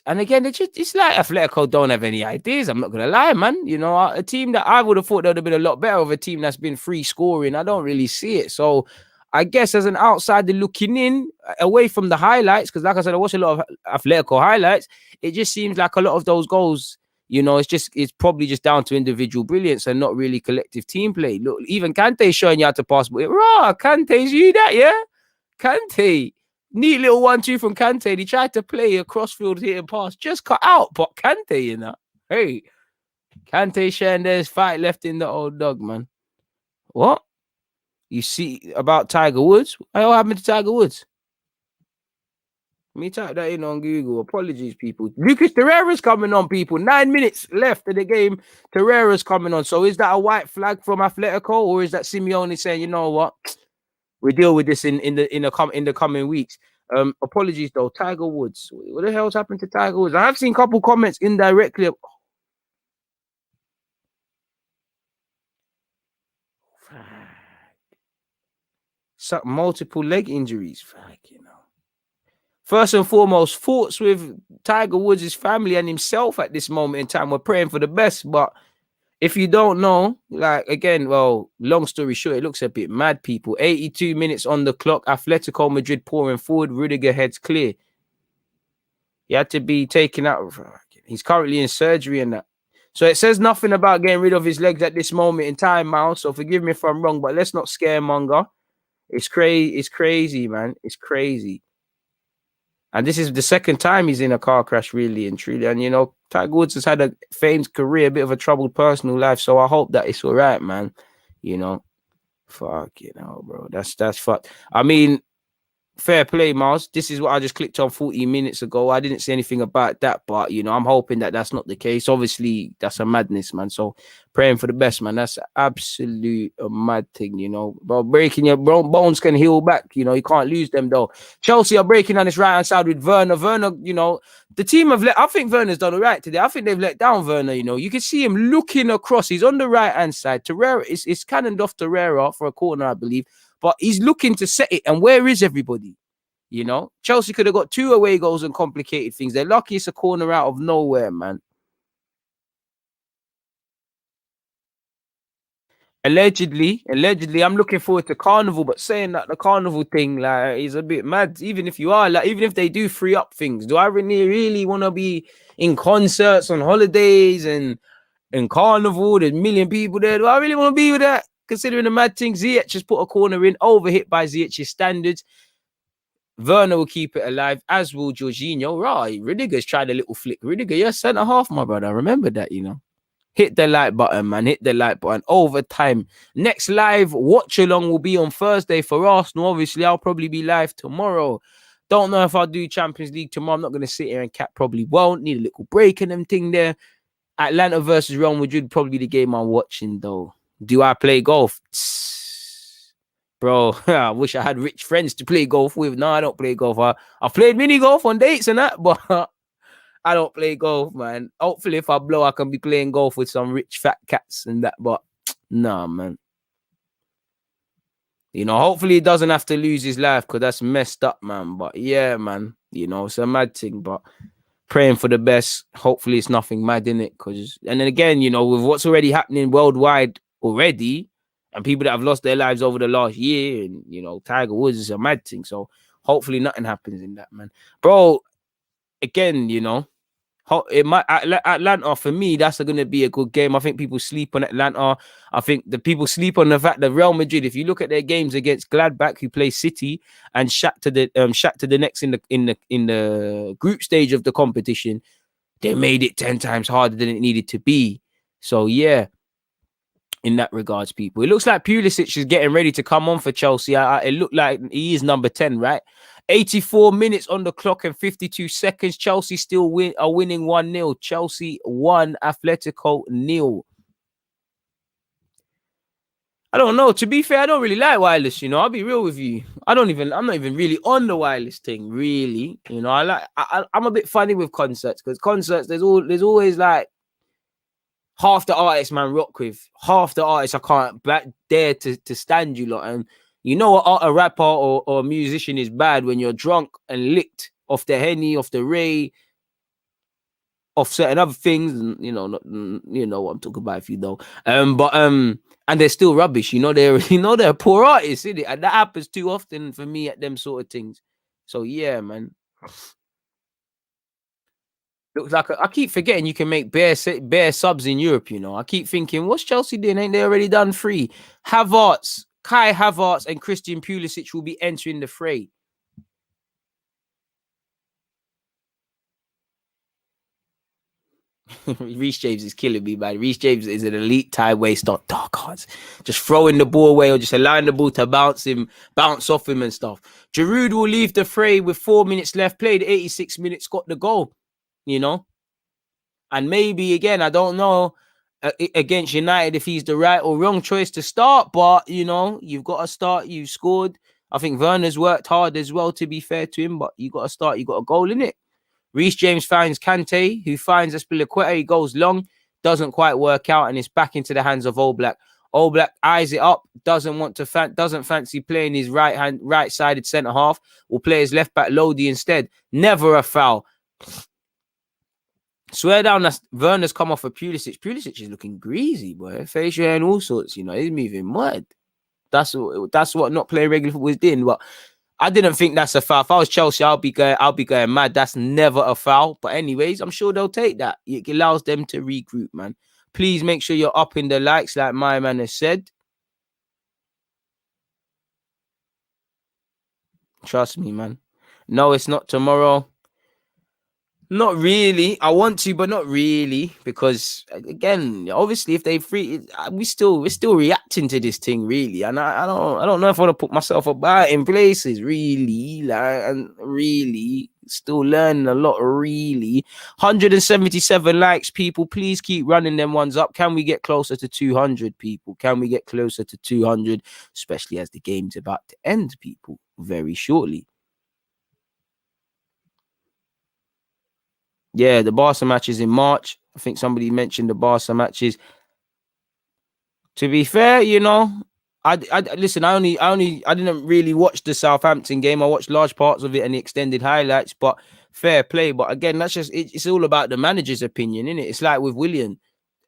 And again, it's like Atletico don't have any ideas. I'm not going to lie, man. You know, a team that I would have thought that would have been a lot better of a team that's been free scoring. I don't really see it. So I guess as an outsider looking in, away from the highlights, because like I said, I watch a lot of Atletico highlights. It just seems like a lot of those goals, you know, it's probably just down to individual brilliance and not really collective team play. Look, even Kante's showing you how to pass. Raw, Kante's you that, yeah? Kante. Neat little 1-2 from Kante. He tried to play a crossfield hitting pass, just cut out. But Kante, you know, hey, Kante sharing there's fight left in the old dog, man. What? You see about Tiger Woods? What happened to Tiger Woods? Let me type that in on Google. Apologies, people. Lucas Torreira's coming on, people. 9 minutes left in the game. Torreira's coming on. So is that a white flag from Atletico, or is that Simeone saying, you know what? We deal with this in the coming weeks. Apologies though, Tiger Woods. What the hell's happened to Tiger Woods? I have seen a couple comments indirectly. Multiple leg injuries. You know. First and foremost, thoughts with Tiger Woods' family and himself at this moment in time. We're praying for the best, but if you don't know, like, again, well, long story short, it looks a bit mad, people. 82 minutes on the clock. Atletico Madrid pouring forward. Rudiger heads clear. He had to be taken out. He's currently in surgery and that. So it says nothing about getting rid of his legs at this moment in time, Mal. So forgive me if I'm wrong, but let's not scaremonger. It's crazy. It's crazy, man. It's crazy. And this is the second time he's in a car crash, really and truly. And, you know, Tiger Woods has had a famed career, a bit of a troubled personal life. So I hope that it's all right, man. You know, fuck, you know, bro. That's fucked. I mean, fair play, Miles. This is what I just clicked on 40 minutes ago. I didn't see anything about that, but you know, I'm hoping that that's not the case. Obviously, that's a madness, man. So praying for the best, man. That's absolute a mad thing, you know. But breaking your bones can heal back. You know, you can't lose them though. Chelsea are breaking on this right hand side with Werner. Werner, you know, the team have let. I think Werner's done all right today. I think they've let down Werner. You know, you can see him looking across. He's on the right hand side. Torreira, it's cannoned off Torreira for a corner, I believe. But he's looking to set it. And where is everybody? You know, Chelsea could have got 2 away goals and complicated things. They're lucky it's a corner out of nowhere, man. Allegedly, I'm looking forward to Carnival, but saying that the Carnival thing, like, is a bit mad. Even if you are, like, even if they do free up things, do I really want to be in concerts on holidays and Carnival? There's a million people there. Do I really want to be with that? Considering the mad thing, Ziyech just put a corner in, overhit by Ziyech's standards. Werner will keep it alive, as will Jorginho. Right, Rudiger's tried a little flick. Rudiger, you're centre half, my brother. I remember that, you know. Hit the like button, man. Hit the like button. Overtime. Next live Watchalong will be on Thursday for Arsenal. Obviously, I'll probably be live tomorrow. Don't know if I'll do Champions League tomorrow. I'm not going to sit here and cap. Probably won't. Need a little break and them thing there. Atlanta versus Real Madrid, probably the game I'm watching, though. Do I play golf? Bro, I wish I had rich friends to play golf with. No, I don't play golf. I've played mini golf on dates and that, but I don't play golf, man. Hopefully, if I blow, I can be playing golf with some rich fat cats and that, but nah, man. You know, hopefully he doesn't have to lose his life because that's messed up, man. But yeah, man, you know, it's a mad thing, but praying for the best. Hopefully it's nothing mad in it. And then again, you know, with what's already happening worldwide already, and people that have lost their lives over the last year, and you know, Tiger Woods is a mad thing. So hopefully nothing happens in that, man. Bro, again, you know, it might Atlanta for me. That's going to be a good game. I think people sleep on Atlanta. I think the people sleep on the fact that Real Madrid. If you look at their games against Gladbach, who play City, and Shakhtar the next in the group stage of the competition, they made it 10 times harder than it needed to be. So yeah, in that regards, people, it looks like Pulisic is getting ready to come on for Chelsea. It looked like he is number 10, right? 84 minutes on the clock and 52 seconds. Chelsea still are winning 1-0. Chelsea 1, Atlético 0. I don't know. To be fair, I don't really like wireless, you know. I'll be real with you. I'm not even really on the wireless thing, really. You know, I'm a bit funny with concerts because concerts, there's always like half the artists, man, rock with. Half the artists I can't dare to stand you lot. And you know what a rapper or a musician is bad when you're drunk and licked off the Henny, off the Ray, off certain other things, and you know, you know what I'm talking about if you know. And they're still rubbish. You know, they're poor artists, isn't it? And that happens too often for me at them sort of things. So yeah, man. Looks like I keep forgetting you can make bare subs in Europe. You know, I keep thinking, what's Chelsea doing? Ain't they already done 3? Kai Havertz, and Christian Pulisic will be entering the fray. Reece James is killing me, man. Reece James is an elite tie waste on dark hearts. Just throwing the ball away or just allowing the ball to bounce off him and stuff. Giroud will leave the fray with 4 minutes left. Played 86 minutes, got the goal. You know. And maybe again, I don't know against United if he's the right or wrong choice to start, but you know, you've got to start. You scored. I think Werner's worked hard as well, to be fair to him, but you got to start. You got a goal in it. Reece James finds Kante, who finds Aspilicueta. He goes long, doesn't quite work out, and it's back into the hands of Oblak. Oblak eyes it up, doesn't fancy playing his right-sided centre half. Will play his left back Lodi instead. Never a foul. Swear down that Werner's come off of Pulisic. Pulisic is looking greasy, boy. Facial hair and all sorts, you know. He's moving mad. That's what not playing regular football is doing. But I didn't think that's a foul. If I was Chelsea, I'll be going mad. That's never a foul. But anyways, I'm sure they'll take that. It allows them to regroup, man. Please make sure you're up in the likes, like my man has said. Trust me, man. No, it's not tomorrow. Not really. I want to, but not really, because again, obviously, if they free, we're still reacting to this thing, really, and I don't know if I want to put myself about in places, really, like, and really still learning a lot, really. 177 likes, people. Please keep running them ones up. Can we get closer to 200, people? Can we get closer to 200, especially as the game's about to end, people, very shortly. Yeah, the Barca match is in March. I think somebody mentioned the Barca matches. To be fair, I listen. I didn't really watch the Southampton game. I watched large parts of it and the extended highlights. But fair play. But again, that's just it's all about the manager's opinion, isn't it? It's like with Willian.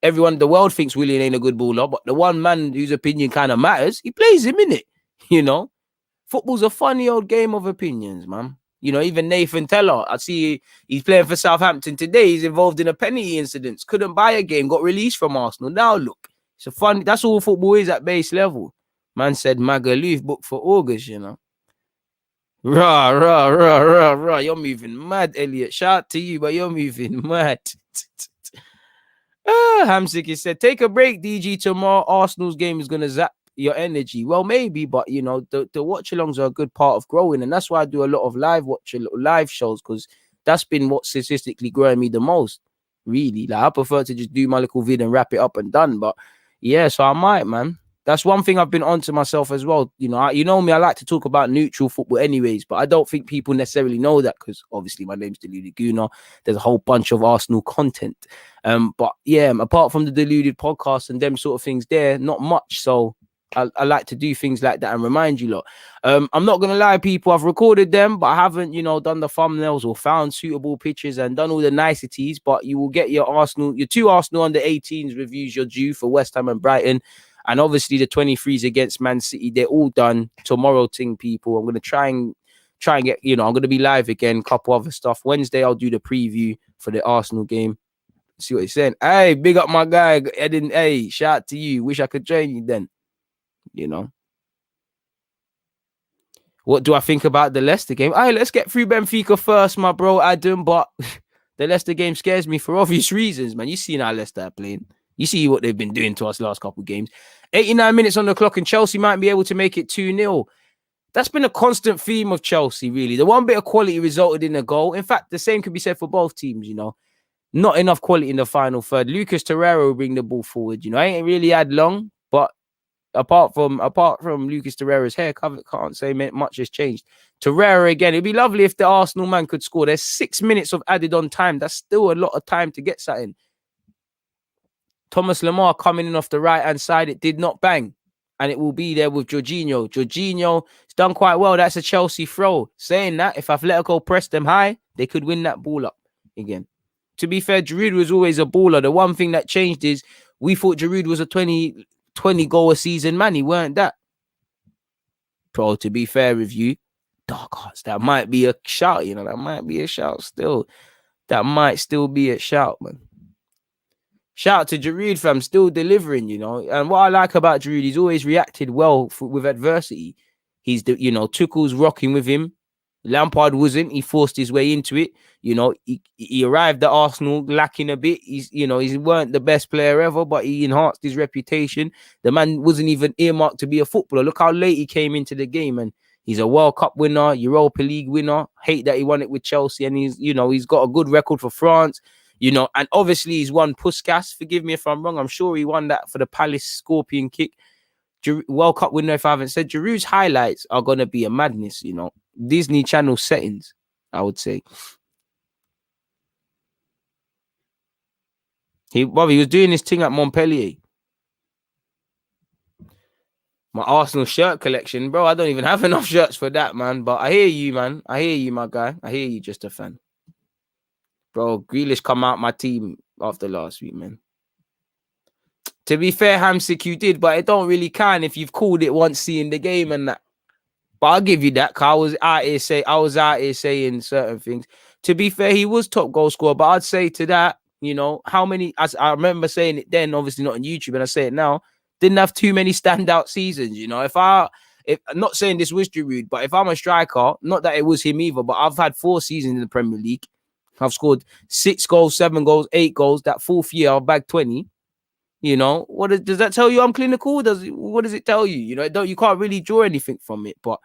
Everyone, the world thinks Willian ain't a good baller, but the one man whose opinion kind of matters, he plays him, innit? You know. Football's a funny old game of opinions, man. Even Nathan Teller, I see he's playing for Southampton today. He's involved in a penalty incident. Couldn't buy a game, got released from Arsenal. Now look, it's a fun. That's all football is at base level. Man said Magaluf booked for August. Rah, rah, rah, rah, rah. You're moving mad, Elliot. Shout out to you, but you're moving mad. Hamsik said, take a break, DG. Tomorrow, Arsenal's game is going to zap your energy. Well, maybe, but the watch-alongs are a good part of growing, and that's why I do a lot of live shows, because that's been what's statistically growing me the most, really. Like, I prefer to just do my little vid and wrap it up and done. But yeah, so I might, man. That's one thing I've been on to myself as well. You know me, I like to talk about neutral football anyways, but I don't think people necessarily know that, because obviously my name's Deluded Gooner. There's a whole bunch of Arsenal content. But yeah, apart from the Deluded podcast and them sort of things there, not much. So I like to do things like that and remind you lot. I'm not gonna lie, people, I've recorded them, but I haven't, done the thumbnails or found suitable pictures and done all the niceties. But you will get your two Arsenal under 18s reviews you're due for West Ham and Brighton. And obviously the 23s against Man City, they're all done tomorrow, people. I'm gonna try and get, I'm gonna be live again, couple other stuff. Wednesday, I'll do the preview for the Arsenal game. See what he's saying. Hey, big up my guy, Eden. Hey, shout out to you. Wish I could join you then. What do I think about the Leicester game? All right, let's get through Benfica first, my bro, Adam. But the Leicester game scares me for obvious reasons, man. You see how Leicester are playing. You see what they've been doing to us last couple of games. 89 minutes on the clock, and Chelsea might be able to make it 2-0. That's been a constant theme of Chelsea, really. The one bit of quality resulted in a goal. In fact, the same could be said for both teams, Not enough quality in the final third. Lucas Torreira will bring the ball forward. I ain't really had long, but apart from Lucas Torreira's haircut, can't say much has changed. Torreira again. It'd be lovely if the Arsenal man could score. There's 6 minutes of added on time. That's still a lot of time to get something. Thomas Lemar coming in off the right-hand side. It did not bang. And it will be there with Jorginho. Jorginho's done quite well. That's a Chelsea throw. Saying that, if Atletico press them high, they could win that ball up again. To be fair, Giroud was always a baller. The one thing that changed is we thought Giroud was a 20 goal a season man. He weren't that. Bro, to be fair with you, Dark Hearts, that might be a shout, that might be a shout still. That might still be a shout, man. Shout out to Giroud, fam, still delivering, And what I like about Giroud, he's always reacted well with adversity. He's, Tuchel's rocking with him. Lampard wasn't. He forced his way into it. He arrived at Arsenal lacking a bit. He weren't the best player ever, but he enhanced his reputation. The man wasn't even earmarked to be a footballer. Look how late he came into the game, and he's a World Cup winner, Europa League winner. Hate that he won it with Chelsea, and he's got a good record for France. And obviously he's won Puskas. Forgive me if I'm wrong. I'm sure he won that for the Palace Scorpion kick. World Cup winner, if I haven't said. Giroud's highlights are going to be a madness, Disney Channel settings, I would say. He was doing his thing at Montpellier. My Arsenal shirt collection, bro. I don't even have enough shirts for that, man. But I hear you, man. I hear you, my guy. I hear you, just a fan. Bro, Grealish come out my team after last week, man. To be fair, Hamsik, you did, but it don't really count if you've called it once seeing the game and that. But I'll give you that, because I was out here saying certain things. To be fair, he was top goal scorer, but I'd say to that, how many, as I remember saying it then, obviously not on YouTube, and I say it now, didn't have too many standout seasons. I'm not saying this was Giroud, but if I'm a striker, not that it was him either, but I've had 4 seasons in the Premier League. I've scored 6 goals, 7 goals, 8 goals. That 4th year, I've bagged 20. You know, does that tell you I'm clinical? What does it tell you? You know, you can't really draw anything from it. But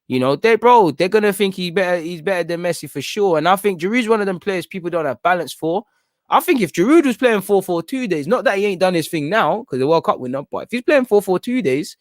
you know, they're gonna think he's better than Messi for sure. And I think Giroud's one of them players people don't have balance for. I think if Giroud was playing 4-4-2 days, not that he ain't done his thing now because the World Cup winner, but if he's playing 4-4-2 days,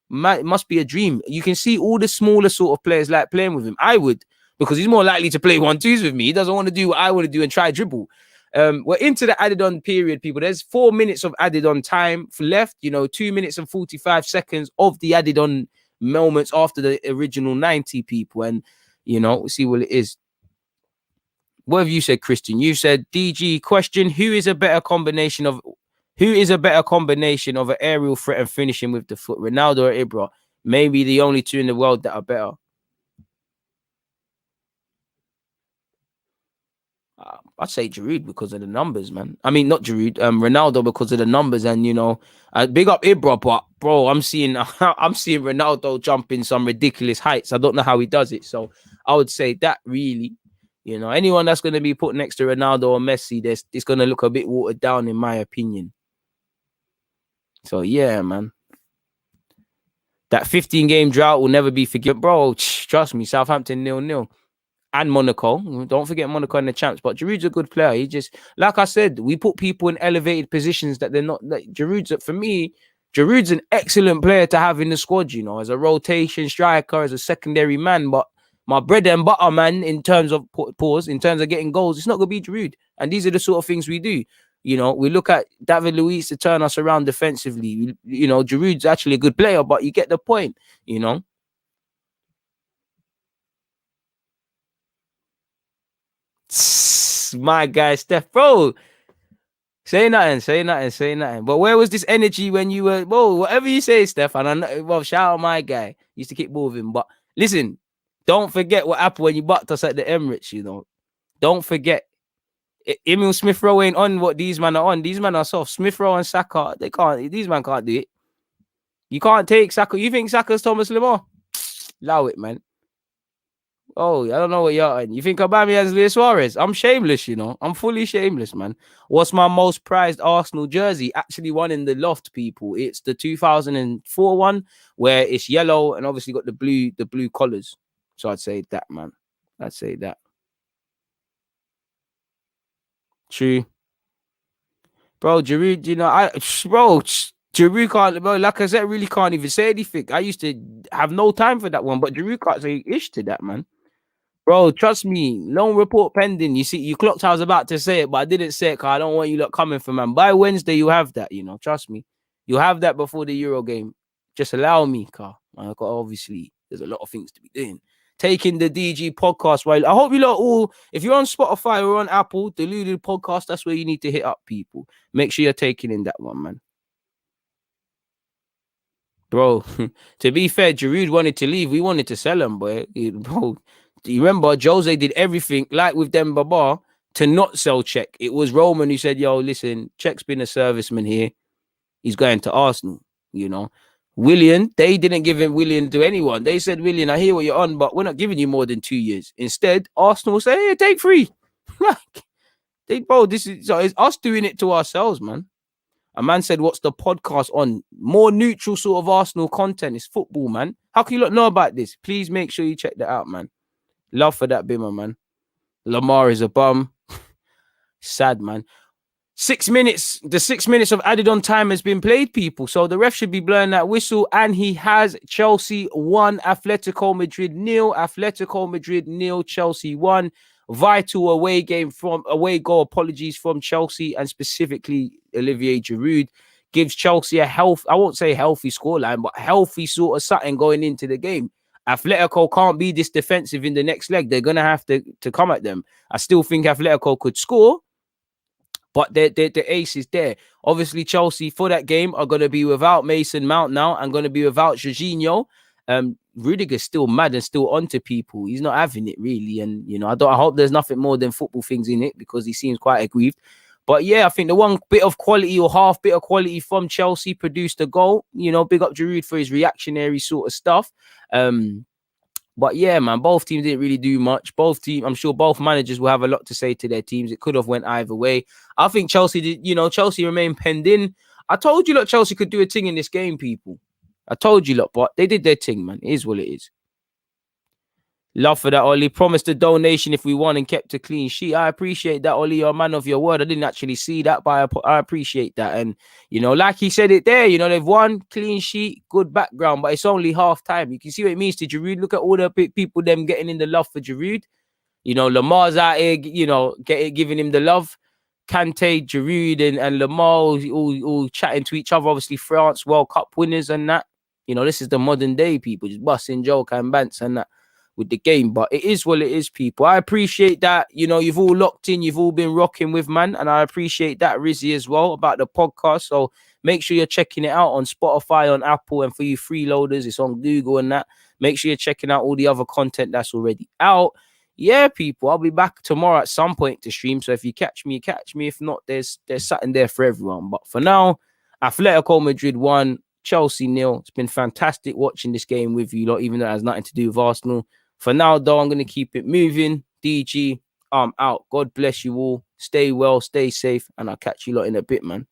it must be a dream. You can see all the smaller sort of players like playing with him. I would, because he's more likely to play 1-2s with me. He doesn't want to do what I want to do and try dribble. We're into the added on period, people. There's 4 minutes of added on time left. You know, 2 minutes and 45 seconds of the added on moments after the original 90, people. And, you know, we'll see what it is. What have you said, Christian? You said, DG question, who is a better combination of an aerial threat and finishing with the foot, Ronaldo or Ibra? Maybe the only two in the world that are better. I'd say Giroud because of the numbers, man. I mean, not Giroud, Ronaldo because of the numbers, and you know, big up Ibra, but bro, I'm seeing Ronaldo jumping some ridiculous heights. I don't know how he does it, so I would say that really, you know, anyone that's going to be put next to Ronaldo or Messi, it's going to look a bit watered down, in my opinion. So yeah, man. That 15-game drought will never be forgiven, bro. Trust me, Southampton 0-0. And Monaco. Don't forget Monaco and the champs. But Giroud's a good player. He just, like I said, we put people in elevated positions that they're not. Like for me, Giroud's an excellent player to have in the squad, you know, as a rotation striker, as a secondary man. But my bread and butter, man, in terms of in terms of getting goals, it's not going to be Giroud. And these are the sort of things we do. You know, we look at David Luiz to turn us around defensively. You know, Giroud's actually a good player, but you get the point, you know. My guy, Steph, bro. Say nothing. But where was this energy when you were, bro? Whatever you say, Steph, and I know, well, shout out my guy. Used to keep moving. But listen, don't forget what happened when you bucked us at the Emirates, you know. Don't forget. Emil Smith Rowe ain't on what these men are on. These men are soft. Smith Rowe and Saka, these men can't do it. You can't take Saka. You think Saka's Thomas Lemar? Allow it, man. Oh, I don't know what you're on. You think about me as Luis Suarez? I'm shameless, you know. I'm fully shameless, man. What's my most prized Arsenal jersey? Actually, one in the loft, people. It's the 2004 one where it's yellow and obviously got the blue collars. So I'd say that, man. I'd say that. True. Bro, Giroud, you know, Giroud can't, bro, like I said, really can't even say anything. I used to have no time for that one, but Giroud can't say ish to that, man. Bro, trust me, long report pending. You see, you clocked I was about to say it, but I didn't say it because I don't want you lot coming for, man. By Wednesday, you have that, you know, trust me. You'll have that before the Euro game. Just allow me, car. Obviously, there's a lot of things to be doing. Taking the DG podcast, right? I hope you lot all, if you're on Spotify or on Apple, Deluded Podcast, that's where you need to hit up, people. Make sure you're taking in that one, man. Bro, to be fair, Giroud wanted to leave. We wanted to sell him, boy. Bro, do you remember Jose did everything, like with Dembaba, to not sell Czech? It was Roman who said, yo, listen, Czech's been a serviceman here. He's going to Arsenal, you know. Willian, they didn't give him Willian to anyone. They said, Willian, I hear what you're on, but we're not giving you more than 2 years. Instead, Arsenal say, hey, take 3. Bro, it's us doing it to ourselves, man. A man said, what's the podcast on? More neutral sort of Arsenal content. It's football, man. How can you not know about this? Please make sure you check that out, man. Love for that Bimmer, man. Lamar is a bum. Sad, man. 6 minutes. The 6 minutes of added on time has been played, people. So the ref should be blowing that whistle. And he has Chelsea 1, Atletico Madrid 0. Atletico Madrid 0, Chelsea 1. Vital away goal, apologies, from Chelsea, and specifically Olivier Giroud gives Chelsea I won't say healthy scoreline, but healthy sort of something going into the game. Atletico can't be this defensive in the next leg. They're going to have to come at them. I still think Atletico could score, but the ace is there. Obviously, Chelsea for that game are going to be without Mason Mount now and going to be without Jorginho. Rudiger's still mad and still onto people. He's not having it really. And, you know, I hope there's nothing more than football things in it because he seems quite aggrieved. But yeah, I think the one bit of quality or half bit of quality from Chelsea produced a goal. You know, big up Giroud for his reactionary sort of stuff. But yeah, man, both teams didn't really do much. Both teams, I'm sure both managers will have a lot to say to their teams. It could have went either way. I think Chelsea did, Chelsea remained penned in. I told you, look, Chelsea could do a thing in this game, people. I told you, look, but they did their thing, man. It is what it is. Love for that, Ollie. Promised a donation if we won and kept a clean sheet. I appreciate that, Ollie. You're a man of your word. I didn't actually see that, but I appreciate that. And, like he said it there, they've won, clean sheet, good background, but it's only half time. You can see what it means to Giroud. Look at all the people, them getting in the love for Giroud. Lamar's out here, giving him the love. Kante, Giroud, and Lamar all chatting to each other. Obviously, France World Cup winners and that. This is the modern day people, just busting joke and bants and that with the game. But it is what it is, people. I appreciate that. You've all locked in, you've all been rocking with, man. And I appreciate that, Rizzy, as well, about the podcast. So make sure you're checking it out on Spotify, on Apple, and for you freeloaders, it's on Google and that. Make sure you're checking out all the other content that's already out. Yeah, people, I'll be back tomorrow at some point to stream. So if you catch me, you catch me. If not, there's something there for everyone. But for now, Atletico Madrid 1, Chelsea 0. It's been fantastic watching this game with you lot, even though it has nothing to do with Arsenal. For now, though, I'm going to keep it moving. DG, I'm out. God bless you all. Stay well, stay safe, and I'll catch you lot in a bit, man.